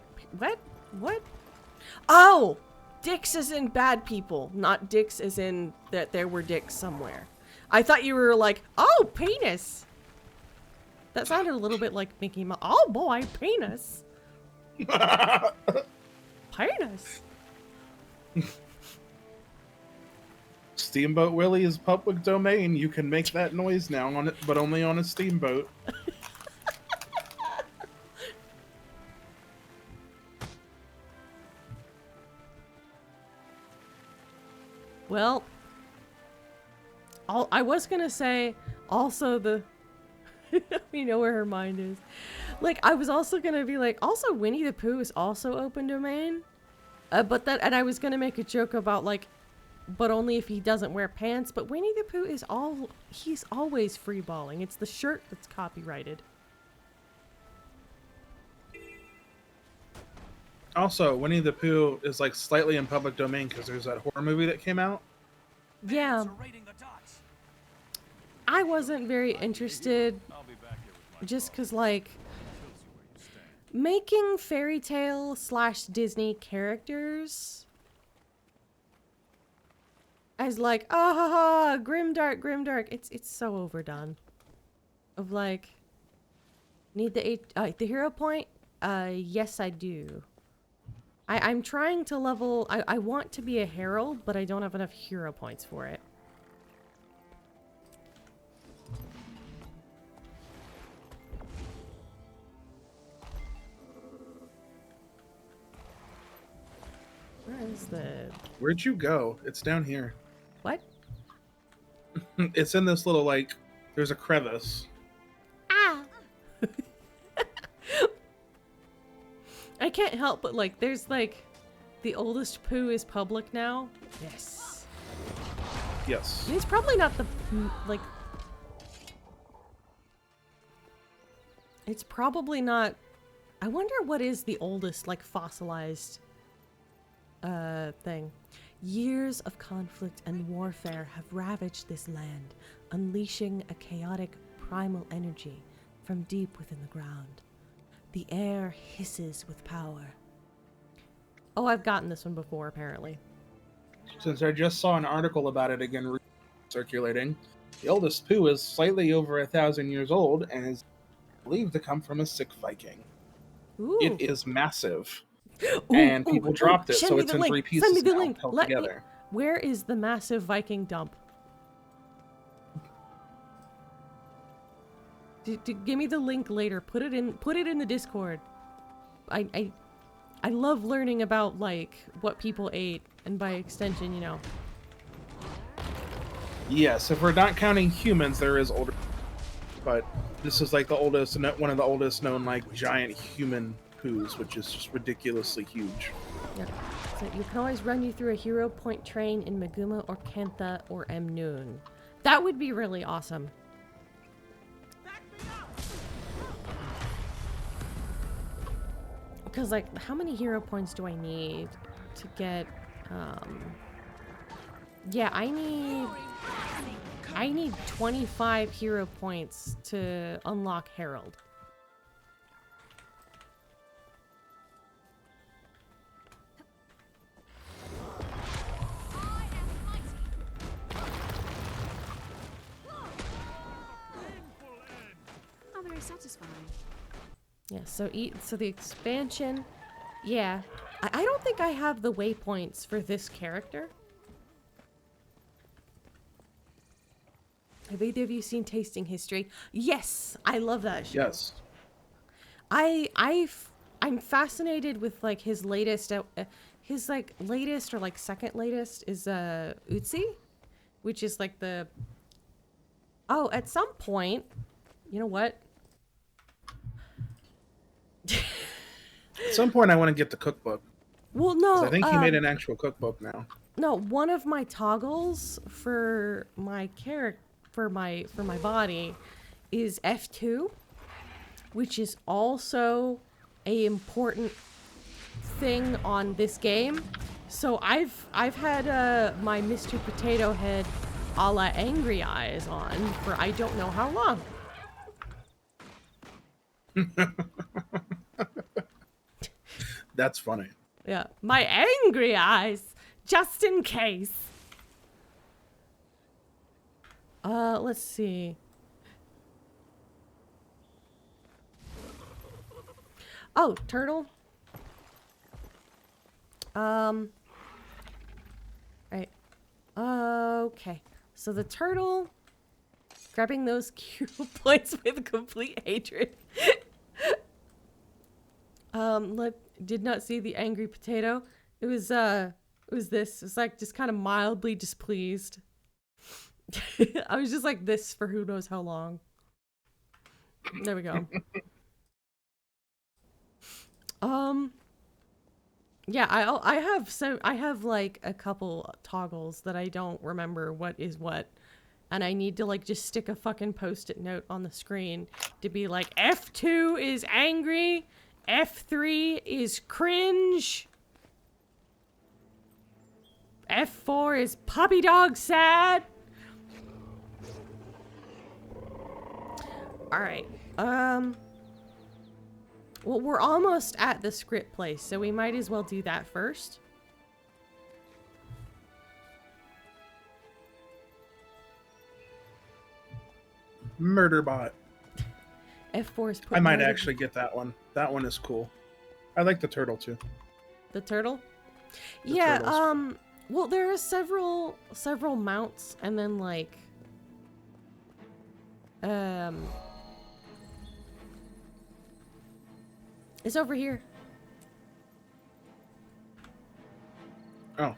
Oh! Dicks as in bad people, not dicks as in that there were dicks somewhere. I thought you were like, oh, penis! That sounded a little bit like Mickey Mouse. Oh boy, penis! Penis! Steamboat Willie is public domain. You can make that noise now on it, but only on a steamboat. Well, I was gonna say also the you know where her mind is. Like, I was also gonna be like, also Winnie the Pooh is also open domain. But that, and I was gonna make a joke about like, but only if he doesn't wear pants. But Winnie the Pooh is he's always freeballing. It's the shirt that's copyrighted. Also, Winnie the Pooh is like slightly in public domain because there's that horror movie that came out. Yeah. I wasn't very interested just because, like, making fairy tale / Disney characters as like, ah ha ha, grimdark, it's so overdone. Of like, need the hero point? Yes I do. I'm trying to level, I want to be a herald, but I don't have enough hero points for it. Where is the... Where'd you go? It's down here. What? It's in this little, like, there's a crevice. Ah! I can't help but, like, there's, like, the oldest Pooh is public now. Yes. Yes. It's probably not the, like... It's probably not... I wonder what is the oldest, like, fossilized, thing. Years of conflict and warfare have ravaged this land, unleashing a chaotic, primal energy from deep within the ground. The air hisses with power. Oh, I've gotten this one before, apparently. since I just saw an article about it again circulating, the oldest poo is slightly over 1,000 years old and is believed to come from a sick Viking. Ooh. It is massive. Ooh, And people dropped it, send so me it's the in link. 3 pieces Send me the now, link. held Let me- together. Where is the massive Viking dump? Give me the link later. Put it in the Discord. I love learning about like what people ate, and by extension, you know. Yes, if we're not counting humans, there is older, but this is like the oldest, one of the oldest known like giant human poos, which is just ridiculously huge. Yeah. So you can always run you through a hero point train in Meguma or Kantha or Noon. That would be really awesome. Because, like, how many hero points do I need to get, yeah, I need 25 hero points to unlock Herald. How very satisfying. Yeah, so the expansion, yeah. I don't think I have the waypoints for this character. Have either of you seen Tasting History? Yes, I love that show. Yes. I'm fascinated with like his latest, his like latest or like second latest is Utsi, which is like the. Oh, at some point, you know what? At some point, I want to get the cookbook. Well, no. I think he made an actual cookbook now. No, one of my toggles for my for my body is F2, which is also a important thing on this game. So I've had my Mr. Potato Head a la Angry Eyes on for I don't know how long. That's funny. Yeah, my angry eyes, just in case. Let's see. Oh, turtle. Right. Okay. So the turtle grabbing those Q points with complete hatred. Did not see the angry potato. It was this. It's like just kind of mildly displeased. I was just like this for who knows how long. There we go. Yeah, I have like a couple toggles that I don't remember what is what. And I need to like just stick a fucking post-it note on the screen to be like F2 is angry, F3 is cringe, F4 is puppy dog sad. All right. Well, we're almost at the script place, so we might as well do that first. Murderbot. F4 is I might actually get that one. That one is cool. I like the turtle too. The turtle? The yeah, turtles. well there are several mounts and then like it's over here. Oh.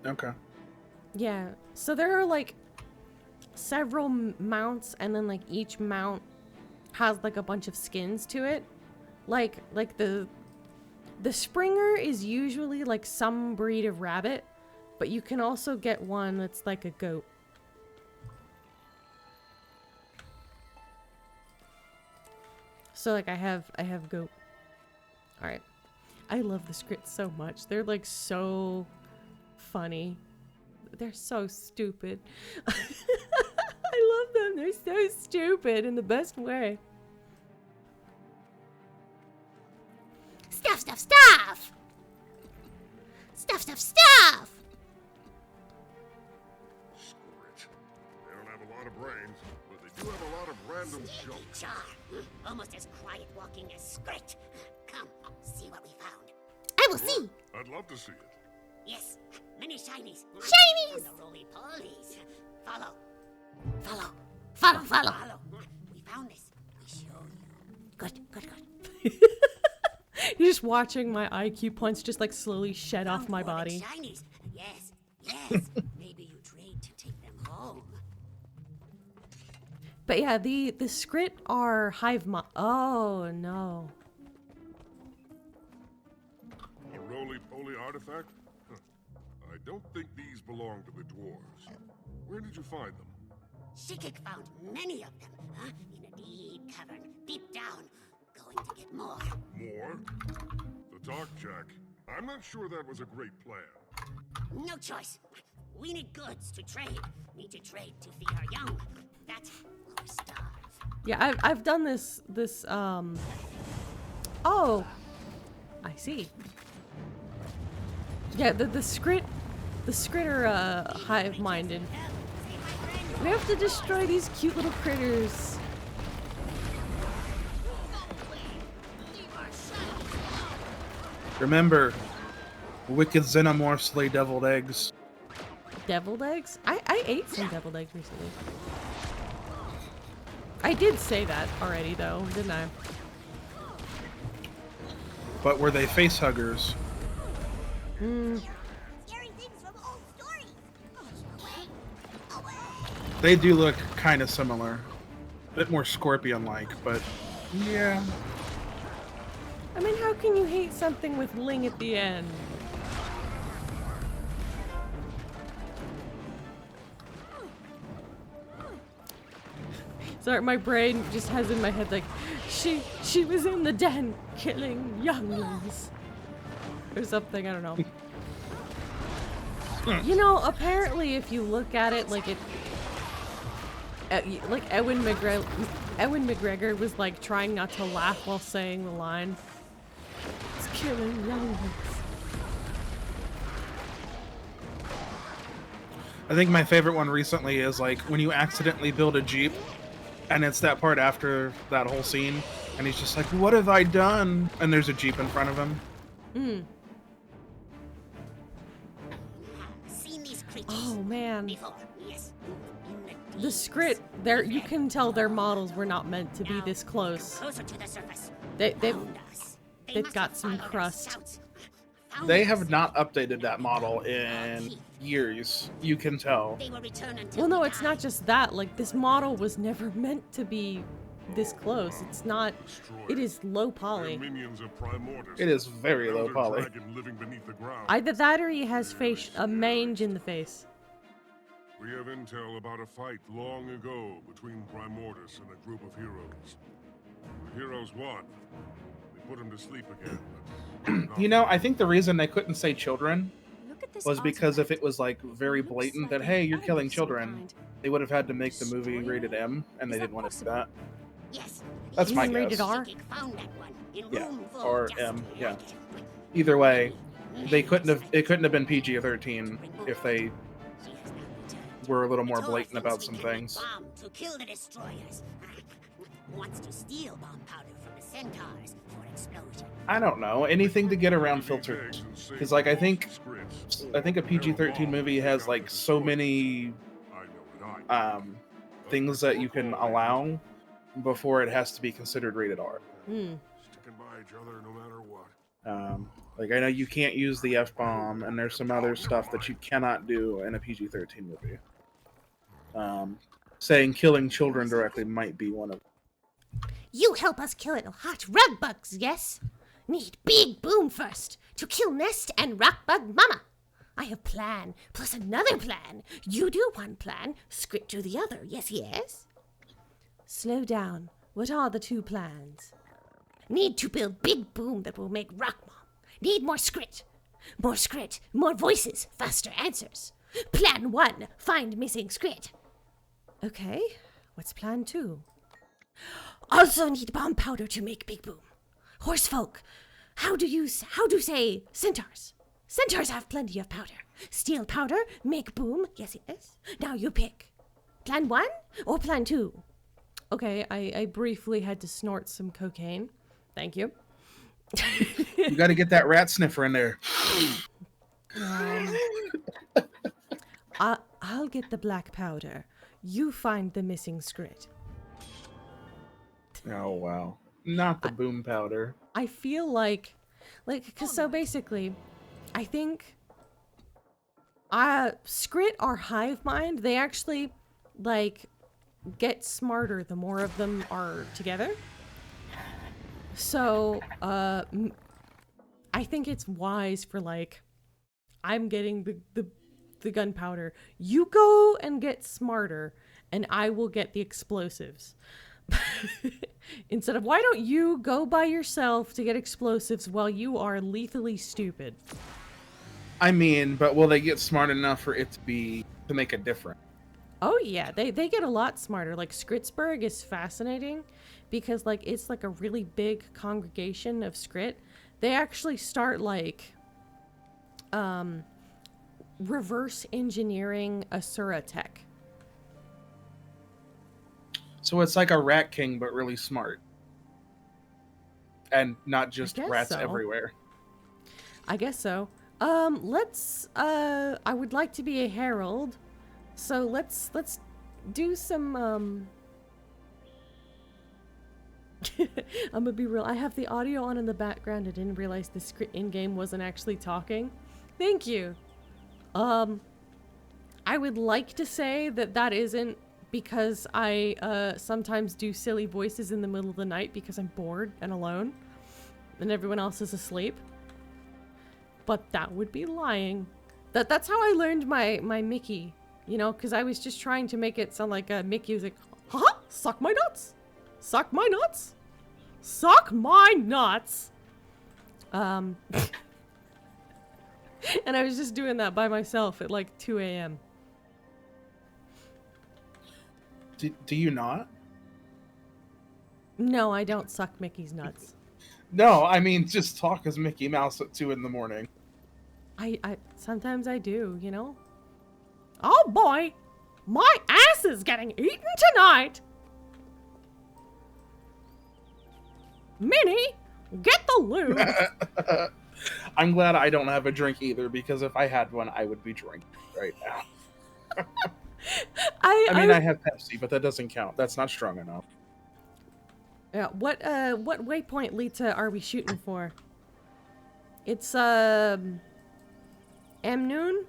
Okay. Yeah. So there are like several mounts and then like each mount has like a bunch of skins to it. Like the Springer is usually like some breed of rabbit, but you can also get one that's like a goat. So like I have goat. All right. I love the scripts so much. They're like so funny. They're so stupid. I love them. They're so stupid in the best way. Stuff. Stuff, stuff, stuff! Screech. They don't have a lot of brains, but they do have a lot of random junk. Char, almost as quiet walking as Scrit. Come, see what we found. I will see. I'd love to see it. Yes, many shinies. Shinies! From the roly-polies. Follow. Follow. Follow, follow. Follow. We found this. We show you. Good, good, good. You're just watching my IQ points just like slowly shed off my body. Shinies. Yes, yes. Maybe you trade to take them home. But yeah, the Scrit are Oh no. A roly-poly artifact? Huh. I don't think these belong to the dwarves. Where did you find them? Shikik found many of them, in a deep cavern, deep down. Going to get more. More? The talk, Jack. I'm not sure that was a great plan. No choice. We need goods to trade. Need to trade to feed our young. That or starve. Yeah, I've done this Oh, I see. Yeah, the Scrit are hive-minded. We have to destroy these cute little critters. Remember, wicked xenomorphs lay deviled eggs. Deviled eggs? I ate some deviled eggs recently. I did say that already, though, didn't I? But were they face huggers? They do look kind of similar. A bit more scorpion-like, but yeah. I mean, how can you hate something with Ling at the end? Sorry, my brain just has in my head like, she was in the den killing younglings. Or something, I don't know. You know, apparently if you look at it like it... like Ewan McGregor was like trying not to laugh while saying the line. It's killing younglings. I think my favorite one recently is like when you accidentally build a Jeep and it's that part after that whole scene and he's just like, what have I done? And there's a Jeep in front of him. Oh man. Yes. The Scrit, you can tell their models were not meant to be this close. Closer to the surface. They've got some crust. They have not updated that model in years. You can tell. Well, no, it's not just that. Like, this model was never meant to be this close. It's not. It is low poly. It is very low poly. Either that or he has a mange in the face. We have intel about a fight long ago between Primordus and a group of heroes. The heroes won. They put him to sleep again. You know, I think the reason they couldn't say children was because if it was like very blatant that, hey, you're killing children, they would have had to make the movie rated M, and they didn't want to do that. Yes. That's my guess. Rated R? Yeah, or M, yeah. Either way, it couldn't have been PG-13 if they were a little more blatant about some things. To kill the destroyers. Wants to steal bomb powder from the centaurs for explosion. I don't know, anything to get around filters. Because like I think a PG-13 movie has like so many things that you can allow before it has to be considered rated R. Sticking by each other no matter what. Like I know you can't use the F-bomb, and there's some other stuff that you cannot do in a PG-13 movie. Saying killing children directly might be one of them. You help us kill little hot rug bugs, yes? Need big boom first to kill nest and rock bug mama. I have plan plus another plan. You do one plan, Scrit do the other. Yes, yes? Slow down. What are the two plans? Need to build big boom that will make rock mom. Need more Scrit. More Scrit, more voices, faster answers. Plan 1, find missing Scrit. Okay, what's plan 2? Also need bomb powder to make big boom. Horse folk, how do say centaurs? Centaurs have plenty of powder. Steal powder, make boom. Yes, yes. Now you pick. Plan 1 or plan 2? Okay, I briefly had to snort some cocaine. Thank you. You got to get that rat sniffer in there. I'll get the black powder. You find the missing scrit. Oh, wow. Not the boom powder. I feel like, cause so basically, I think, scrit are hive mind. They actually, like, get smarter the more of them are together. So, I think it's wise for, like, I'm getting the gunpowder. You go and get smarter, and I will get the explosives. Instead of, why don't you go by yourself to get explosives while you are lethally stupid? I mean, but will they get smart enough for it to make a difference? Oh yeah, they get a lot smarter. Like, Skritsburg is fascinating because, like, it's like a really big congregation of Skrit. They actually start, like, reverse engineering Asura tech. So it's like a Rat King, but really smart. And not just rats everywhere. I guess so. Let's, I would like to be a herald. So let's do some, I'm gonna be real. I have the audio on in the background. I didn't realize the script in-game wasn't actually talking. Thank you. I would like to say that isn't because I, sometimes do silly voices in the middle of the night because I'm bored and alone and everyone else is asleep. But that would be lying. That's how I learned my Mickey, you know, because I was just trying to make it sound like a Mickey was like, haha, suck my nuts, suck my nuts, suck my nuts. And I was just doing that by myself at like 2 a.m. Do you not? No, I don't suck Mickey's nuts. No, I mean, just talk as Mickey Mouse at 2 in the morning. I sometimes I do, you know? Oh boy, my ass is getting eaten tonight. Minnie, get the loot. I'm glad I don't have a drink either, because if I had one, I would be drinking right now. I mean, I have Pepsi, but that doesn't count. That's not strong enough. Yeah, what waypoint, Lita, are we shooting for? It's, M noon?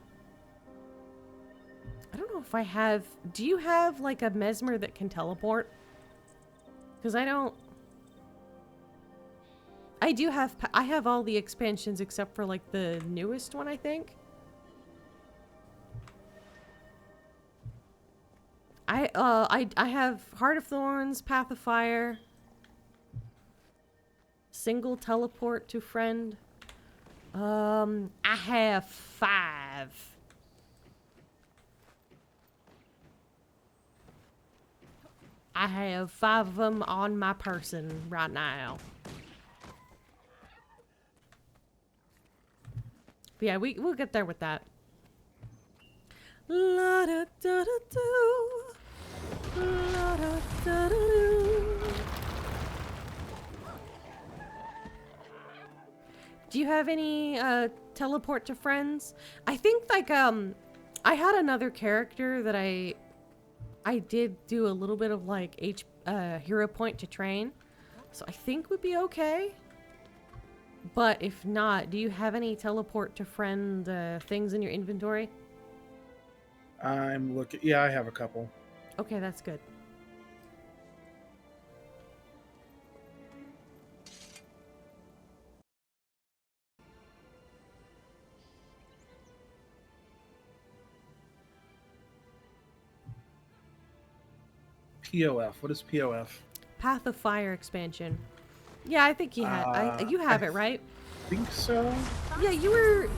I don't know if I have... Do you have, like, a mesmer that can teleport? Because I don't... I do have... I have all the expansions except for, like, the newest one, I think. I have Heart of Thorns, Path of Fire... Single teleport to friend. I have 5. I have 5 of them on my person right now. But yeah, we'll get there with that. La da da da do. La da da da do. Do you have any teleport to friends? I think like I had another character that I did do a little bit of like hero point to train, so I think would be okay. But if not, do you have any teleport to friend things in your inventory? I'm looking. Yeah, I have a couple. Okay, that's good. POF. What is POF? Path of Fire expansion. Yeah, I think you had. You have it, right? I think so. Yeah, you were.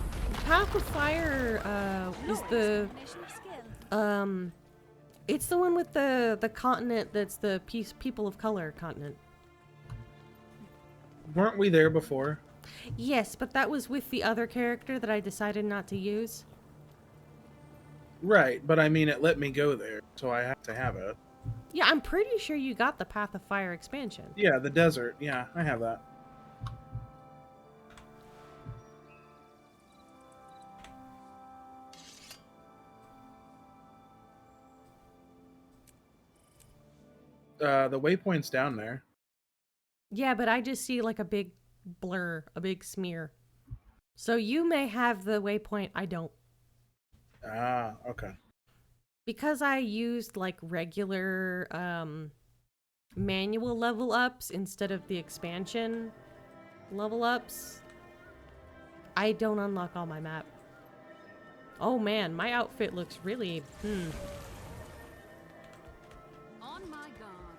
Path of Fire is the. It's the one with the continent that's the people of color continent. Weren't we there before? Yes, but that was with the other character that I decided not to use. Right, but I mean, it let me go there, so I have to have it. Yeah, I'm pretty sure you got the Path of Fire expansion. Yeah, the desert. Yeah, I have that. The waypoint's down there. Yeah, but I just see like a big blur, a big smear. So you may have the waypoint, I don't. Ah, okay. Because I used like regular manual level ups instead of the expansion level ups, I don't unlock all my map. Oh man, my outfit looks really, On my guard.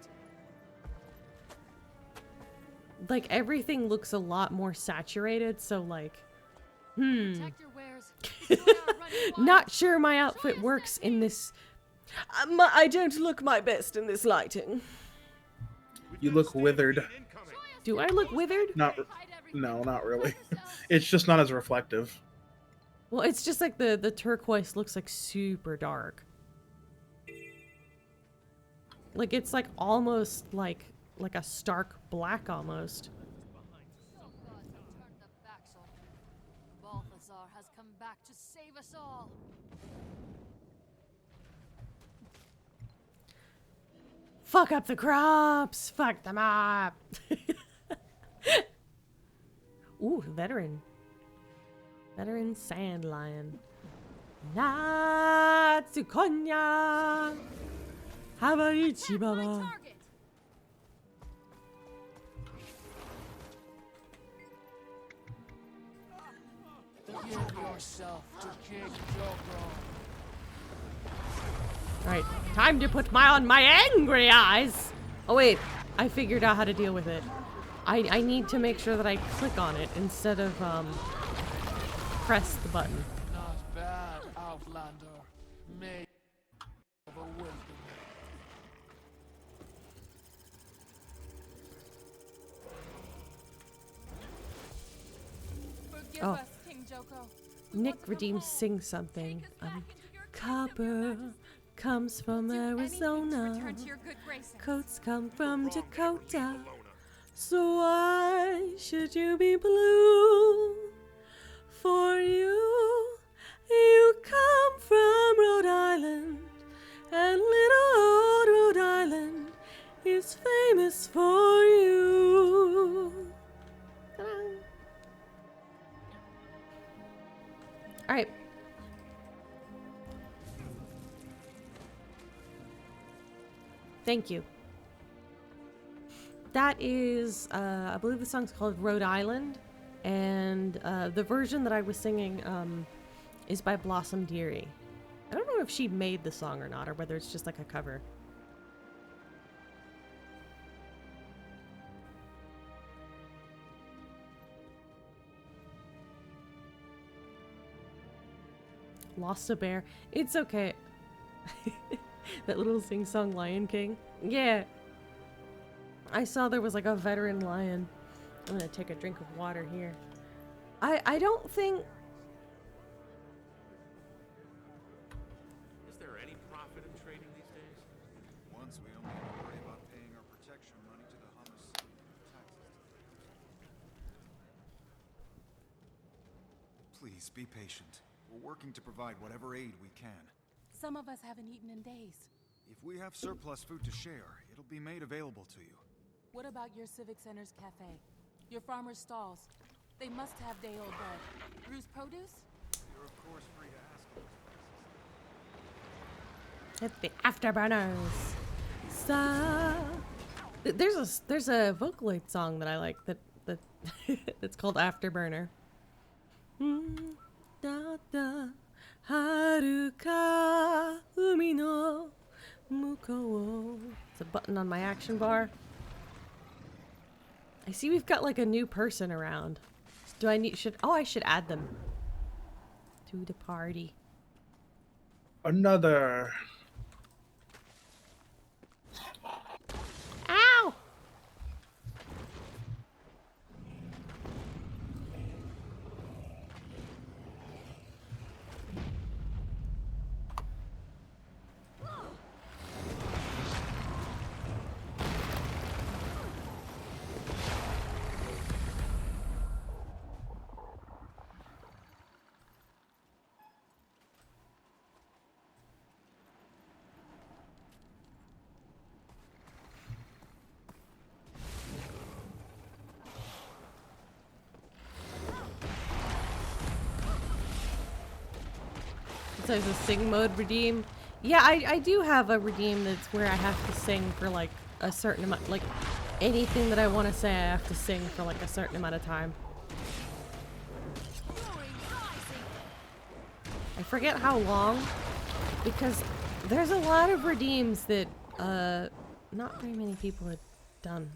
like everything looks a lot more saturated, so like, Protect your wares. not sure my outfit works in this. I don't look my best in this lighting. You look withered. Do I look withered? No, not really. It's just not as reflective. Well, it's just like the turquoise looks like super dark. Like it's like almost like a stark black almost. Balthazar has come back to save us all. Fuck up the crops! Fuck them up! Ooh, veteran. Veteran sand lion. Natsukonya! Habarichi baba. Give yourself to King Joko. Alright, time to put on my angry eyes! Oh wait, I figured out how to deal with it. I need to make sure that I click on it instead of, press the button. Not bad, Outlander. Made of a wilderness. Forgive Oh. us, King Joko. Nick Redeemed sings something. Copper comes from Arizona. Coats come from Dakota. So why should you be blue? For you come from Rhode Island, and little old Rhode Island is famous for you. All right. Thank you. That is, I believe the song's called Rhode Island, and the version that I was singing is by Blossom Dearie. I don't know if she made the song or not, or whether it's just like a cover. Lost a bear. It's okay. That little sing-song Lion King. Yeah. I saw there was like a veteran lion. I'm gonna take a drink of water here. I don't think... Is there any profit in trading these days? Once we only had to worry about paying our protection money to the homicide taxes. Please be patient. We're working to provide whatever aid we can. Some of us haven't eaten in days. If we have surplus food to share, it'll be made available to you. What about your Civic Center's cafe? Your farmer's stalls? They must have day-old bread. Bruce produce? You're of course free to ask. Hit the afterburners. There's a Vocaloid song that I like that it's called Afterburner. Da da haruka umi no mukou. It's a button on my action bar. I see we've got like a new person around. I should add them to the party. Another. Ow! there's a sing mode redeem. Yeah, I do have a redeem that's where I have to sing for like a certain amount, like anything that I want to say I have to sing for like a certain amount of time. I forget how long, because there's a lot of redeems that not very many people had done.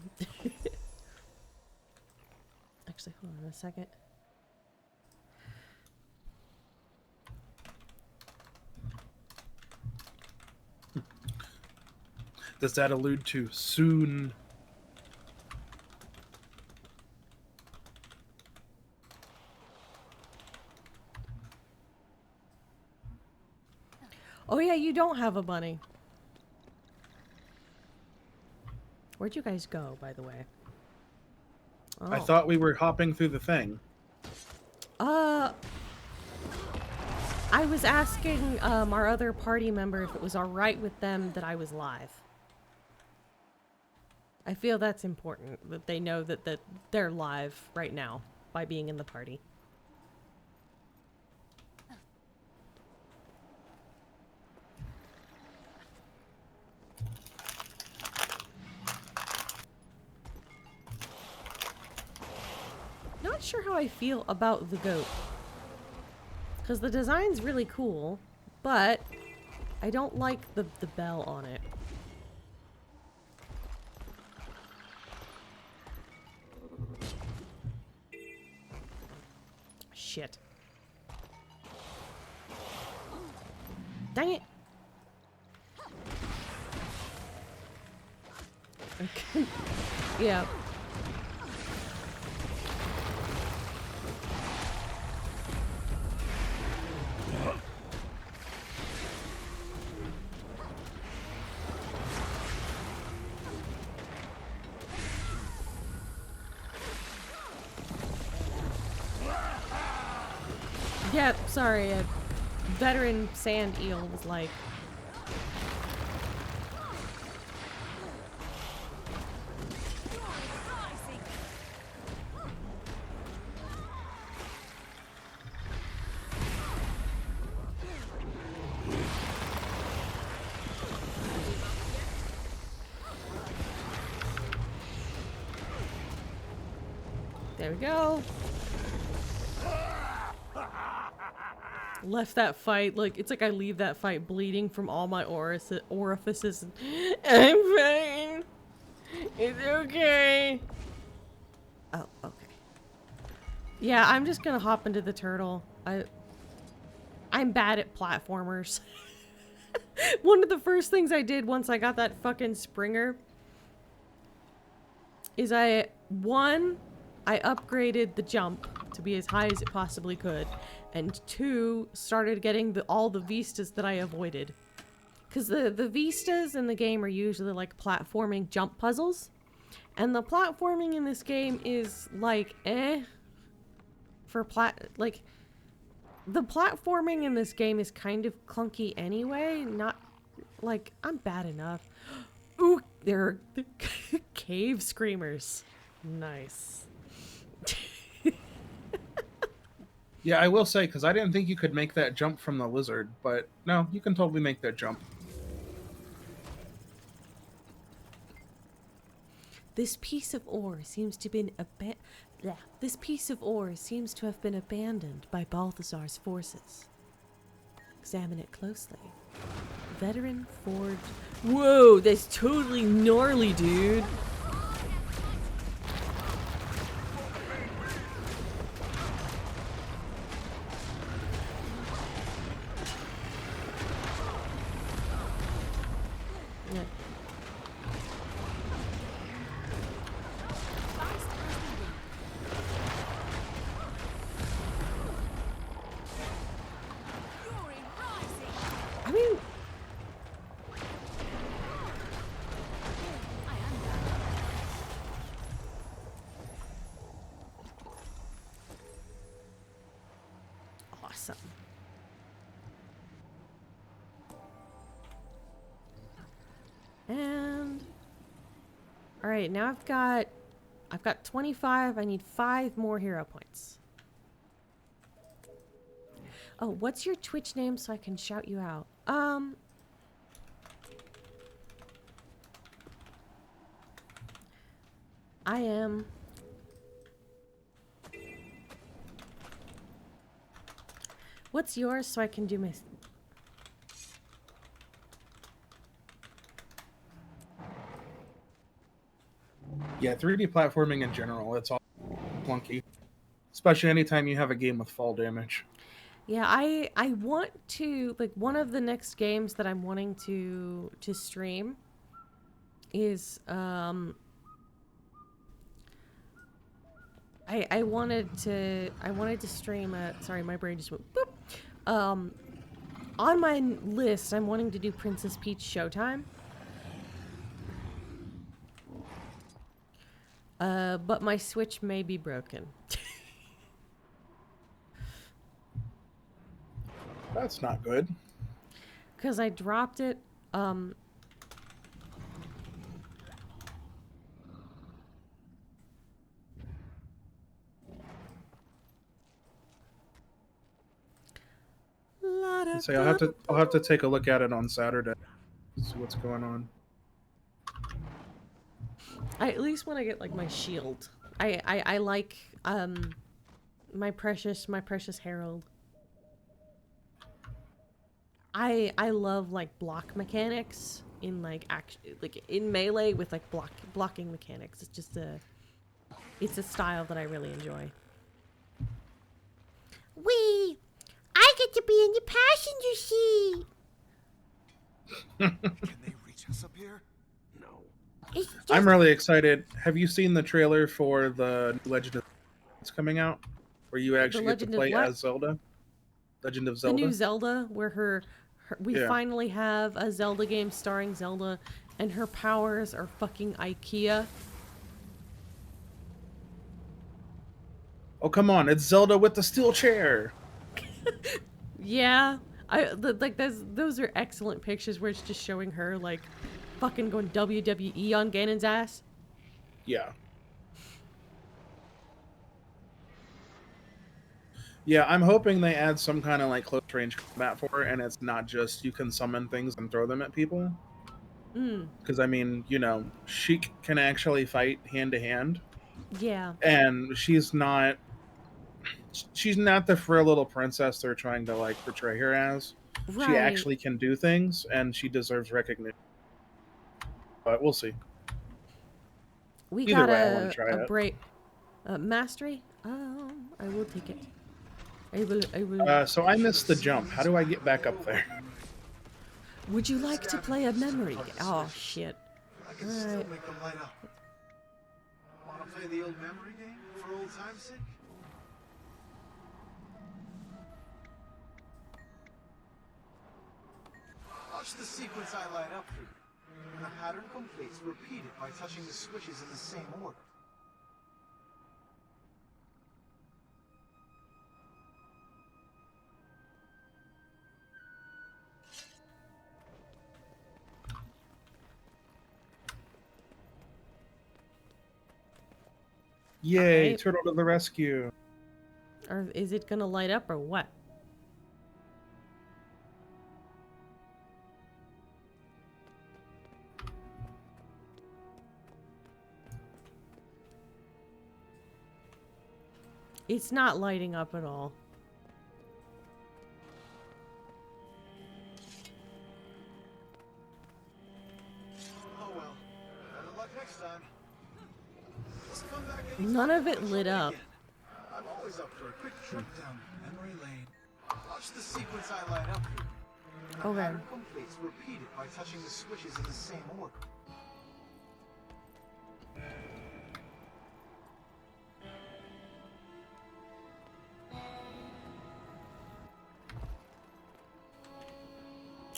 Actually, hold on a second. Does that allude to soon? Oh yeah, you don't have a bunny. Where'd you guys go, by the way? Oh. I thought we were hopping through the thing. I was asking our other party member if it was alright with them that I was live. I feel that's important, that they know that they're live right now by being in the party. Not sure how I feel about the goat. Because the design's really cool, but I don't like the bell on it. Shit. Dang it. Okay. Yeah. Yeah, sorry, a veteran sand eel was like... There we go. Left that fight, like, it's like I leave that fight bleeding from all my orifices. I'm fine. It's okay. Oh, okay. Yeah, I'm just gonna hop into the turtle. I'm bad at platformers. One of the first things I did once I got that fucking Springer is I upgraded the jump to be as high as it possibly could. And 2, started getting all the vistas that I avoided. Because the vistas in the game are usually like platforming jump puzzles. And the platforming in this game is like, like, the platforming in this game is kind of clunky anyway. Not, like, I'm bad enough. Ooh, there are cave screamers. Nice. Yeah, I will say, because I didn't think you could make that jump from the lizard, but no, you can totally make that jump. This piece of ore seems to have been abandoned by Balthazar's forces. Examine it closely. Veteran forged. Whoa, that's totally gnarly, dude. Awesome. And all right, now I've got 25. I need 5 more hero points. Oh, what's your Twitch name so I can shout you out? I am... What's yours so I can do my... Yeah, 3D platforming in general, it's all clunky. Especially anytime you have a game with fall damage. Yeah, I want to, like, one of the next games that I'm wanting to stream is I wanted to stream sorry, my brain just went boop. On my list, I'm wanting to do Princess Peach Showtime. But my Switch may be broken. That's not good. Because I dropped it, So I'll have to take a look at it on Saturday. See what's going on. I at least want to get like my shield. I like my precious Herald. I love like block mechanics in like in Melee with like blocking mechanics. It's just it's a style that I really enjoy. Wee! I get to be in the passenger seat. Can they reach us up here? No. I'm really excited. Have you seen the trailer for the Legend of that's coming out? Where you actually get to play as Zelda? Legend of Zelda? The new Zelda, where we finally have a Zelda game starring Zelda, and her powers are fucking IKEA. Oh, come on. It's Zelda with the steel chair. Yeah. Like those are excellent pictures where it's just showing her like fucking going WWE on Ganon's ass. Yeah. Yeah, I'm hoping they add some kind of like close range combat for it, and it's not just you can summon things and throw them at people. Because I mean, you know, Sheik can actually fight hand to hand. Yeah. And she's not the frail little princess they're trying to like portray her as. Right. She actually can do things, and she deserves recognition. But we'll see. We Either got way, I want to try a it. break. Mastery? I will take it. I will. So I missed the jump. How do I get back up there? Would you like to play a memory? Oh shit! I can still make them light up. Want to play the old memory game for old time's sake? Watch the sequence I light up for you. When the pattern completes, repeat it by touching the switches in the same order. Yay, Okay. Turtle to the rescue. Or is it gonna light up or what? It's not lighting up at all. Oh well. Better luck next time. Just come back None of it lit up. I'm always up for a quick trip down memory lane. Watch the sequence I light up for you. When the Okay. pattern completes, repeat it by touching the switches in the same order.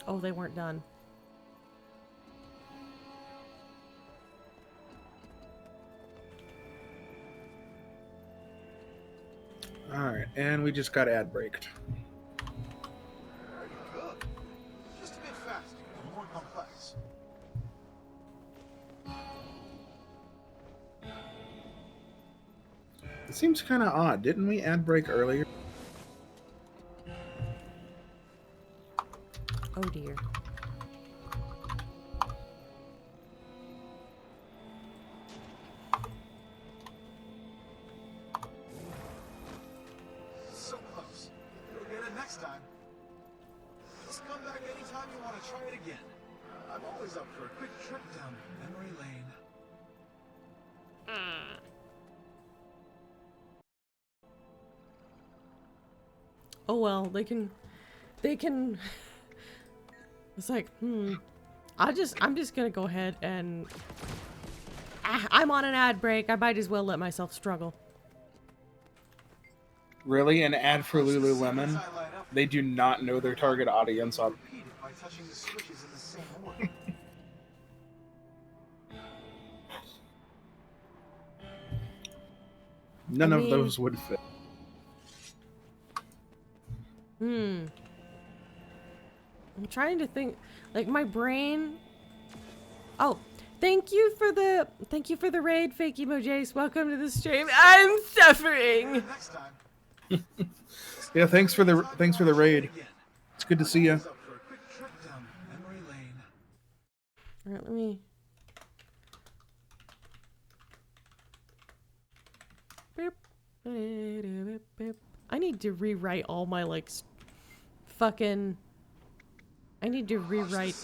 Oh, they weren't done. Alright, and we just got ad braked. Very good. Just a bit faster and more complex. It seems kind of odd. Didn't we ad break earlier? Oh dear. So close. You'll get it next time. Just come back anytime you want to try it again. I'm always up for a quick trip down memory lane. Oh well, they can it's like, I'm just gonna go ahead and I'm on an ad break. I might as well let myself struggle. Really? An ad for Lululemon? They do not know their target audience on. By touching the switches in the same order. None of those would fit. I'm trying to think, like my brain. Oh, thank you for the raid, Fake Emo Jace. Welcome to the stream. I'm suffering. Yeah, thanks for the raid. It's good to see you. All right, let me. I need to rewrite all my fucking. I need to rewrite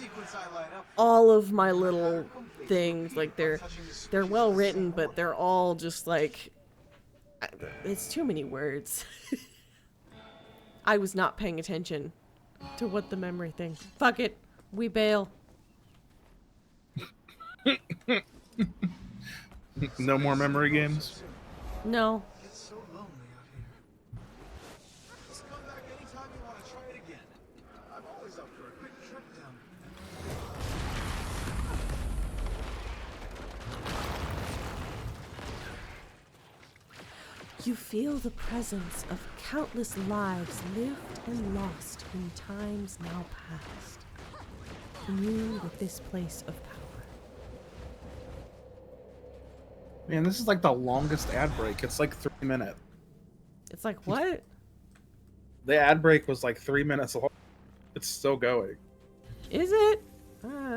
all of my little things. Like they're well written, but they're all just like. It's too many words. I was not paying attention to what the memory thing. Fuck it, we bail. No more memory games? No. It's so lonely out here. Just come back anytime you want to try it again. I'm always up for a quick trip down. You feel the presence of countless lives lived and lost in times now past. Commune with this place of power. Man, this is like the longest ad break. It's like 3 minutes. It's like, what? The ad break was like 3 minutes long. It's still going. Is it?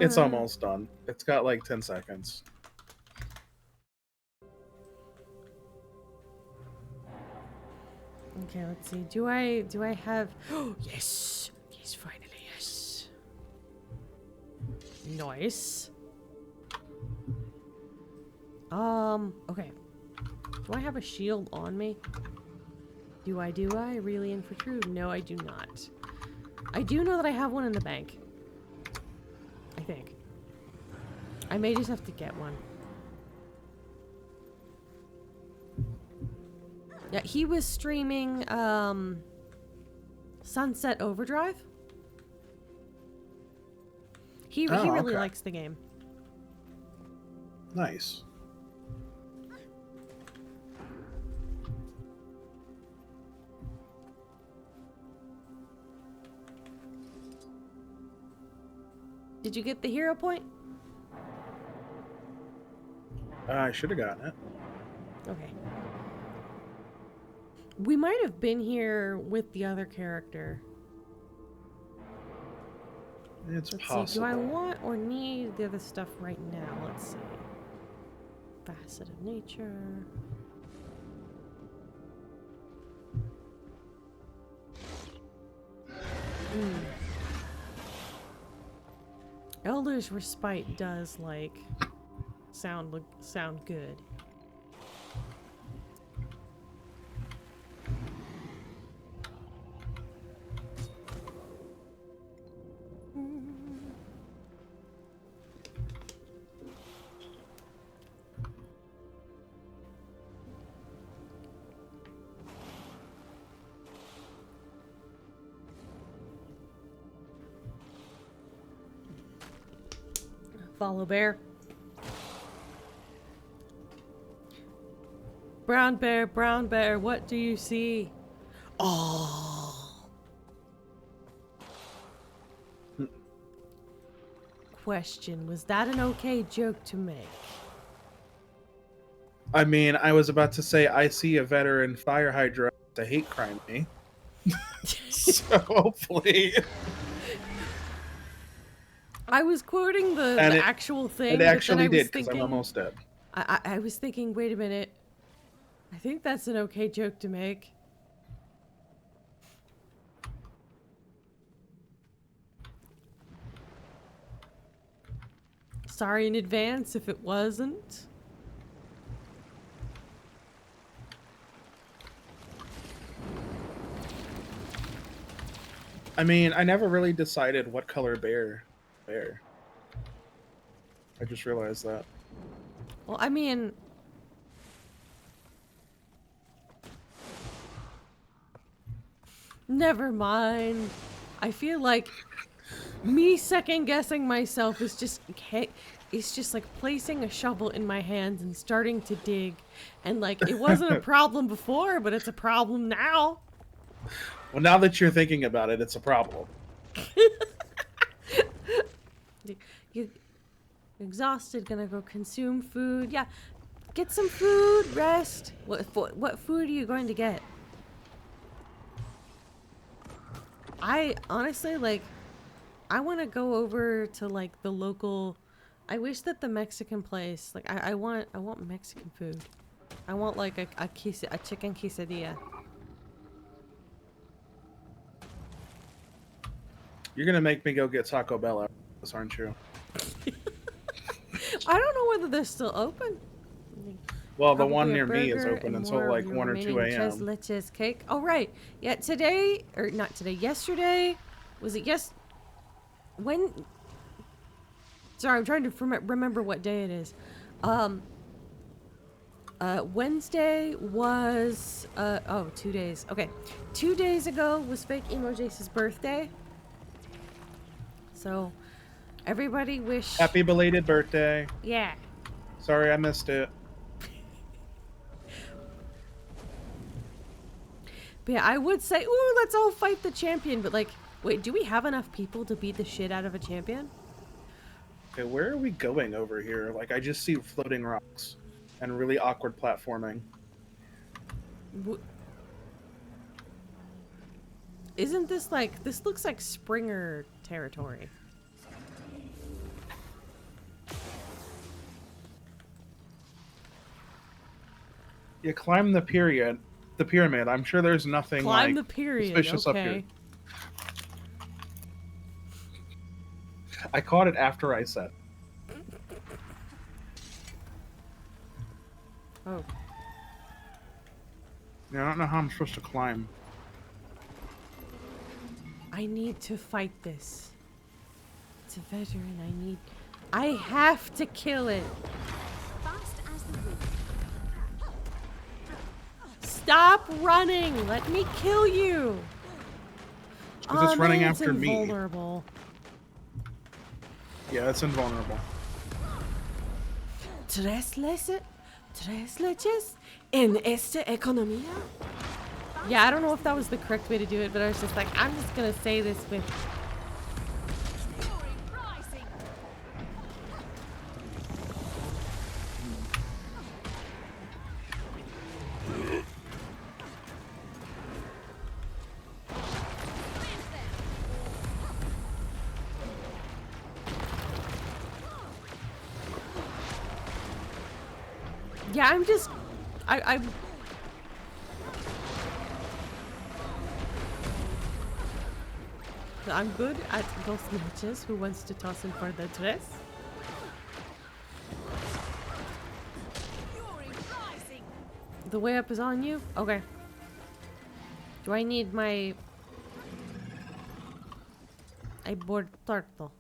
It's almost done. It's got like 10 seconds. Okay, let's see. Do I have... Oh, yes! Yes, finally, yes. Nice. Okay. Do I have a shield on me? Do I? Really and for true? No, I do not. I do know that I have one in the bank. I think. I may just have to get one. Yeah, he was streaming, Sunset Overdrive. He really likes the game. Nice. Did you get the hero point? I should have gotten it. Okay. We might have been here with the other character. It's Let's possible. see, do I want or need the other stuff right now? Let's see. Facet of nature. Elder's Respite does like sound good. Follow bear. Brown bear, what do you see? Oh. Question, was that an okay joke to make? I mean, I was about to say I see a veteran fire hydrant to hate crime me. So hopefully. I was quoting the actual thing. It actually but then I was did, because I'm thinking, almost dead. I was thinking, wait a minute. I think that's an okay joke to make. Sorry in advance if it wasn't. I mean, I never really decided what color bear. I just realized that. Well, I mean... Never mind. I feel like me second-guessing myself is just... It's just like placing a shovel in my hands and starting to dig. And like, it wasn't a problem before, but it's a problem now. Well, now that you're thinking about it, it's a problem. You exhausted, gonna go consume food. Yeah, get some food, rest. What food are you going to get? I honestly, like, I want to go over to like the local. I wish that the Mexican place, like, I want Mexican food. I want like a chicken quesadilla. You're gonna make me go get Taco Bell after this, aren't you? I don't know whether they're still open. Well, the Probably one a near me is burger open and until more of like your 1 or 2 remaining a.m. tres leches cake. Oh, right. Yeah, today, or not today, yesterday, was it when? Sorry, I'm trying to remember what day it is. Wednesday was, 2 days. Okay. 2 days ago was Fake Emo Jace's birthday. So, everybody wish... Happy belated birthday. Yeah. Sorry I missed it. But yeah, I would say, ooh, let's all fight the champion. But like, wait, do we have enough people to beat the shit out of a champion? Okay, where are we going over here? Like, I just see floating rocks and really awkward platforming. Isn't this like, this looks like Springer territory. You climb the pyramid. I'm sure there's nothing Climb like the pyramid, suspicious up okay. here. I caught it after I said. Oh. Yeah, I don't know how I'm supposed to climb. I need to fight this. It's a veteran. I have to kill it. Fast as the wind. Stop running! Let me kill you! Because it's running man, after it's me. invulnerable. Yeah, it's invulnerable. Tres leches en esta economía? Yeah, I don't know if that was the correct way to do it, but I was just like, I'm just gonna say this with... Yeah, I'm just... I'm good at dos leches. Who wants to toss in for the tres? The way up is on you? Okay. Do I need my... a board turtle?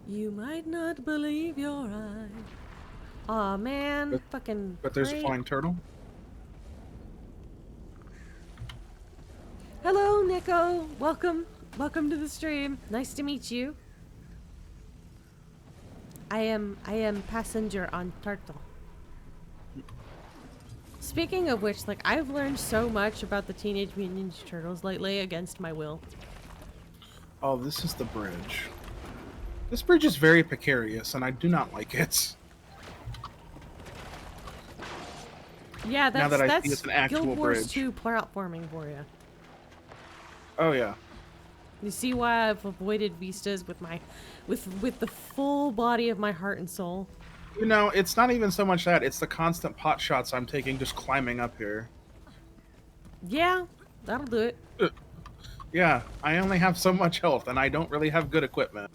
You might not believe your eyes. Aw, man. Fucking... But there's a great. flying turtle? Hello, Nico. Welcome. Welcome to the stream. Nice to meet you. I am passenger on turtle. Speaking of which, like, I've learned so much about the Teenage Mutant Ninja Turtles lately against my will. Oh, this is the bridge. This bridge is very precarious, and I do not like it. Yeah, Now that I see that's it's an actual Guild Wars bridge. 2 platforming for you. Oh yeah. You see why I've avoided vistas with my, with the full body of my heart and soul. You know, it's not even so much that, it's the constant pot shots I'm taking just climbing up here. Yeah, that'll do it. Yeah, I only have so much health, and I don't really have good equipment.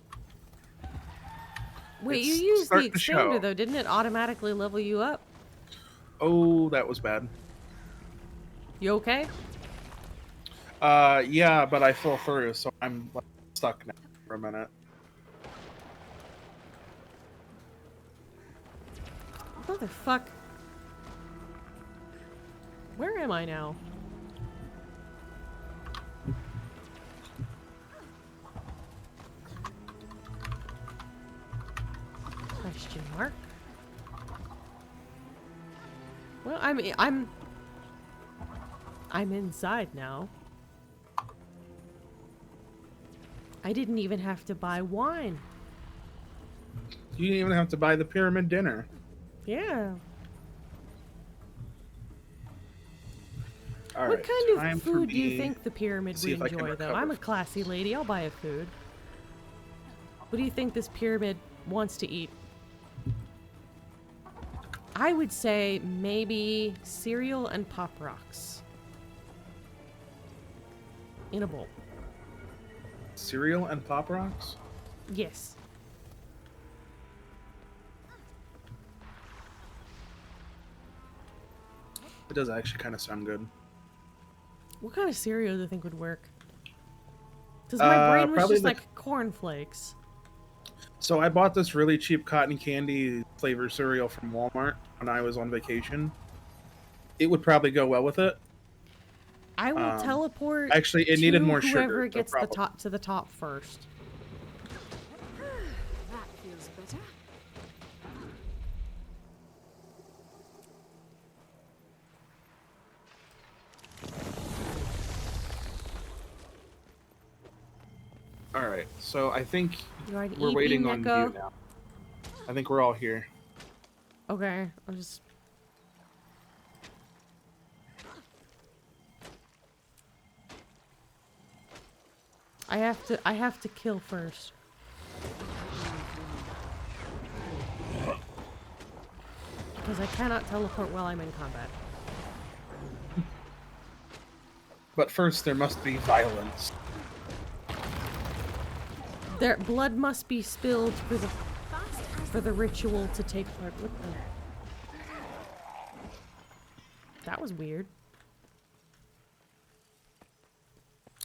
Wait, It's you used the starting to show. expander though, didn't it automatically level you up? Oh, that was bad. You okay? Yeah, but I fell through, so I'm like, stuck now for a minute. Motherfuck. Where am I now? Question mark. Well, I'm inside now. I didn't even have to buy wine. You didn't even have to buy the pyramid dinner. Yeah. All What right, kind time of for food do you me think the pyramid to see would if I can enjoy, though? recover. I'm a classy lady. I'll buy a food. What do you think this pyramid wants to eat? I would say maybe cereal and Pop Rocks. In a bowl. Cereal and Pop Rocks? Yes. It does actually kind of sound good. What kind of cereal do you think would work? Because my brain was probably just the- like cornflakes. So I bought this really cheap cotton candy flavor cereal from Walmart when I was on vacation. It would probably go well with it. I will teleport. Actually, it needed to more sugar, Whoever no gets the problem. top to the top first. That feels better. All right, so I think You're an we're EP waiting on Neko. you now. I think we're all here. Okay, I'll just. I have to kill first. Because I cannot teleport while I'm in combat. But first, there must be violence. Their blood must be spilled for the ritual to take part. What the? That was weird.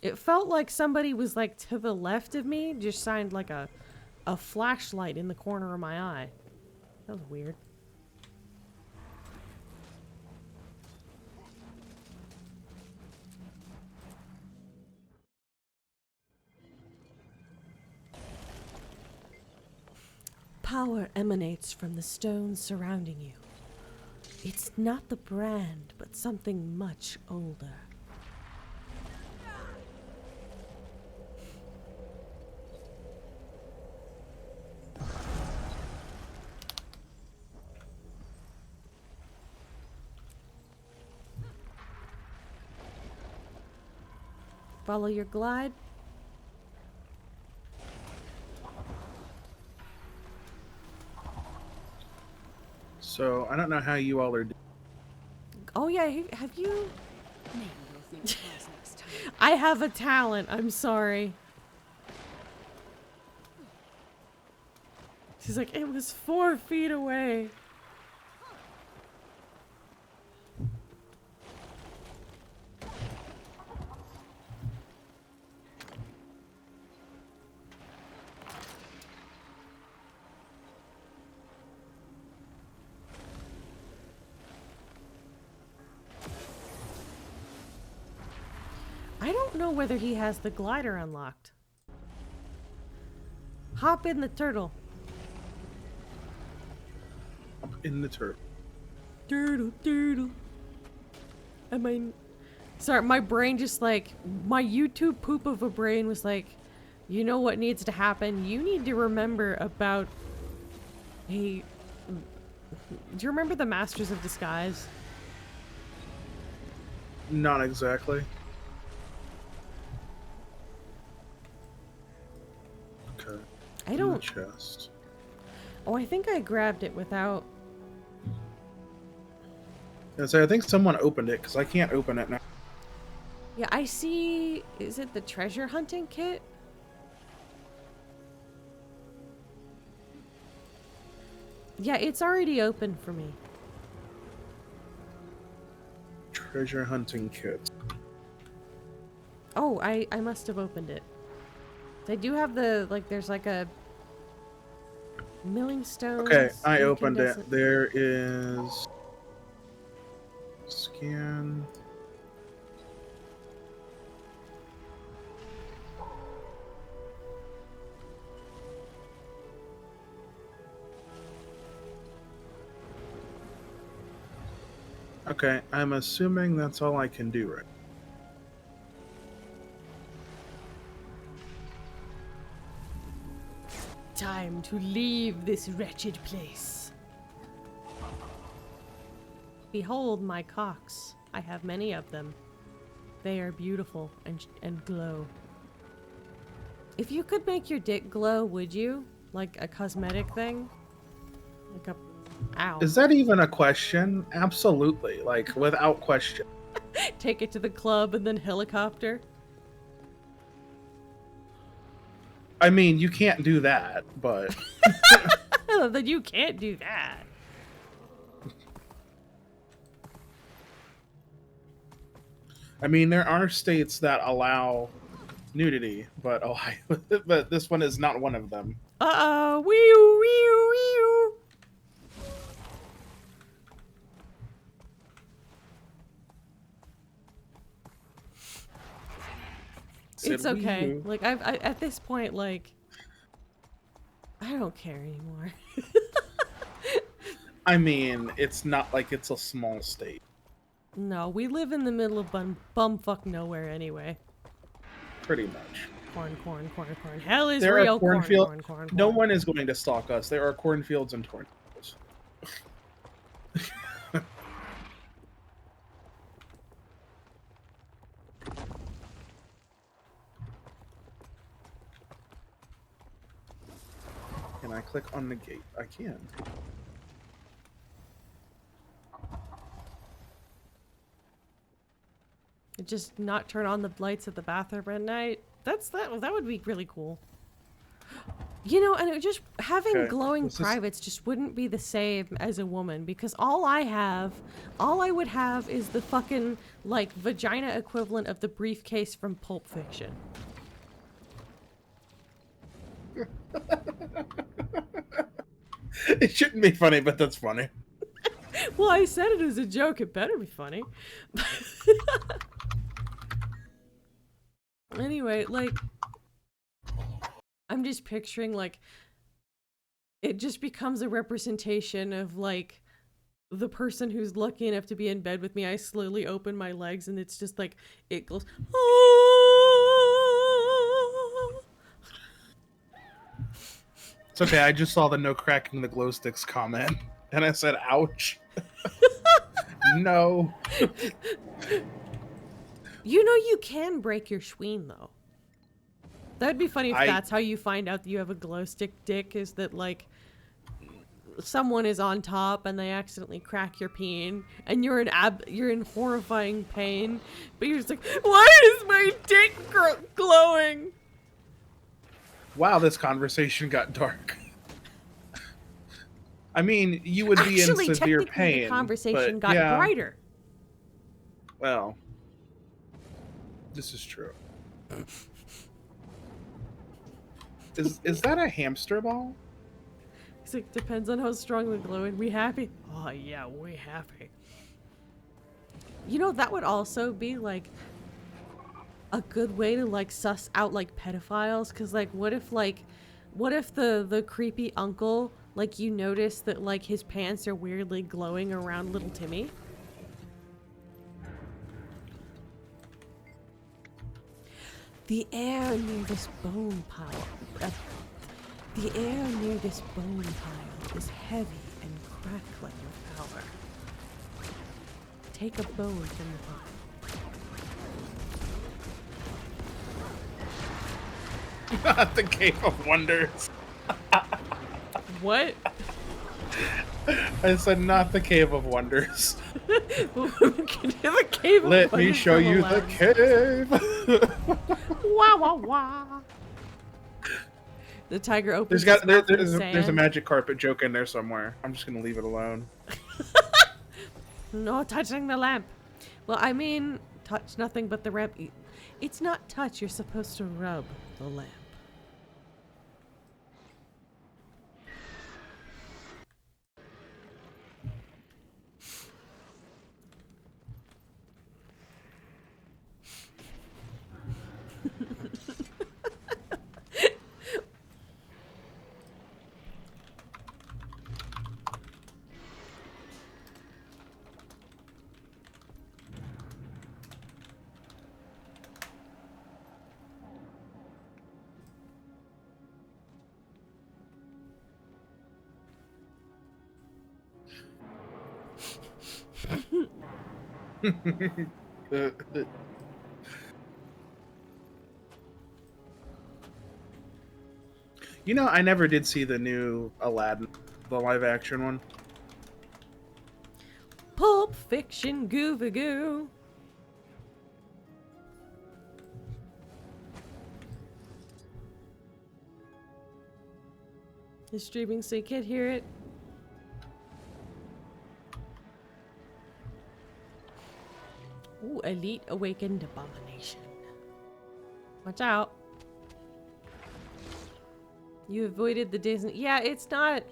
It felt like somebody was like to the left of me, just shined like a flashlight in the corner of my eye. That was weird. Power emanates from the stones surrounding you. It's not the brand, but something much older. Follow your glide. So I don't know how you all are doing. Oh yeah, have you? Maybe you'll think twice next time. I have a talent. I'm sorry. She's like, it was 4 feet away. I don't know whether he has the glider unlocked. Hop in the turtle. In the turret. Turtle, turtle. I mean, sorry, my brain just like, my YouTube poop of a brain was like, you know what needs to happen? You need to remember about a... Do you remember the Masters of Disguise? Not exactly. I don't... chest. Oh, I think I grabbed it without... I think someone opened it, because I can't open it now. Yeah, I see... Is it the treasure hunting kit? Yeah, it's already open for me. Treasure hunting kit. Oh, I must have opened it. They do have the, like, there's like a milling stone. Okay, I opened it. There is... Scan... Okay, I'm assuming that's all I can do right. Time to leave this wretched place. Behold my cocks. I have many of them. They are beautiful and glow. If you could make your dick glow, would you? Like a cosmetic thing? Like a... Ow. Is that even a question? Absolutely. Like, without question. Take it to the club and then helicopter? I mean, you can't do that, but... Then you can't do that. I mean, there are states that allow nudity, but Ohio, but this one is not one of them. Uh-oh. Wee-oo, wee-oo, wee-oo. It's okay. Like, I at this point, like, I don't care anymore. I mean, it's not like it's a small state. No, we live in the middle of bumfuck nowhere anyway. Pretty much. Corn, corn, corn, corn. Hell is There real. are Corn, cornfields. corn, corn, corn. No one is going to stalk us. There are cornfields and tornadoes. Can I click on the gate? I can. Just not turn on the lights at the bathroom at night. That would be really cool. You know, and it just having glowing privates just wouldn't be the same as a woman, because all I would have is the fucking like vagina equivalent of the briefcase from Pulp Fiction. It shouldn't be funny, but that's funny. Well, I said it as a joke. It better be funny. Anyway, like, I'm just picturing, like, it just becomes a representation of, like, the person who's lucky enough to be in bed with me. I slowly open my legs, and it's just, like, it goes, It's okay, I just saw the no cracking the glow sticks comment, and I said, ouch. No. You know you can break your schween, though. That'd be funny if that's how you find out that you have a glow stick dick, is that, like, someone is on top and they accidentally crack your peen, and you're in horrifying pain, but you're just like, why is my dick glowing? Wow, this conversation got dark. I mean, you would be in severe pain. The conversation got yeah. brighter. Well, this is true. Is that a hamster ball? It's like, depends on how strong the glow is. We happy? Oh yeah, we happy. You know, that would also be like a good way to like suss out like pedophiles, because like what if the creepy uncle, like, you notice that like his pants are weirdly glowing around little Timmy? The air near this bone pile is heavy and crackling with power. Take a bone from the pile. The Cave of Wonders. What? I said not the Cave of Wonders. The Cave of Let Wonders me show from you the Aladdin. cave. Wah wah wah. The tiger opens his mouth in There's a sand. magic carpet joke in there somewhere. I'm just gonna leave it alone. No touching the lamp. Well, I mean, touch nothing but the lamp. It's not touch. You're supposed to rub the lamp. You know, I never did see the new Aladdin, the live action one. Pulp Fiction Goovagoo. Is streaming so you can't hear it. Ooh, Elite Awakened Abomination. Watch out. You avoided the Disney. Yeah, it's not.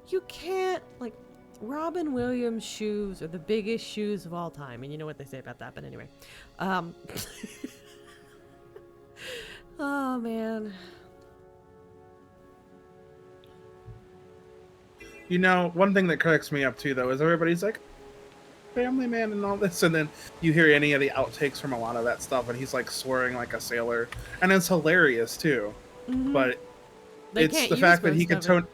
You can't. Like, Robin Williams' shoes are the biggest shoes of all time. And you know what they say about that, but anyway. Oh, man. You know, one thing that cracks me up too, though, is everybody's like, Family Man and all this, and then you hear any of the outtakes from a lot of that stuff, and he's like swearing like a sailor, and it's hilarious too. Mm-hmm. But They it's can't the use fact that he most can of it. tone.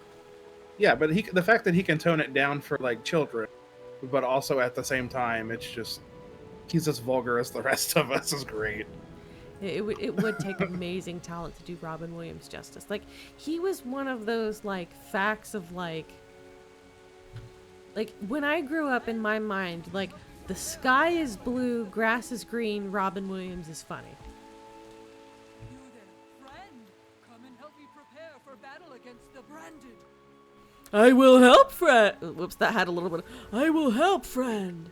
Yeah, but the fact that he can tone it down for like children, but also at the same time, it's just he's as vulgar as the rest of us is great. It would take amazing talent to do Robin Williams justice. Like, he was one of those, like, facts of, like, when I grew up in my mind, like, the sky is blue, grass is green, Robin Williams is funny. You there, friend. Come and help me prepare for battle against the branded. I will help, friend. Whoops, that had a little bit. I will help, friend.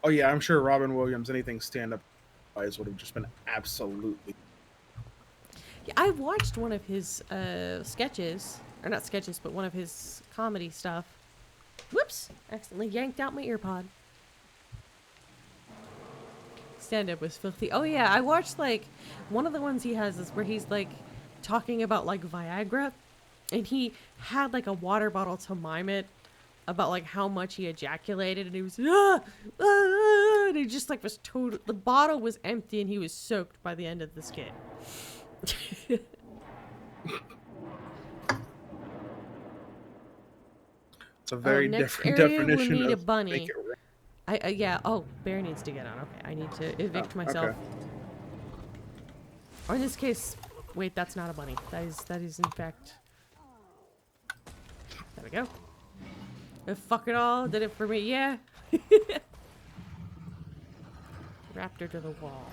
Oh yeah, I'm sure Robin Williams, anything stand-up wise, would have just been absolutely. Yeah, I watched one of his sketches, or not sketches, but one of his comedy stuff. Whoops! Accidentally yanked out my earpod. Stand-up was filthy. Oh yeah, I watched like one of the ones he has is where he's like talking about like Viagra, and he had like a water bottle to mime it about like how much he ejaculated, and he was and he just like was total. The bottle was empty, and he was soaked by the end of the skit. It's a very next different area definition will need of a bunny. make it rain. Yeah. Oh, Bear needs to get on. Okay, I need to evict myself. Okay. Or in this case, wait, that's not a bunny. That is in fact. There we go. Fuck it all. Did it for me. Yeah. Raptor to the wall.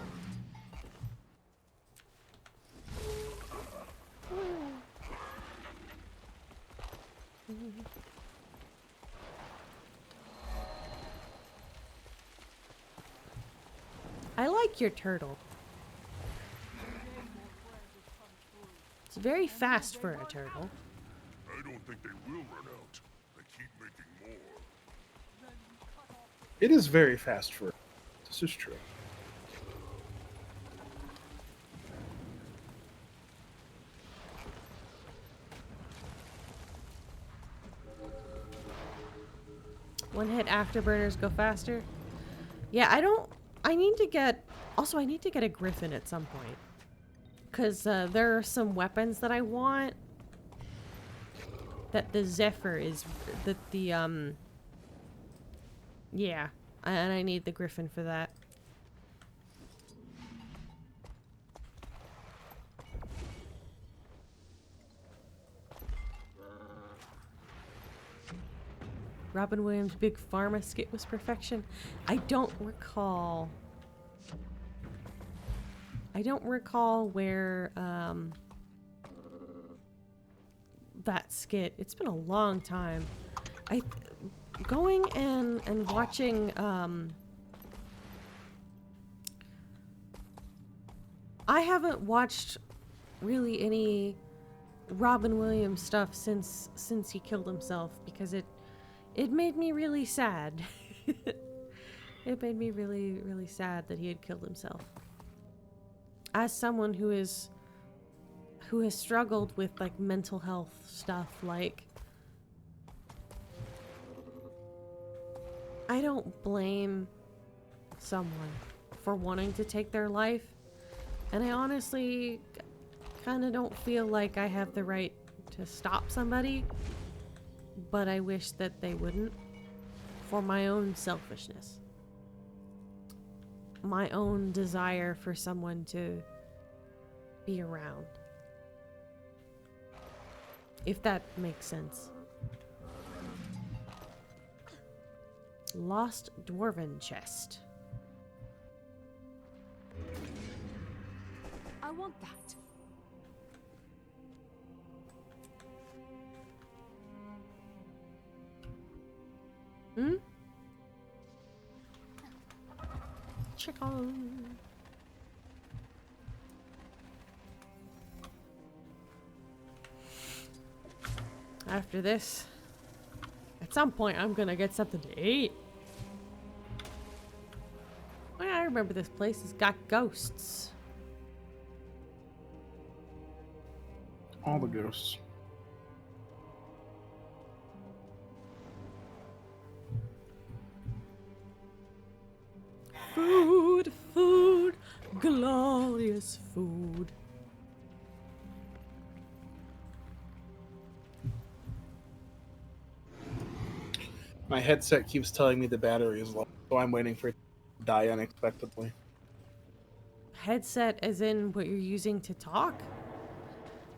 I like your turtle. It's very fast for a turtle. I don't think they will run out. They keep making more. It is very fast for. This is true. One hit afterburners go faster. Yeah, I need to get a griffin at some point. Because there are some weapons that I want that the Zephyr is, yeah, and I need the griffin for that. Robin Williams' Big Pharma skit was perfection. I don't recall where that skit. It's been a long time. Going and watching I haven't watched really any Robin Williams stuff since he killed himself because it made me really sad. It made me really, really sad that he had killed himself. As someone who has struggled with like mental health stuff, like I don't blame someone for wanting to take their life, and I honestly kind of don't feel like I have the right to stop somebody, but I wish that they wouldn't, for my own selfishness. My own desire for someone to be around. If that makes sense. Lost Dwarven Chest. I want that. Hmm? Chicken. After this, at some point, I'm gonna get something to eat. Oh, yeah, I remember this place has got ghosts. All the ghosts. Food, food, glorious food. My headset keeps telling me the battery is low, so I'm waiting for it to die unexpectedly. Headset as in what you're using to talk?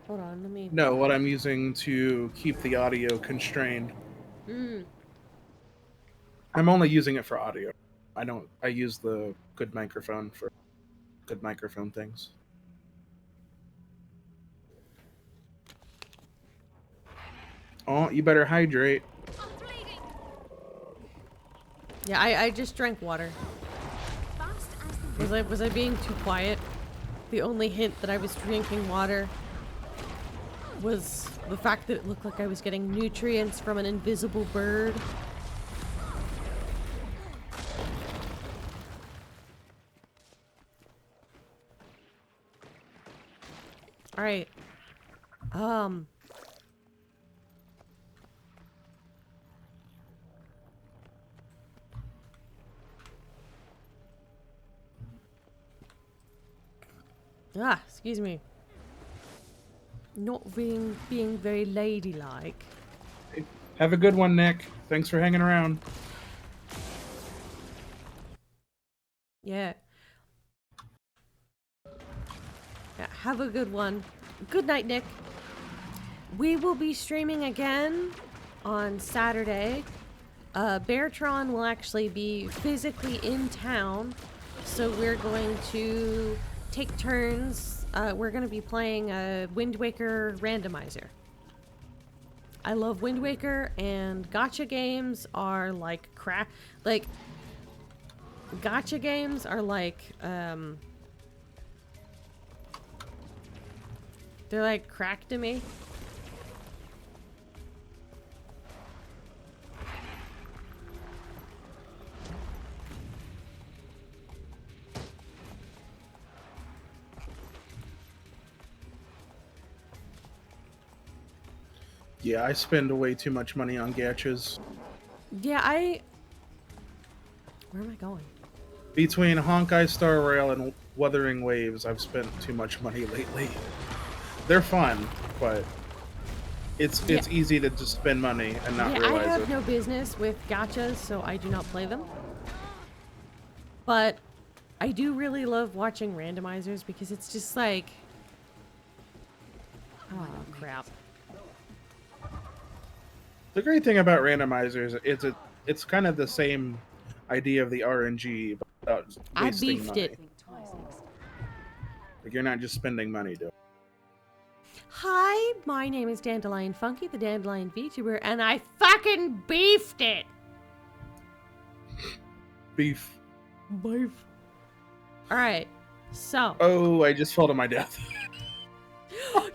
Hold on, let me... No, what I'm using to keep the audio constrained. Hmm. I'm only using it for audio. I use the good microphone for good microphone things. Oh, you better hydrate. Yeah, I just drank water. Was I being too quiet? The only hint that I was drinking water was the fact that it looked like I was getting nutrients from an invisible bird. All right. Excuse me. Not being very ladylike. Have a good one, Nick. Thanks for hanging around. Yeah. Yeah, have a good one. Good night, Nick. We will be streaming again on Saturday. Beartron will actually be physically in town, so we're going to take turns. We're going to be playing a Wind Waker randomizer. I love Wind Waker, and gacha games are like crap. Like, gacha games are like, they're like crack to me. Yeah, I spend way too much money on gachas. Yeah, where am I going? Between Honkai Star Rail and Wuthering Waves, I've spent too much money lately. They're fun, but it's easy to just spend money and not realize I have it. no business with gachas, so I do not play them. But I do really love watching randomizers because it's just like, oh crap. The great thing about randomizers, it's kind of the same idea of the RNG, but without wasting I beefed money. it. Like you're not just spending money to. Hi, my name is DandelionFunky, the Dandelion Vtuber, and I fucking beefed it. Beef. Beef. All right, so. Oh, I just fell to my death. Yay!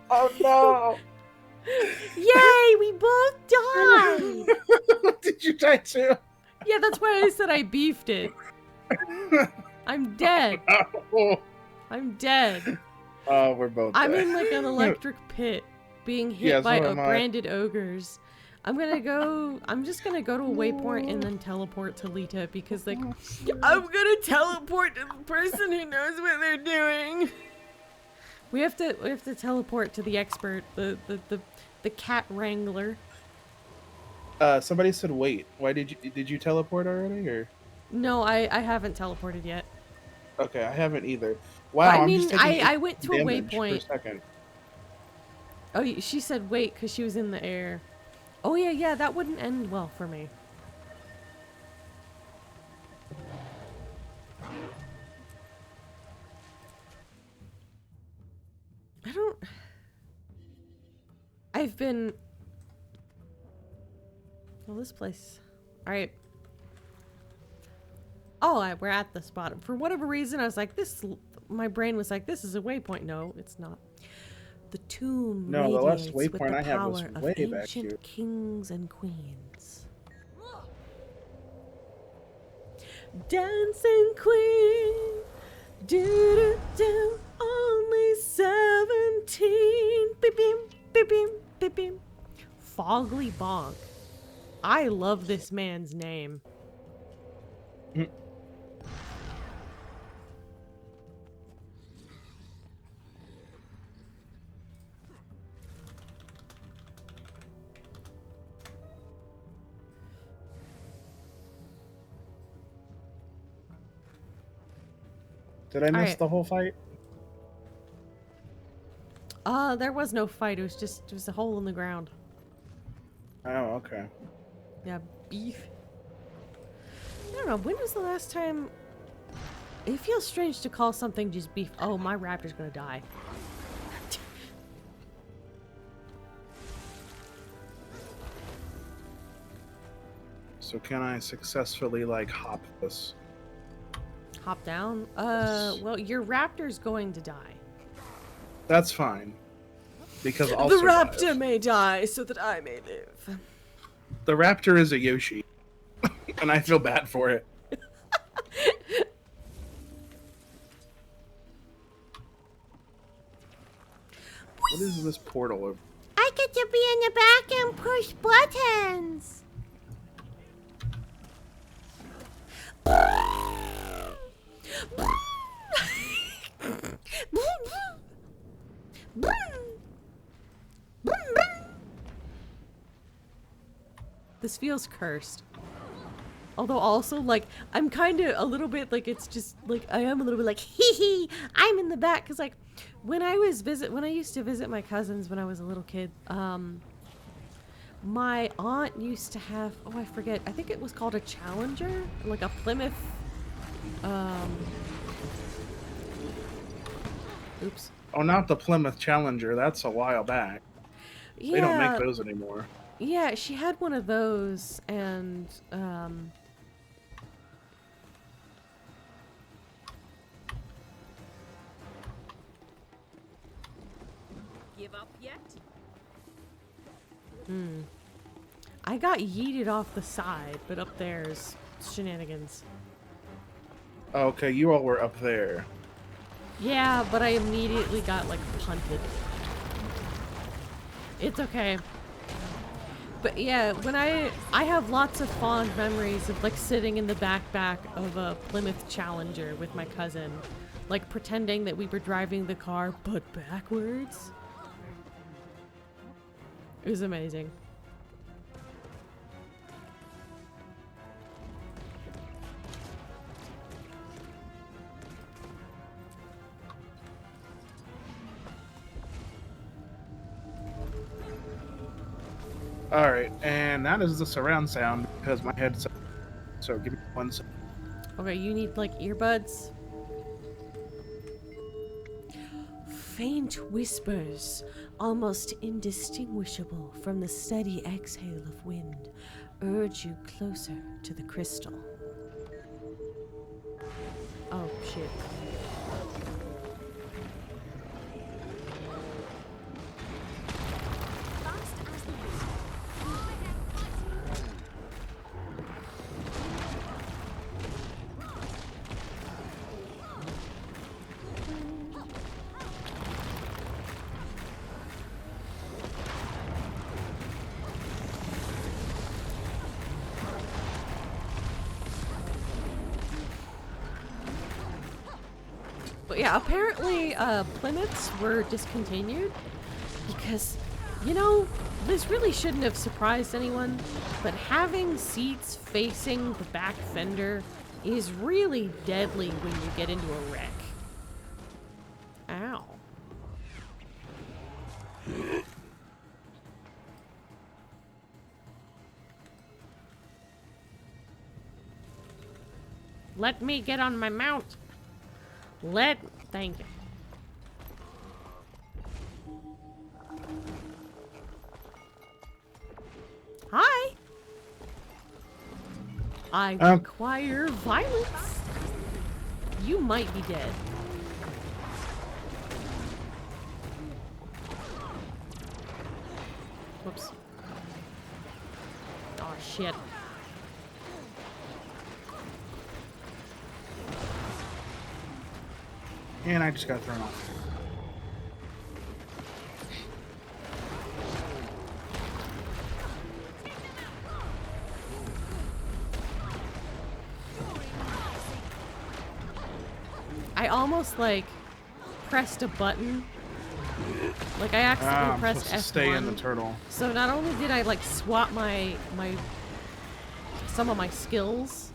Oh no! Yay! We both died. Did you die too? Yeah, that's why I said I beefed it. I'm dead. Oh. I'm dead. Oh, we're both I'm dead. in like an electric pit, being hit by so am I. branded ogres. I'm just gonna go to a waypoint and then teleport to Lita because like, I'm gonna teleport to the person who knows what they're doing. We have to teleport to the expert, the cat wrangler. Somebody said wait. Why did you teleport already or? No, I haven't teleported yet. Okay, I haven't either. Wow, I mean, I went to a damage waypoint. per second. Oh, she said wait because she was in the air. Oh yeah, that wouldn't end well for me. I've been... Well, this place... Alright. Oh, we're at the spot. For whatever reason, I was like, my brain was like, this is a waypoint. No, it's not. The tomb No, the last radiates with waypoint the I had power was of way back ancient here. kings and queens. Dancing queen, do, only 17. Beep, beep, beep, beep, beep, beep. Fogly Bonk. I love this man's name. Did I miss the whole fight? There was no fight. It was a hole in the ground. Oh, okay. Yeah, beef. I don't know. When was the last time? It feels strange to call something just beef. Oh, my raptor's gonna die. So can I successfully like hop this? Hop down? Well, your raptor's going to die. That's fine. Because I'll The survive. raptor may die so that I may live. The raptor is a Yoshi. And I feel bad for it. What is this portal? I get to be in the back and push buttons. This feels cursed. Although also, like, I'm kind of a little bit, like, it's just, like, I am a little bit like, hee hee, I'm in the back. Because, like, when I used to visit my cousins when I was a little kid, my aunt used to have, oh, I forget, I think it was called a Challenger, like a Plymouth, oops. Oh, not the Plymouth Challenger. That's a while back. Yeah. They don't make those anymore. Yeah, she had one of those, and, Give up yet? I got yeeted off the side, but up there's shenanigans. Okay, you all were up there. Yeah, but I immediately got, like, punted. It's okay. But yeah, when I have lots of fond memories of like sitting in the backpack of a Plymouth Challenger with my cousin, like pretending that we were driving the car but backwards. It was amazing. Alright, and that is the surround sound because my headset. So give me 1 second. Okay, you need like earbuds. Faint whispers, almost indistinguishable from the steady exhale of wind, urge you closer to the crystal. Oh, shit. But yeah, apparently Plymouths were discontinued because, you know, this really shouldn't have surprised anyone, but having seats facing the back fender is really deadly when you get into a wreck. Ow. Let me get on my mount. Thank you. Hi. I require violence. You might be dead. Whoops. Oh, shit. And I just got thrown off. I almost like pressed a button. Like I accidentally pressed F1. Stay in the turtle. So not only did I like swap some of my skills,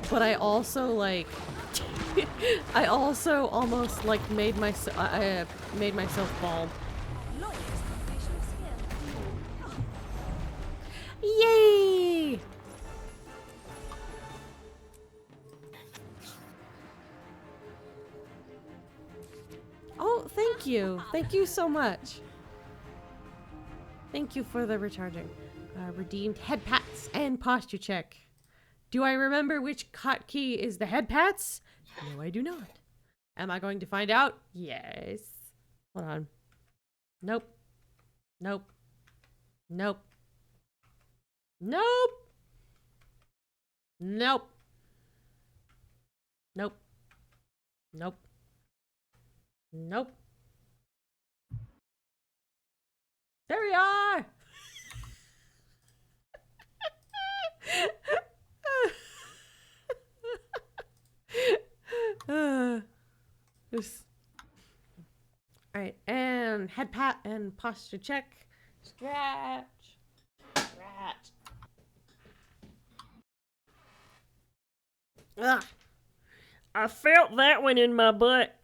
but I also like I also almost like made myself bald. Yay! Oh, thank you. Thank you so much. Thank you for the recharging. Redeemed head pats and posture check. Do I remember which hotkey is the head pats? No, I do not. Am I going to find out? Yes. Hold on. Nope. Nope. Nope. Nope. Nope. Nope. Nope. Nope. There we are! Alright, and head pat and posture check. Stretch. Stretch. Ugh. I felt that one in my butt.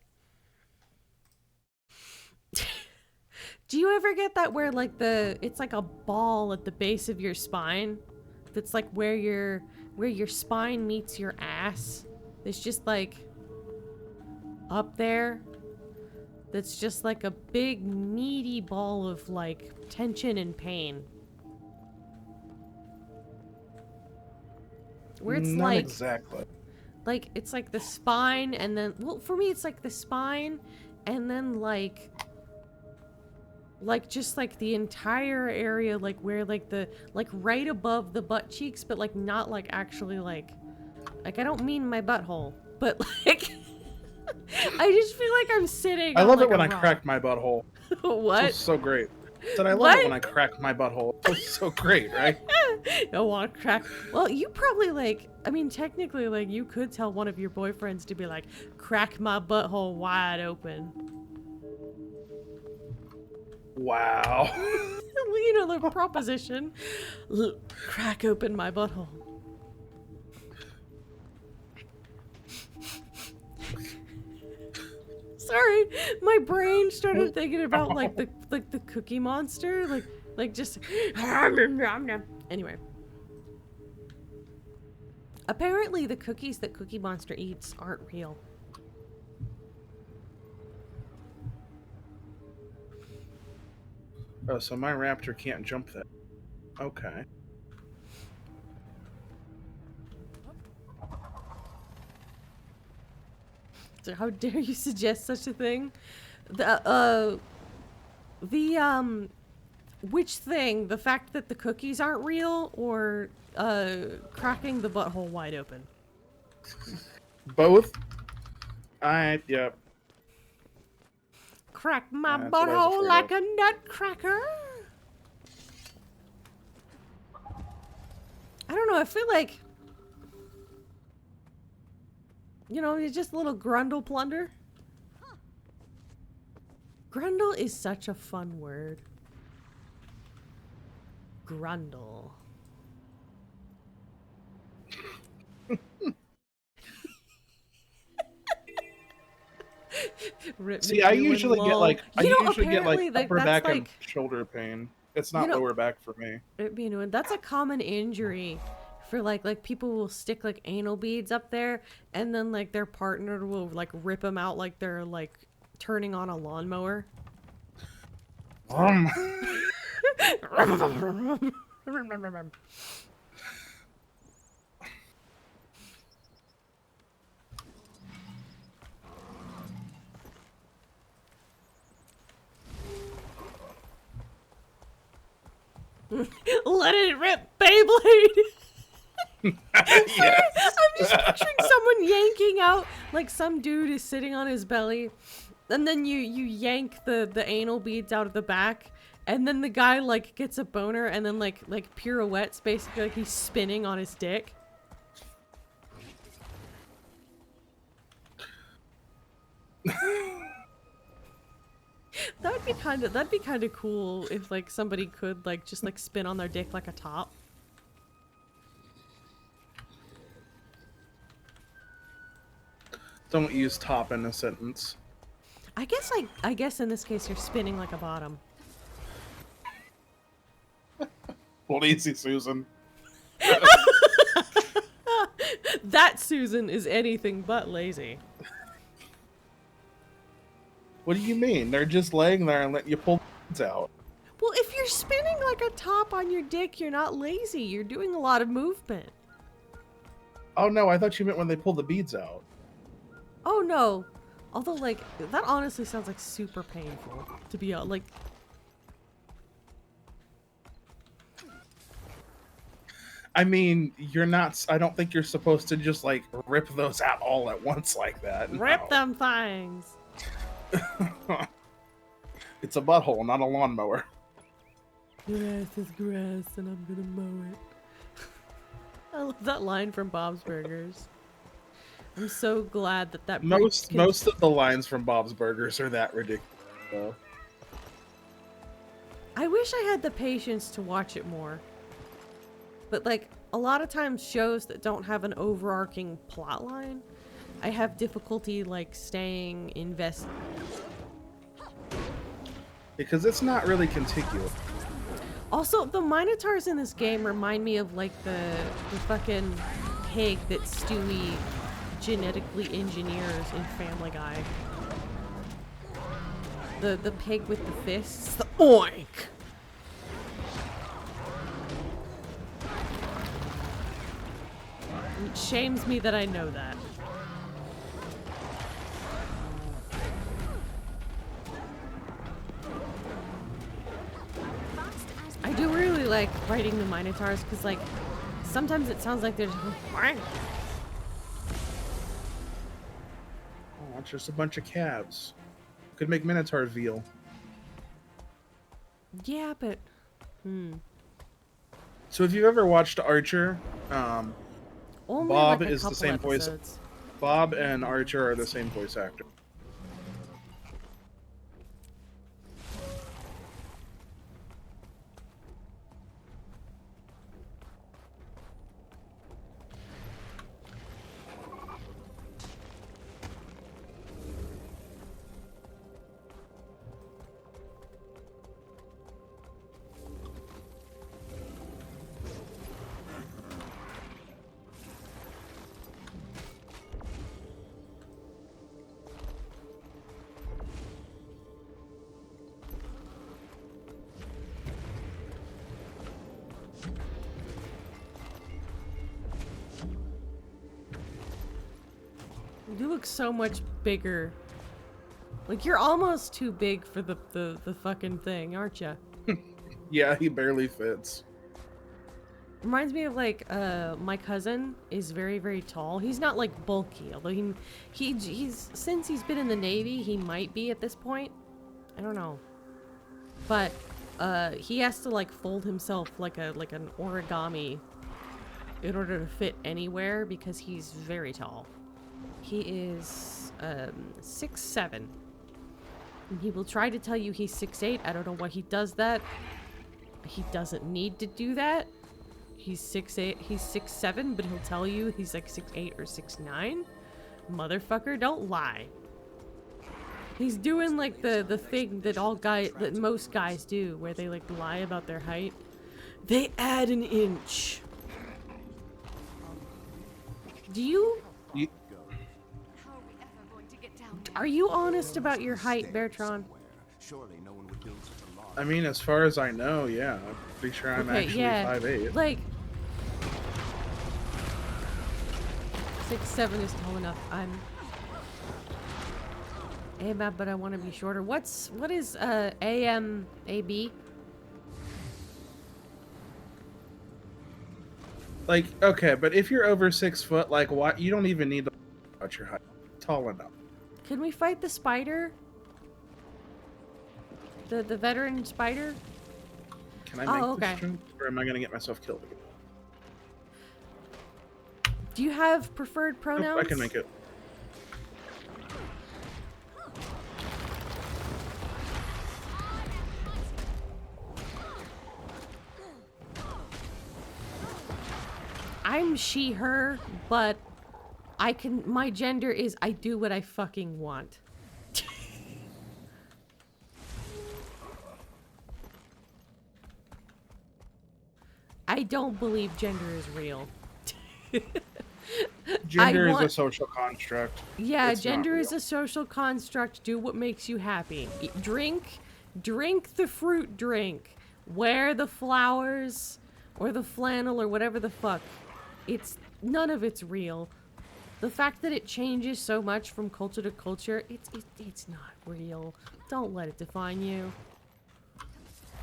Do you ever get that where like it's like a ball at the base of your spine? That's like where your spine meets your ass. It's just like up there. That's just like a big meaty ball of like tension and pain. Where it's Not like exactly. Like it's like the spine and then for me it's like the spine and then like just like the entire area like where like the right above the butt cheeks, but like not like actually like I don't mean my butthole, but like I just feel like I'm sitting I on, love like, it when a I rock. crack my butthole. What? It's so great. But I love it when I crack my butthole. It's so great, right? I want to crack. Well, you probably like. I mean, technically, like you could tell one of your boyfriends to be like, "Crack my butthole wide open." Wow. You know the proposition. Crack open my butthole. Sorry, my brain started thinking about like the Cookie Monster, like just anyway. Apparently, the cookies that Cookie Monster eats aren't real. Oh, so my raptor can't jump that. Okay. So how dare you suggest such a thing? Which thing? The fact that the cookies aren't real, or cracking the butthole wide open? Both? Yep. Crack my That's what I was butthole afraid like of. a nutcracker. I don't know, I feel like, you know, it's just a little grundle plunder. Grundle is such a fun word. Grundle. See, I usually get like upper back and like, shoulder pain. It's not lower back for me. That's a common injury for like people will stick like anal beads up there, and then like their partner will like rip them out like they're like turning on a lawnmower. Let it rip, Beyblade! Yes. I'm just picturing someone yanking out, like some dude is sitting on his belly, and then you yank the anal beads out of the back, and then the guy like gets a boner, and then like pirouettes, basically like he's spinning on his dick. That'd be kind of cool if like somebody could like just like spin on their dick like a top. Don't use top in a sentence. I guess in this case you're spinning like a bottom. Lazy Susan. That Susan is anything but lazy. What do you mean? They're just laying there and let you pull out. Well, if you're spinning like a top on your dick, you're not lazy. You're doing a lot of movement. Oh no, I thought you meant when they pull the beads out. Oh no. Although, like, that honestly sounds like super painful, to be honest. Like, I mean, you're not. I don't think you're supposed to just like rip those out all at once like that. rip them things. It's a butthole, not a lawnmower. Your ass is grass and I'm gonna mow it. I love that line from Bob's Burgers. I'm so glad that Most of the lines from Bob's Burgers are that ridiculous, though. I wish I had the patience to watch it more. But like a lot of times shows that don't have an overarching plot line, I have difficulty like staying invested. Because it's not really contiguous. Also, the Minotaurs in this game remind me of like the fucking pig that Stewie genetically engineers in Family Guy. The pig with the fists, the oink. It shames me that I know that. I do really like writing the Minotaurs because, like, sometimes it sounds like they're just Oh, it's just a bunch of calves. Could make Minotaur veal. Yeah, but So if you've ever watched Archer, only Bob like a is the couple same voice. episodes. Bob and Archer are the same voice actor. You look so much bigger. Like, you're almost too big for the fucking thing, aren't you? Yeah, he barely fits. Reminds me of, like, my cousin is very, very tall. He's not, like, bulky, although he's since he's been in the Navy, he might be at this point. I don't know. But, he has to, like, fold himself like an origami in order to fit anywhere because he's very tall. He is 6'7". And he will try to tell you he's 6'8". I don't know why he does that. He doesn't need to do that. He's 6'8", he's 6'7", but he'll tell you he's like 6'8" or 6'9". Motherfucker, don't lie. He's doing like the thing that most guys do, where they like lie about their height. They add an inch. Do you? Are you honest about your height, Beartron? I mean, as far as I know, yeah. I'm pretty sure I'm actually 5'8". Like 6'7" is tall enough. But I want to be shorter. What is AB? Like, okay, but if you're over 6 foot, like, what? You don't even need to worry about your height. Tall enough. Can we fight the spider? The veteran spider? Can I make this jump, or am I gonna get myself killed again? Do you have preferred pronouns? Nope, I can make it. I'm she, her, but my gender is I do what I fucking want. I don't believe gender is real. Gender is a social construct. Yeah, It's gender not is a social construct. Do what makes you happy. Drink the fruit drink. Wear the flowers or the flannel or whatever the fuck. None of it's real. The fact that it changes so much from culture to culture, it's not real. Don't let it define you.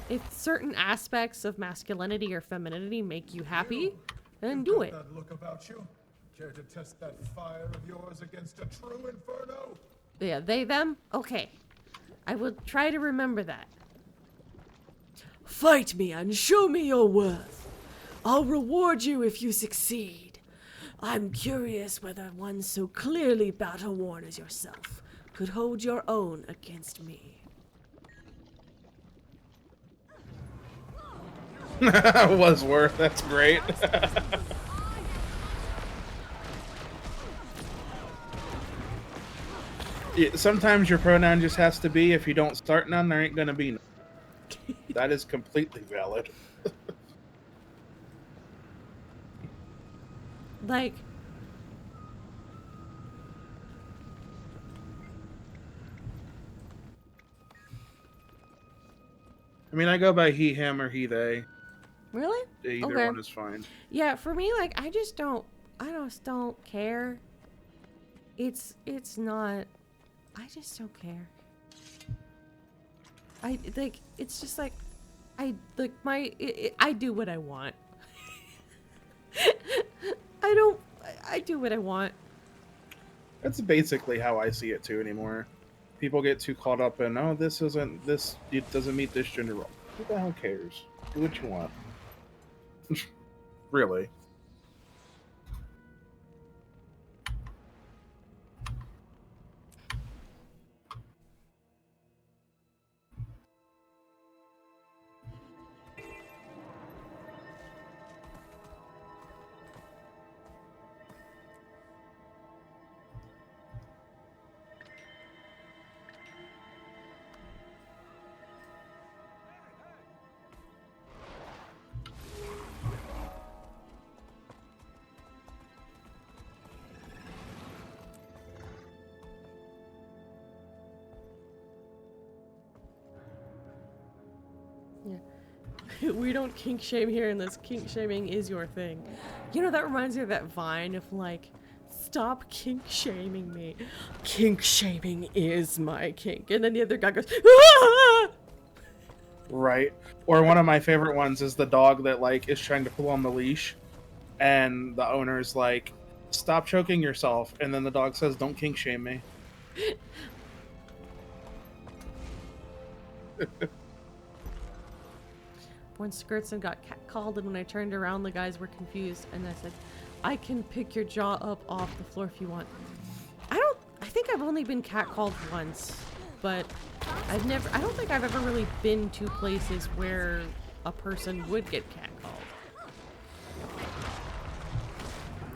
If certain aspects of masculinity or femininity make you happy, then do it. That look about you? Care to test that fire of yours against a true inferno? Yeah, they, them? Okay. I will try to remember that. Fight me and show me your worth. I'll reward you if you succeed. I'm curious whether one so clearly battle-worn as yourself could hold your own against me. Was worth. That's great. Yeah, sometimes your pronoun just has to be, if you don't start none, there ain't gonna be none. That is completely valid. Like, I mean, I go by he, him, or he, they. really? Either one is fine. Yeah, for me, like, I just don't care. It's not, I just don't care. It's just like, I do what I want. I do what I want. That's basically how I see it too anymore. People get too caught up in, oh, it doesn't meet this gender role. Who the hell cares? Do what you want. Really. We don't kink shame here unless kink shaming is your thing. You know, that reminds me of that Vine of like, stop kink shaming me. Kink shaming is my kink. And then the other guy goes, ah! Right. Or one of my favorite ones is the dog that like is trying to pull on the leash and the owner's like, stop choking yourself. And then the dog says, don't kink shame me. When Skirtson got catcalled, and when I turned around, the guys were confused, and I said, I can pick your jaw up off the floor if you want. I think I've only been catcalled once, but I don't think I've ever really been to places where a person would get catcalled.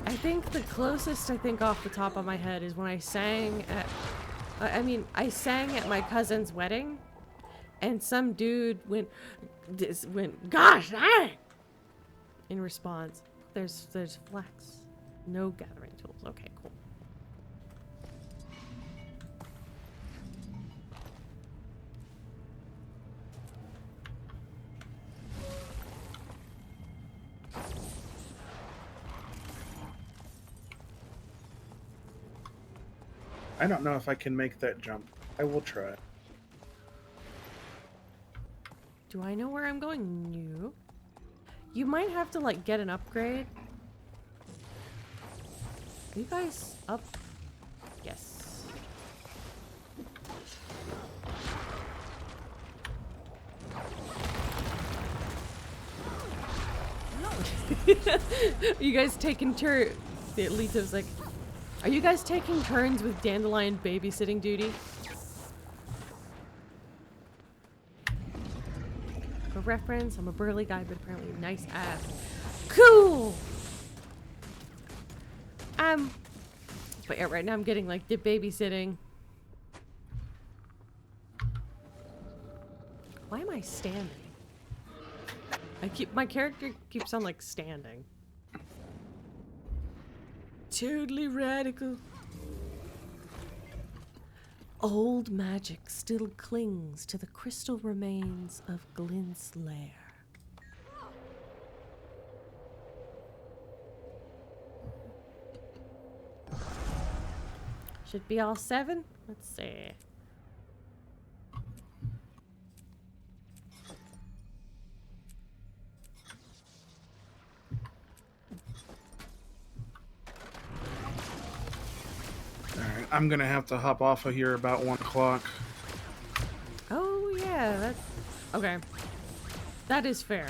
I think the closest I think off the top of my head is when I sang at, I sang at my cousin's wedding, and some dude went, gosh dang! In response. There's flax. No gathering tools. Okay, cool. I don't know if I can make that jump. I will try. Do I know where I'm going? No. You might have to, like, get an upgrade. Are you guys up? Yes. You guys taking turns? Lita's like, are you guys taking turns with Dandelion babysitting duty? For reference, I'm a burly guy, but apparently nice ass. Cool! But yeah, right now I'm getting like the babysitting. Why am I standing? My character keeps on like standing. Totally radical. Old magic still clings to the crystal remains of Glint's lair. Should be all 7? Let's see. Alright, I'm gonna have to hop off of here about 1 o'clock. Oh yeah, that's okay. That is fair.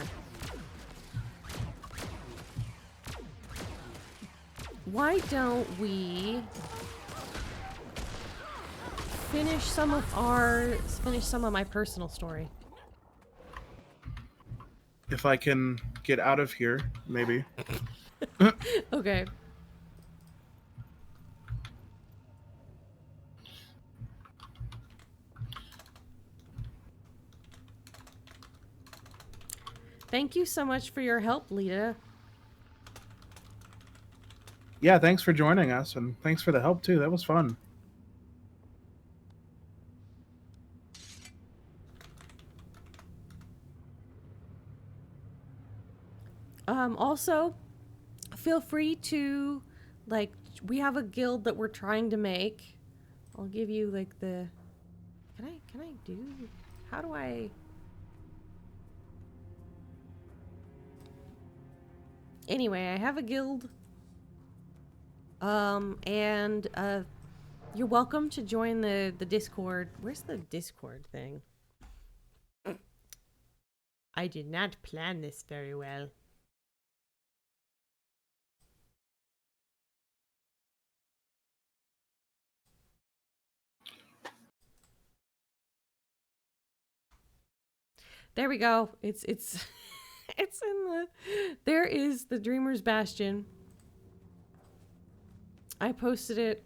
Why don't we finish some of my personal story? If I can get out of here, maybe. Okay. Thank you so much for your help, Lita. Yeah, thanks for joining us, and thanks for the help too. That was fun. Also, feel free to, like, we have a guild that we're trying to make. I'll give you, like, the... Can I do... How do I... Anyway, I have a guild. And you're welcome to join the Discord. Where's the Discord thing? I did not plan this very well. There we go. It's it's in the, there is the Dreamer's Bastion. I posted it.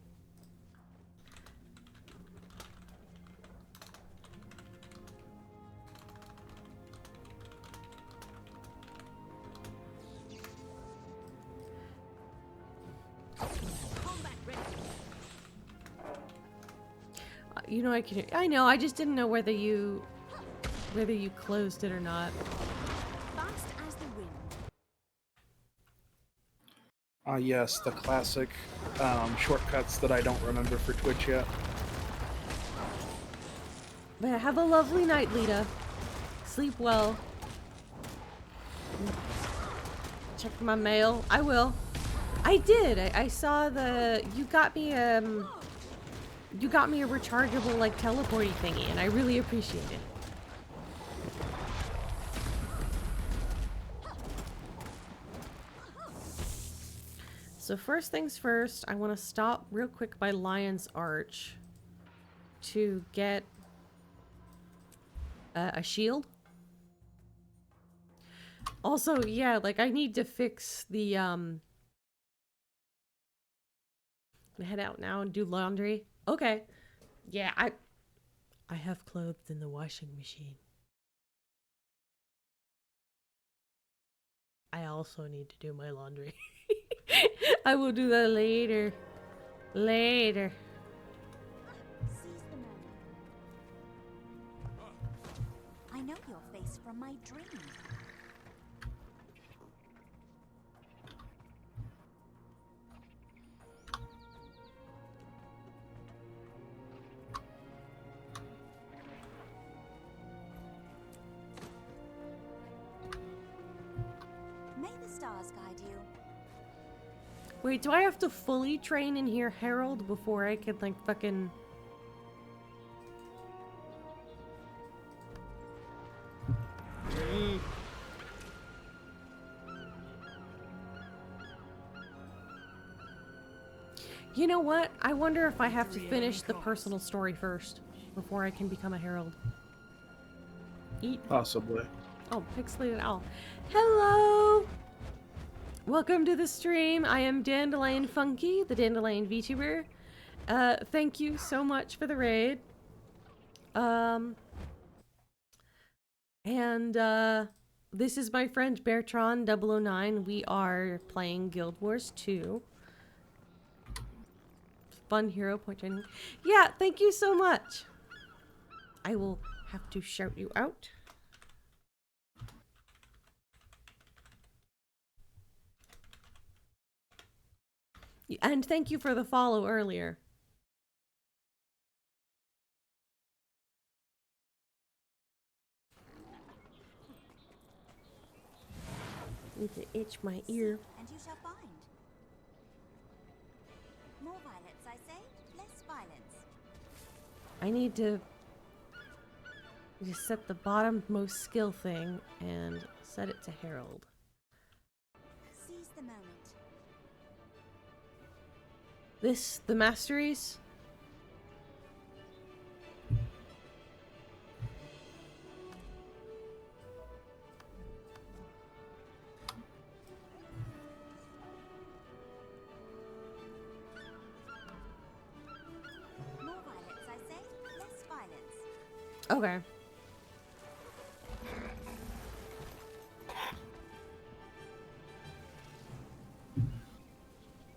You know, I know, I just didn't know whether you closed it or not. Fast as the wind. Yes, the classic shortcuts that I don't remember for Twitch yet. But have a lovely night, Lita. Sleep well. Check my mail. I will. I did. I saw the, you got me a rechargeable like teleporty thingy, and I really appreciate it. So first things first, I want to stop real quick by Lion's Arch to get a shield. Also, yeah, like I need to fix the I'm gonna head out now and do laundry. Okay. Yeah, I have clothes in the washing machine. I also need to do my laundry. I will do that later. Later. Seize the moment. I know your face from my dream. May the stars guide you. Wait, do I have to fully train and hear Herald before I can like fucking... You know what? I wonder if I have to finish the personal story first before I can become a Herald. Eat. Possibly. Oh, pixelated owl. Hello! Welcome to the stream. I am DandelionFunky, the Dandelion Vtuber. Thank you so much for the raid. This is my friend Beartron009. We are playing Guild Wars 2. Fun hero point training. Yeah, thank you so much. I will have to shout you out. And thank you for the follow earlier. Need to itch my ear. And you shall find. More violets, I say, less violence. I need to just set the bottommost skill thing and set it to Herald. Seize the moment. This, the masteries? More violets, I say, less violence. Okay.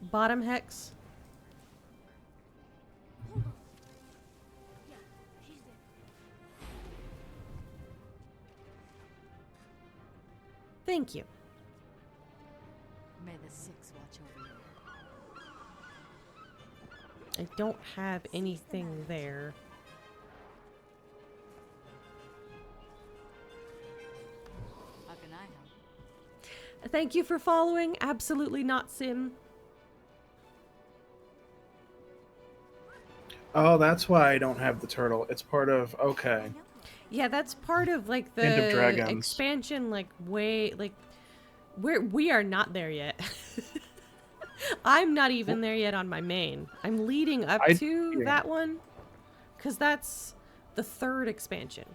Bottom hex. Thank you. May the Six watch over you. I don't have anything there. How can I help? Thank you for following. Absolutely not Sim. Oh, that's why I don't have the turtle. It's part of... Okay. Yeah, that's part of like End of the Dragons. expansion, like way like we are not there yet. I'm not even there yet on my main. I'm leading up to that one because that's the 3rd expansion.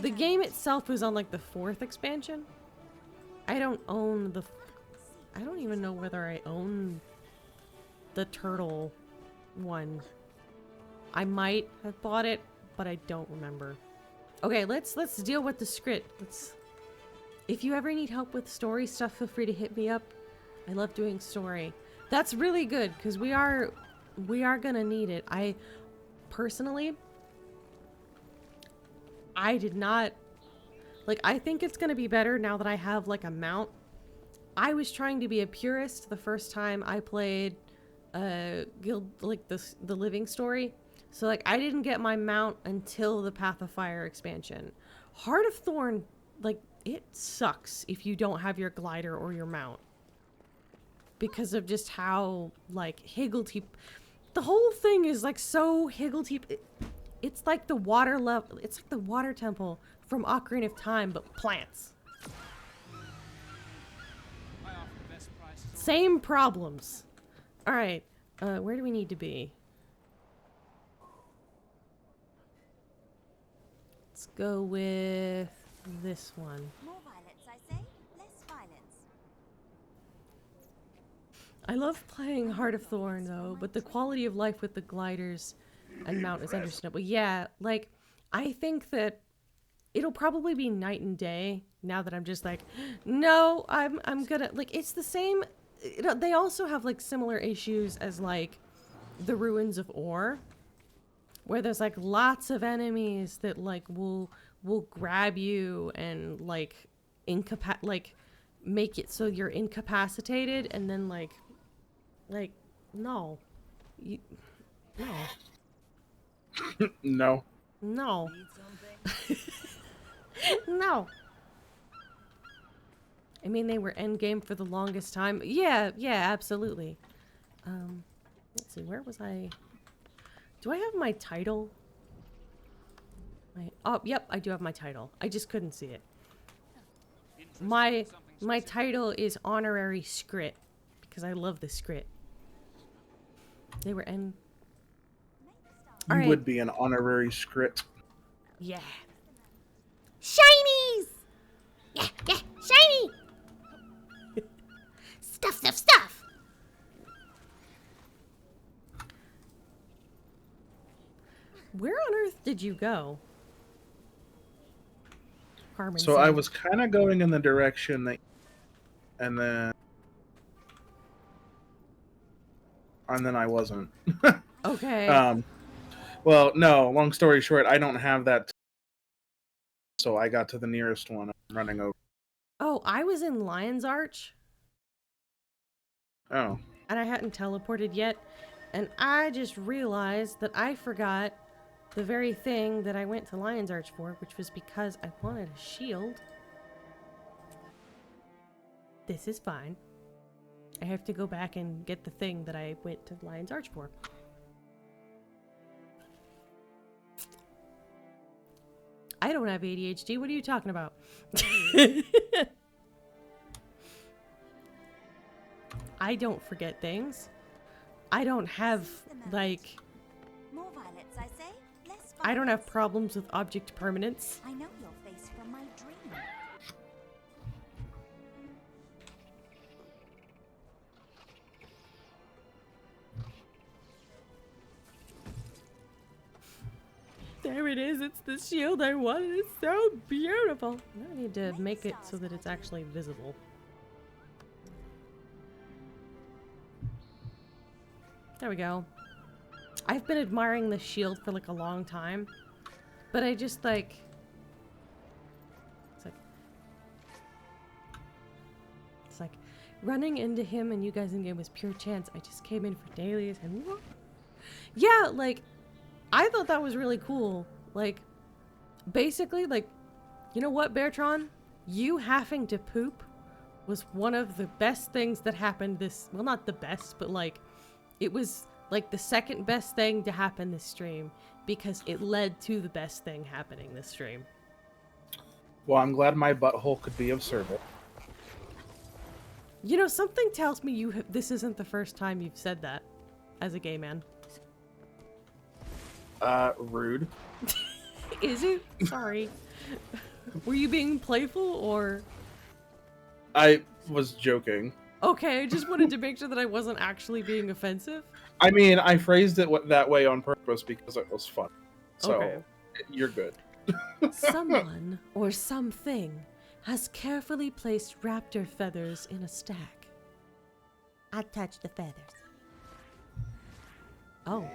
The game itself is on like the 4th expansion. I don't own the I don't even know whether I own the turtle one. I might have bought it, but I don't remember. Okay, let's deal with the script. If you ever need help with story stuff, feel free to hit me up. I love doing story. That's really good because we are gonna need it. I personally, I did not like. I think it's gonna be better now that I have like a mount. I was trying to be a purist the first time I played Guild, like the Living Story. So like I didn't get my mount until the Path of Fire expansion. Heart of Thorn, like it sucks if you don't have your glider or your mount. Because of just how like higgledy, the whole thing is like so higgledy. It's like the water level. It's like the water temple from Ocarina of Time, but plants. Same problems. All right, where do we need to be? Let's go with this one. More violence, I say. Less violence. I love playing Heart of Thorn though, but the quality of life with the gliders and mount is understandable. Yeah, like I think that it'll probably be night and day now that I'm just like, no, I'm gonna like it's the same. They also have like similar issues as like the Ruins of Ore, where there's like lots of enemies that like will grab you and like make it so you're incapacitated and then like no. No. No. No. I mean, they were endgame for the longest time. Yeah, absolutely. Let's see, where was I? Do I have my title? Oh, yep, I do have my title. I just couldn't see it. My title is Honorary Scrit, because I love the Scrit. They were You Alright. would be an honorary Scrit. Yeah. Shinies! Yeah, shiny! Stuff! Where on earth did you go? Carmen. So I was kind of going in the direction that, and then I wasn't. Okay. Well, no. Long story short, I don't have that, so I got to the nearest one. I'm running over. Oh, I was in Lion's Arch. Oh. And I hadn't teleported yet, and I just realized that I forgot the very thing that I went to Lion's Arch for, which was because I wanted a shield. This is fine. I have to go back and get the thing that I went to Lion's Arch for. I don't have ADHD. What are you talking about? I don't forget things. I don't have, like... More violence, I say. Less violence. I don't have problems with object permanence. I know your face from my dream. There it is. It's the shield I wanted. It's so beautiful. Now I need to make it so that it's actually visible. There we go. I've been admiring this shield for like a long time, but I just like... It's like running into him and you guys in game was pure chance. I just came in for dailies and... Yeah, like... I thought that was really cool. Like, basically, like, you know what, Beartron? You having to poop was one of the best things that happened this... Well, not the best, but, like, it was like the second best thing to happen this stream because it led to the best thing happening this stream. Well, I'm glad my butthole could be of service. You know, something tells me this isn't the first time you've said that as a gay man. Rude. Is it? Sorry. Were you being playful or? I was joking. Okay, I just wanted to make sure that I wasn't actually being offensive. I mean, I phrased it that way on purpose because it was fun. So, Okay. You're good. Someone or something has carefully placed raptor feathers in a stack. I touched the feathers. Oh.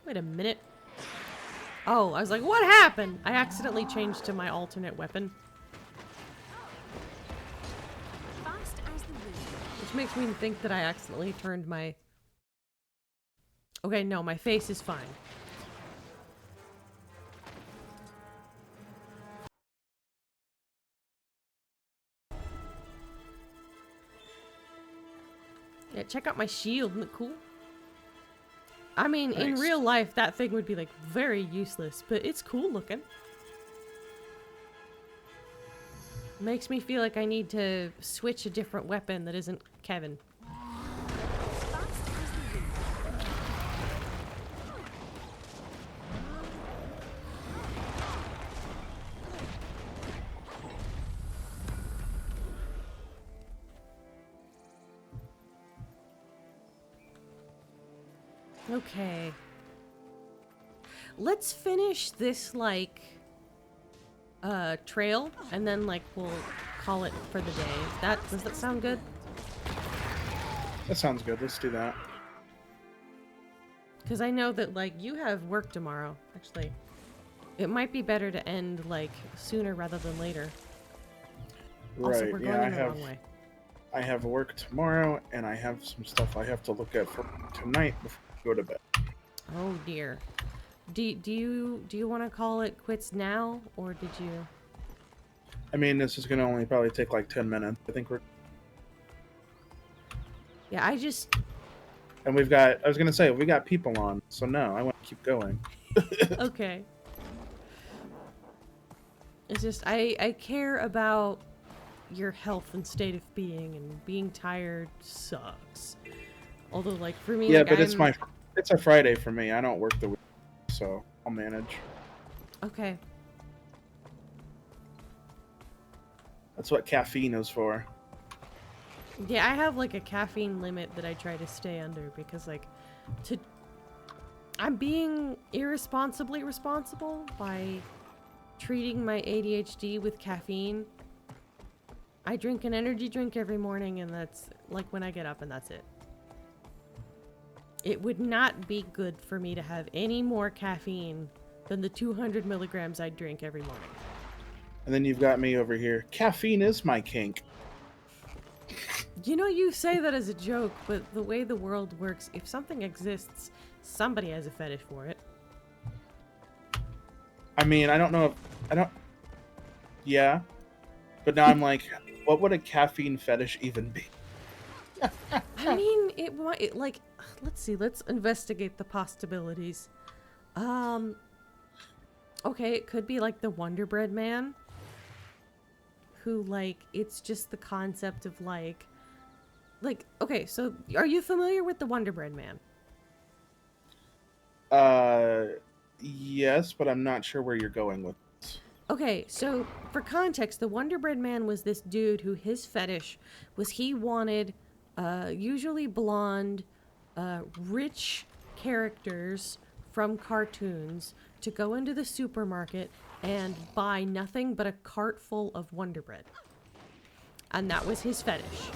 Wait a minute. Oh, I was like, what happened? I accidentally changed to my alternate weapon. Which makes me think that I accidentally turned my... Okay, no, my face is fine. Yeah, check out my shield. Isn't it cool? I mean, in Nice. real life, that thing would be, like, very useless, but it's cool looking. Makes me feel like I need to switch a different weapon that isn't Kevin. Okay. Let's finish this, like, trail, and then, like, we'll call it for the day. Does that sound good? That sounds good. Let's do that. Because I know that, like, you have work tomorrow, actually. It might be better to end, like, sooner rather than later. Also, Right, we're yeah, going in the wrong way. I have work tomorrow, and I have some stuff I have to look at for tonight before I go to bed. Oh dear. Do you want to call it quits now, or did you? I mean, this is gonna only probably take like 10 minutes. I think we're... Yeah, I just... And we've got... I was gonna say, we got people on, so no, I want to keep going. Okay. It's just, I care about your health and state of being, and being tired sucks. Although, like, for me, Yeah, like, but it's a Friday for me. I don't work the week, so I'll manage. Okay. That's what caffeine is for. Yeah, I have, like, a caffeine limit that I try to stay under, because, like, I'm being irresponsibly responsible by treating my ADHD with caffeine. I drink an energy drink every morning, and that's, like, when I get up, and that's it. It would not be good for me to have any more caffeine than the 200 milligrams I drink every morning. And then you've got me over here. Caffeine is my kink. You know, you say that as a joke, but the way the world works, if something exists, somebody has a fetish for it. I mean, I don't know if... I don't... Yeah. But now I'm like, what would a caffeine fetish even be? I mean, it might, like, let's see, let's investigate the possibilities. Okay, it could be like the Wonder Bread man, who, like, it's just the concept of, like, okay, so are you familiar with the Wonder Bread man? Yes, but I'm not sure where you're going with this. Okay, so for context, the Wonder Bread man was this dude who his fetish was he wanted usually blonde, rich characters from cartoons to go into the supermarket and buy nothing but a cart full of Wonder Bread. And that was his fetish.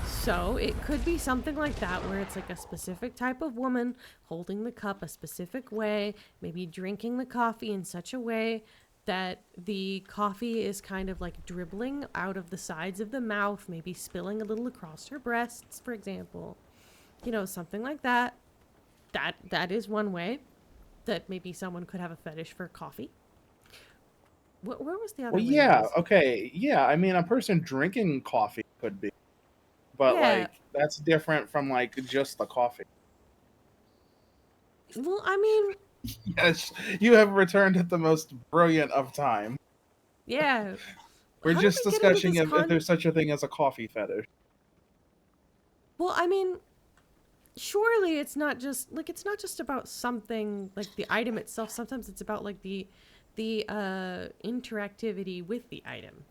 So it could be something like that, where it's like a specific type of woman holding the cup a specific way, maybe drinking the coffee in such a way that the coffee is kind of like dribbling out of the sides of the mouth, maybe spilling a little across her breasts, for example. You know, something like that. That is one way that maybe someone could have a fetish for coffee. Where was the other? Well, way yeah, was? okay, yeah. I mean, a person drinking coffee could be, but Yeah. like that's different from like just the coffee. Well, I mean, Yes, you have returned at the most brilliant of time. yeah. We're How did just we get into discussing this if there's such a thing as a coffee fetish. Well, I mean, surely it's not just about something like the item itself. Sometimes it's about like the interactivity with the item.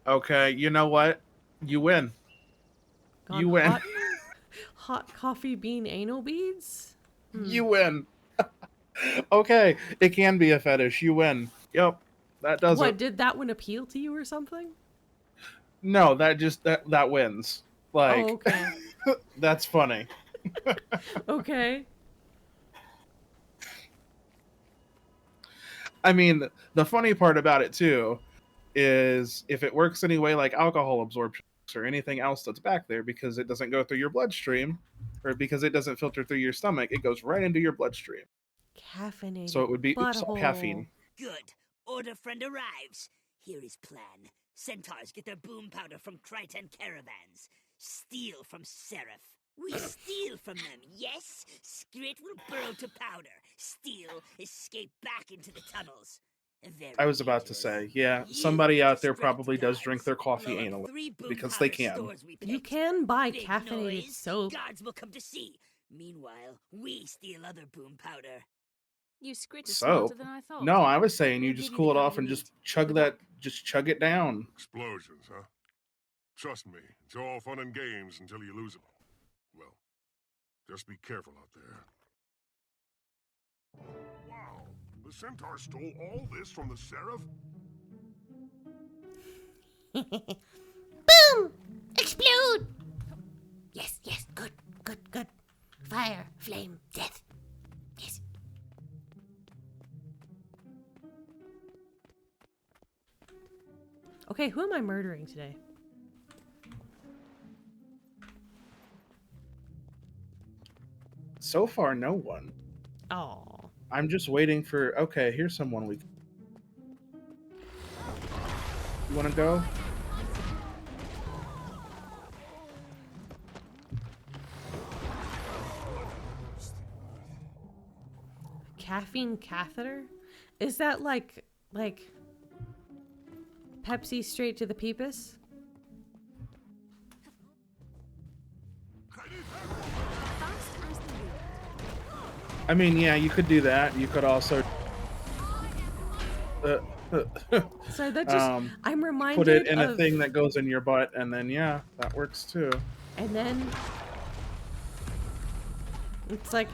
Okay, you know what? You win. Gone You win. hot coffee bean anal beads? You win. Okay, it can be a fetish. You win. Yep, that does What, it. did that one appeal to you or something? No, that wins. Like, Oh, okay. that's funny. Okay. I mean, the funny part about it too is if it works anyway like alcohol absorption or anything else that's back there, because it doesn't go through your bloodstream or because it doesn't filter through your stomach, it goes right into your bloodstream. Caffeinated So it would be butthole. caffeine. Good. Order friend arrives. Here is plan. Centaurs get their boom powder from Crichton caravans. Steal from Seraph. We steal from them, yes? Skrit will burrow to powder. Steal, escape back into the tunnels. Very I was about to say, yeah, somebody out there probably does drink their coffee Blow up anally 3 boom because powder they can. stores we You picked. can buy Big caffeinated noise, soap. Guards will come to see. Meanwhile, we steal other boom powder. You Skrit is Soap? smarter than I thought. No, I was saying you We'll just give cool it the off kind and you just need. just chug it down. Explosions, huh? Trust me, it's all fun and games until you lose them. Well, just be careful out there. Wow, the Centaur stole all this from the Seraph? Boom! Explode! Yes, yes, good, good, good. Fire, flame, death. Yes. Okay, who am I murdering today? So far, no one. Oh. I'm just waiting for. Okay, here's someone we. You want to go? Caffeine catheter? Is that like Pepsi straight to the peepus? I mean, yeah, you could do that. You could also. So that just I'm reminded put it in of, a thing that goes in your butt, and then yeah, that works too. and then it's like,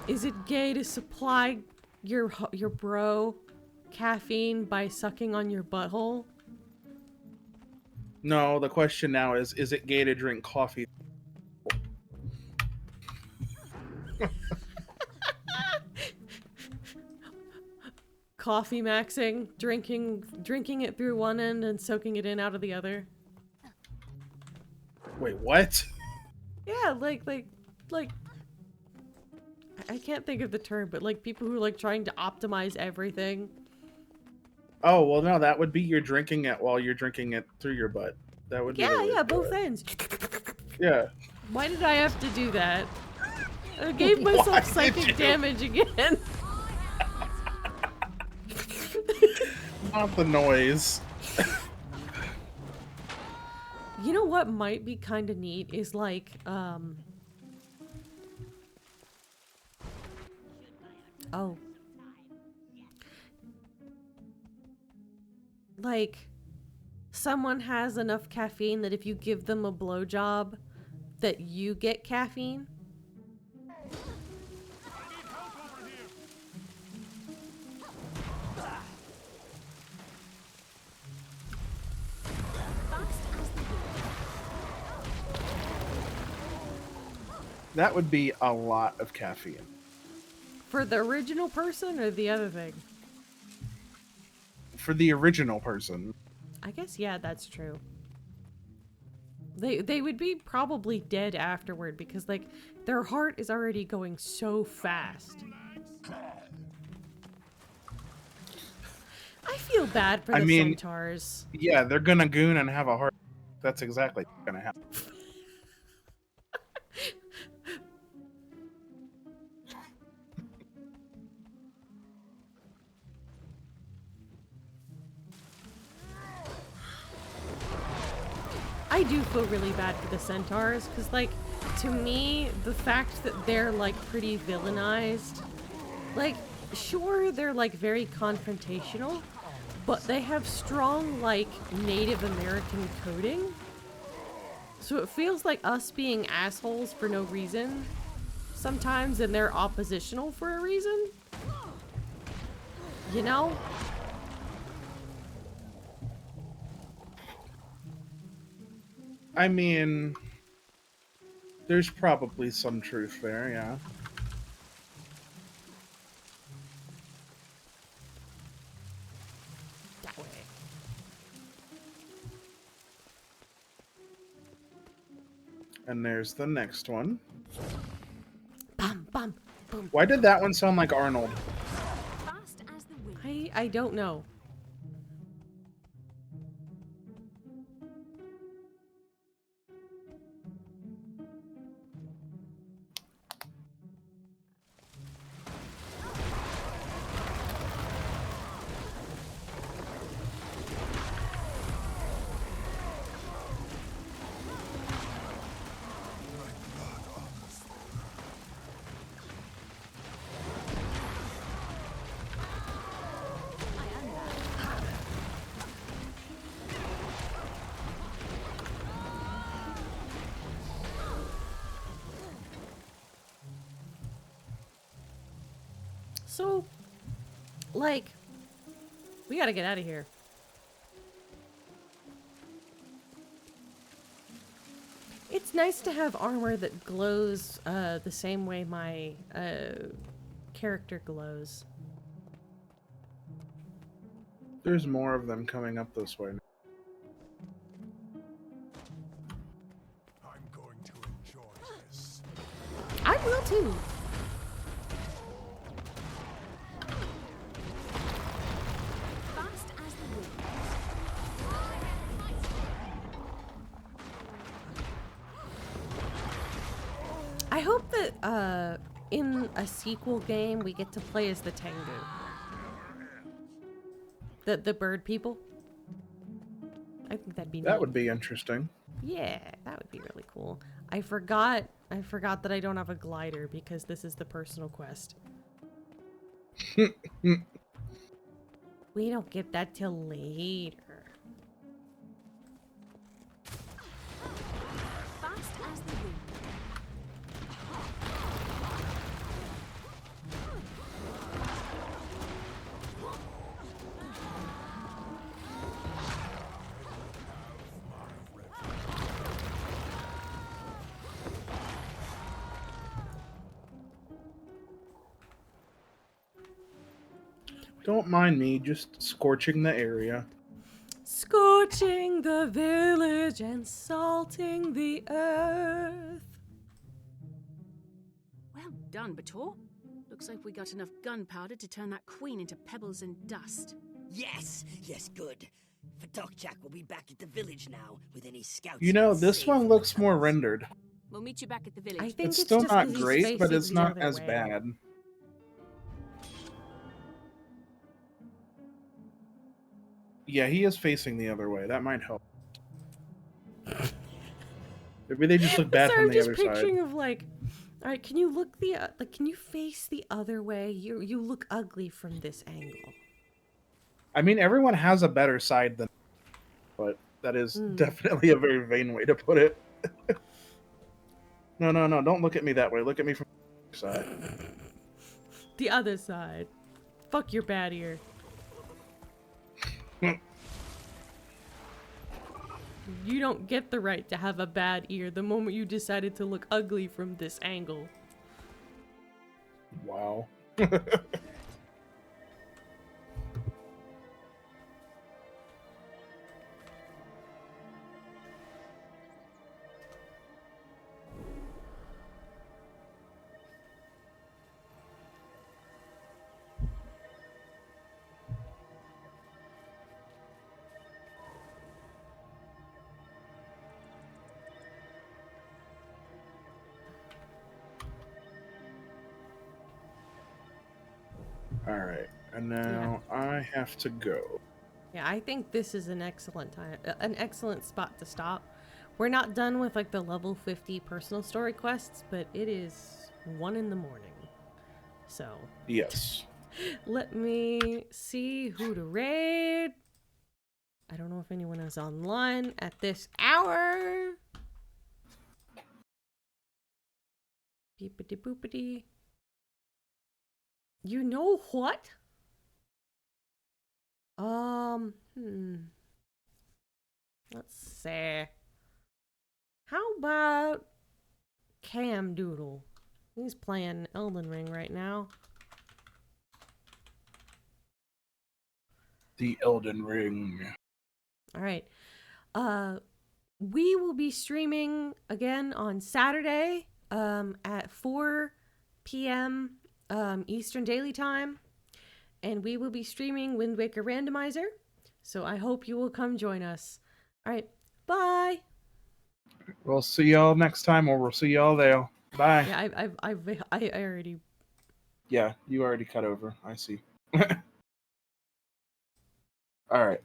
is it gay to supply your bro caffeine by sucking on your butthole? No, the question now is it gay to drink coffee? Coffee maxing, drinking it through one end and soaking it in out of the other. Wait, what? Yeah, like I can't think of the term, but like people who like trying to optimize everything. Oh, well, no, that would be you're drinking it while you're drinking it through your butt. That would be the way Yeah, to do both it. ends. Yeah. Why did I have to do that? I gave myself psychic damage again. Not the noise. You know what might be kind of neat is like, oh. Like, someone has enough caffeine that if you give them a blowjob, that you get caffeine. That would be a lot of caffeine. For the original person or the other thing? For the original person. I guess, yeah, that's true. They would be probably dead afterward because, like, their heart is already going so fast. I feel bad for I the mean, centaurs. Yeah, they're gonna goon and have a heart. That's exactly what's gonna happen. I do feel really bad for the centaurs, because, like, to me, the fact that they're, like, pretty villainized, like, sure, they're, like, very confrontational, but they have strong, like, Native American coding. So it feels like us being assholes for no reason sometimes, and they're oppositional for a reason. You know? I mean, there's probably some truth there, yeah. That way. And there's the next one. Bum, bum, boom. Why did that one sound like Arnold? I don't know. So, like, we gotta get out of here. It's nice to have armor that glows the same way my character glows. There's more of them coming up this way. I'm going to enjoy this. I will too. I hope that in a sequel game we get to play as the Tengu. The bird people. I think that'd be That neat. would be interesting. Yeah, that would be really cool. I forgot that I don't have a glider because this is the personal quest. We don't get that till later. Fast as the wind. Don't mind me, just scorching the area. Scorching the village and salting the earth. Well done, Bator. Looks like we got enough gunpowder to turn that queen into pebbles and dust. Yes, yes, good. Fatokchak will be back at the village now with any scouts. You know, this one looks more rendered. We'll meet you back at the village. I think It's still just not 'cause he's great, but facing it's the not other as way. bad. Yeah, he is facing the other way. That might help. Maybe they just look bad So from I'm the just other picturing side. of like, all right, can you look can you face the other way? You look ugly from this angle. I mean, everyone has a better side than, but that is definitely a very vain way to put it. No, don't look at me that way. Look at me from the other side. The other side. Fuck your bad ear. You don't get the right to have a bad ear the moment you decided to look ugly from this angle. Wow. All right, and now I have to go. Yeah, I think this is an excellent time, an excellent spot to stop. We're not done with like the level 50 personal story quests, but it is 1 in the morning. So Yes. let me see who to raid. I don't know if anyone is online at this hour. Beepity boopity. You know what? Let's see. How about Cam Doodle? He's playing Elden Ring right now. The Elden Ring. All right. We will be streaming again on Saturday at 4 p.m. Eastern Daily Time. And we will be streaming Wind Waker Randomizer. So I hope you will come join us. All right. Bye. We'll see y'all next time, or we'll see y'all there. Bye. Yeah, I already. Yeah, you already cut over. I see. All right.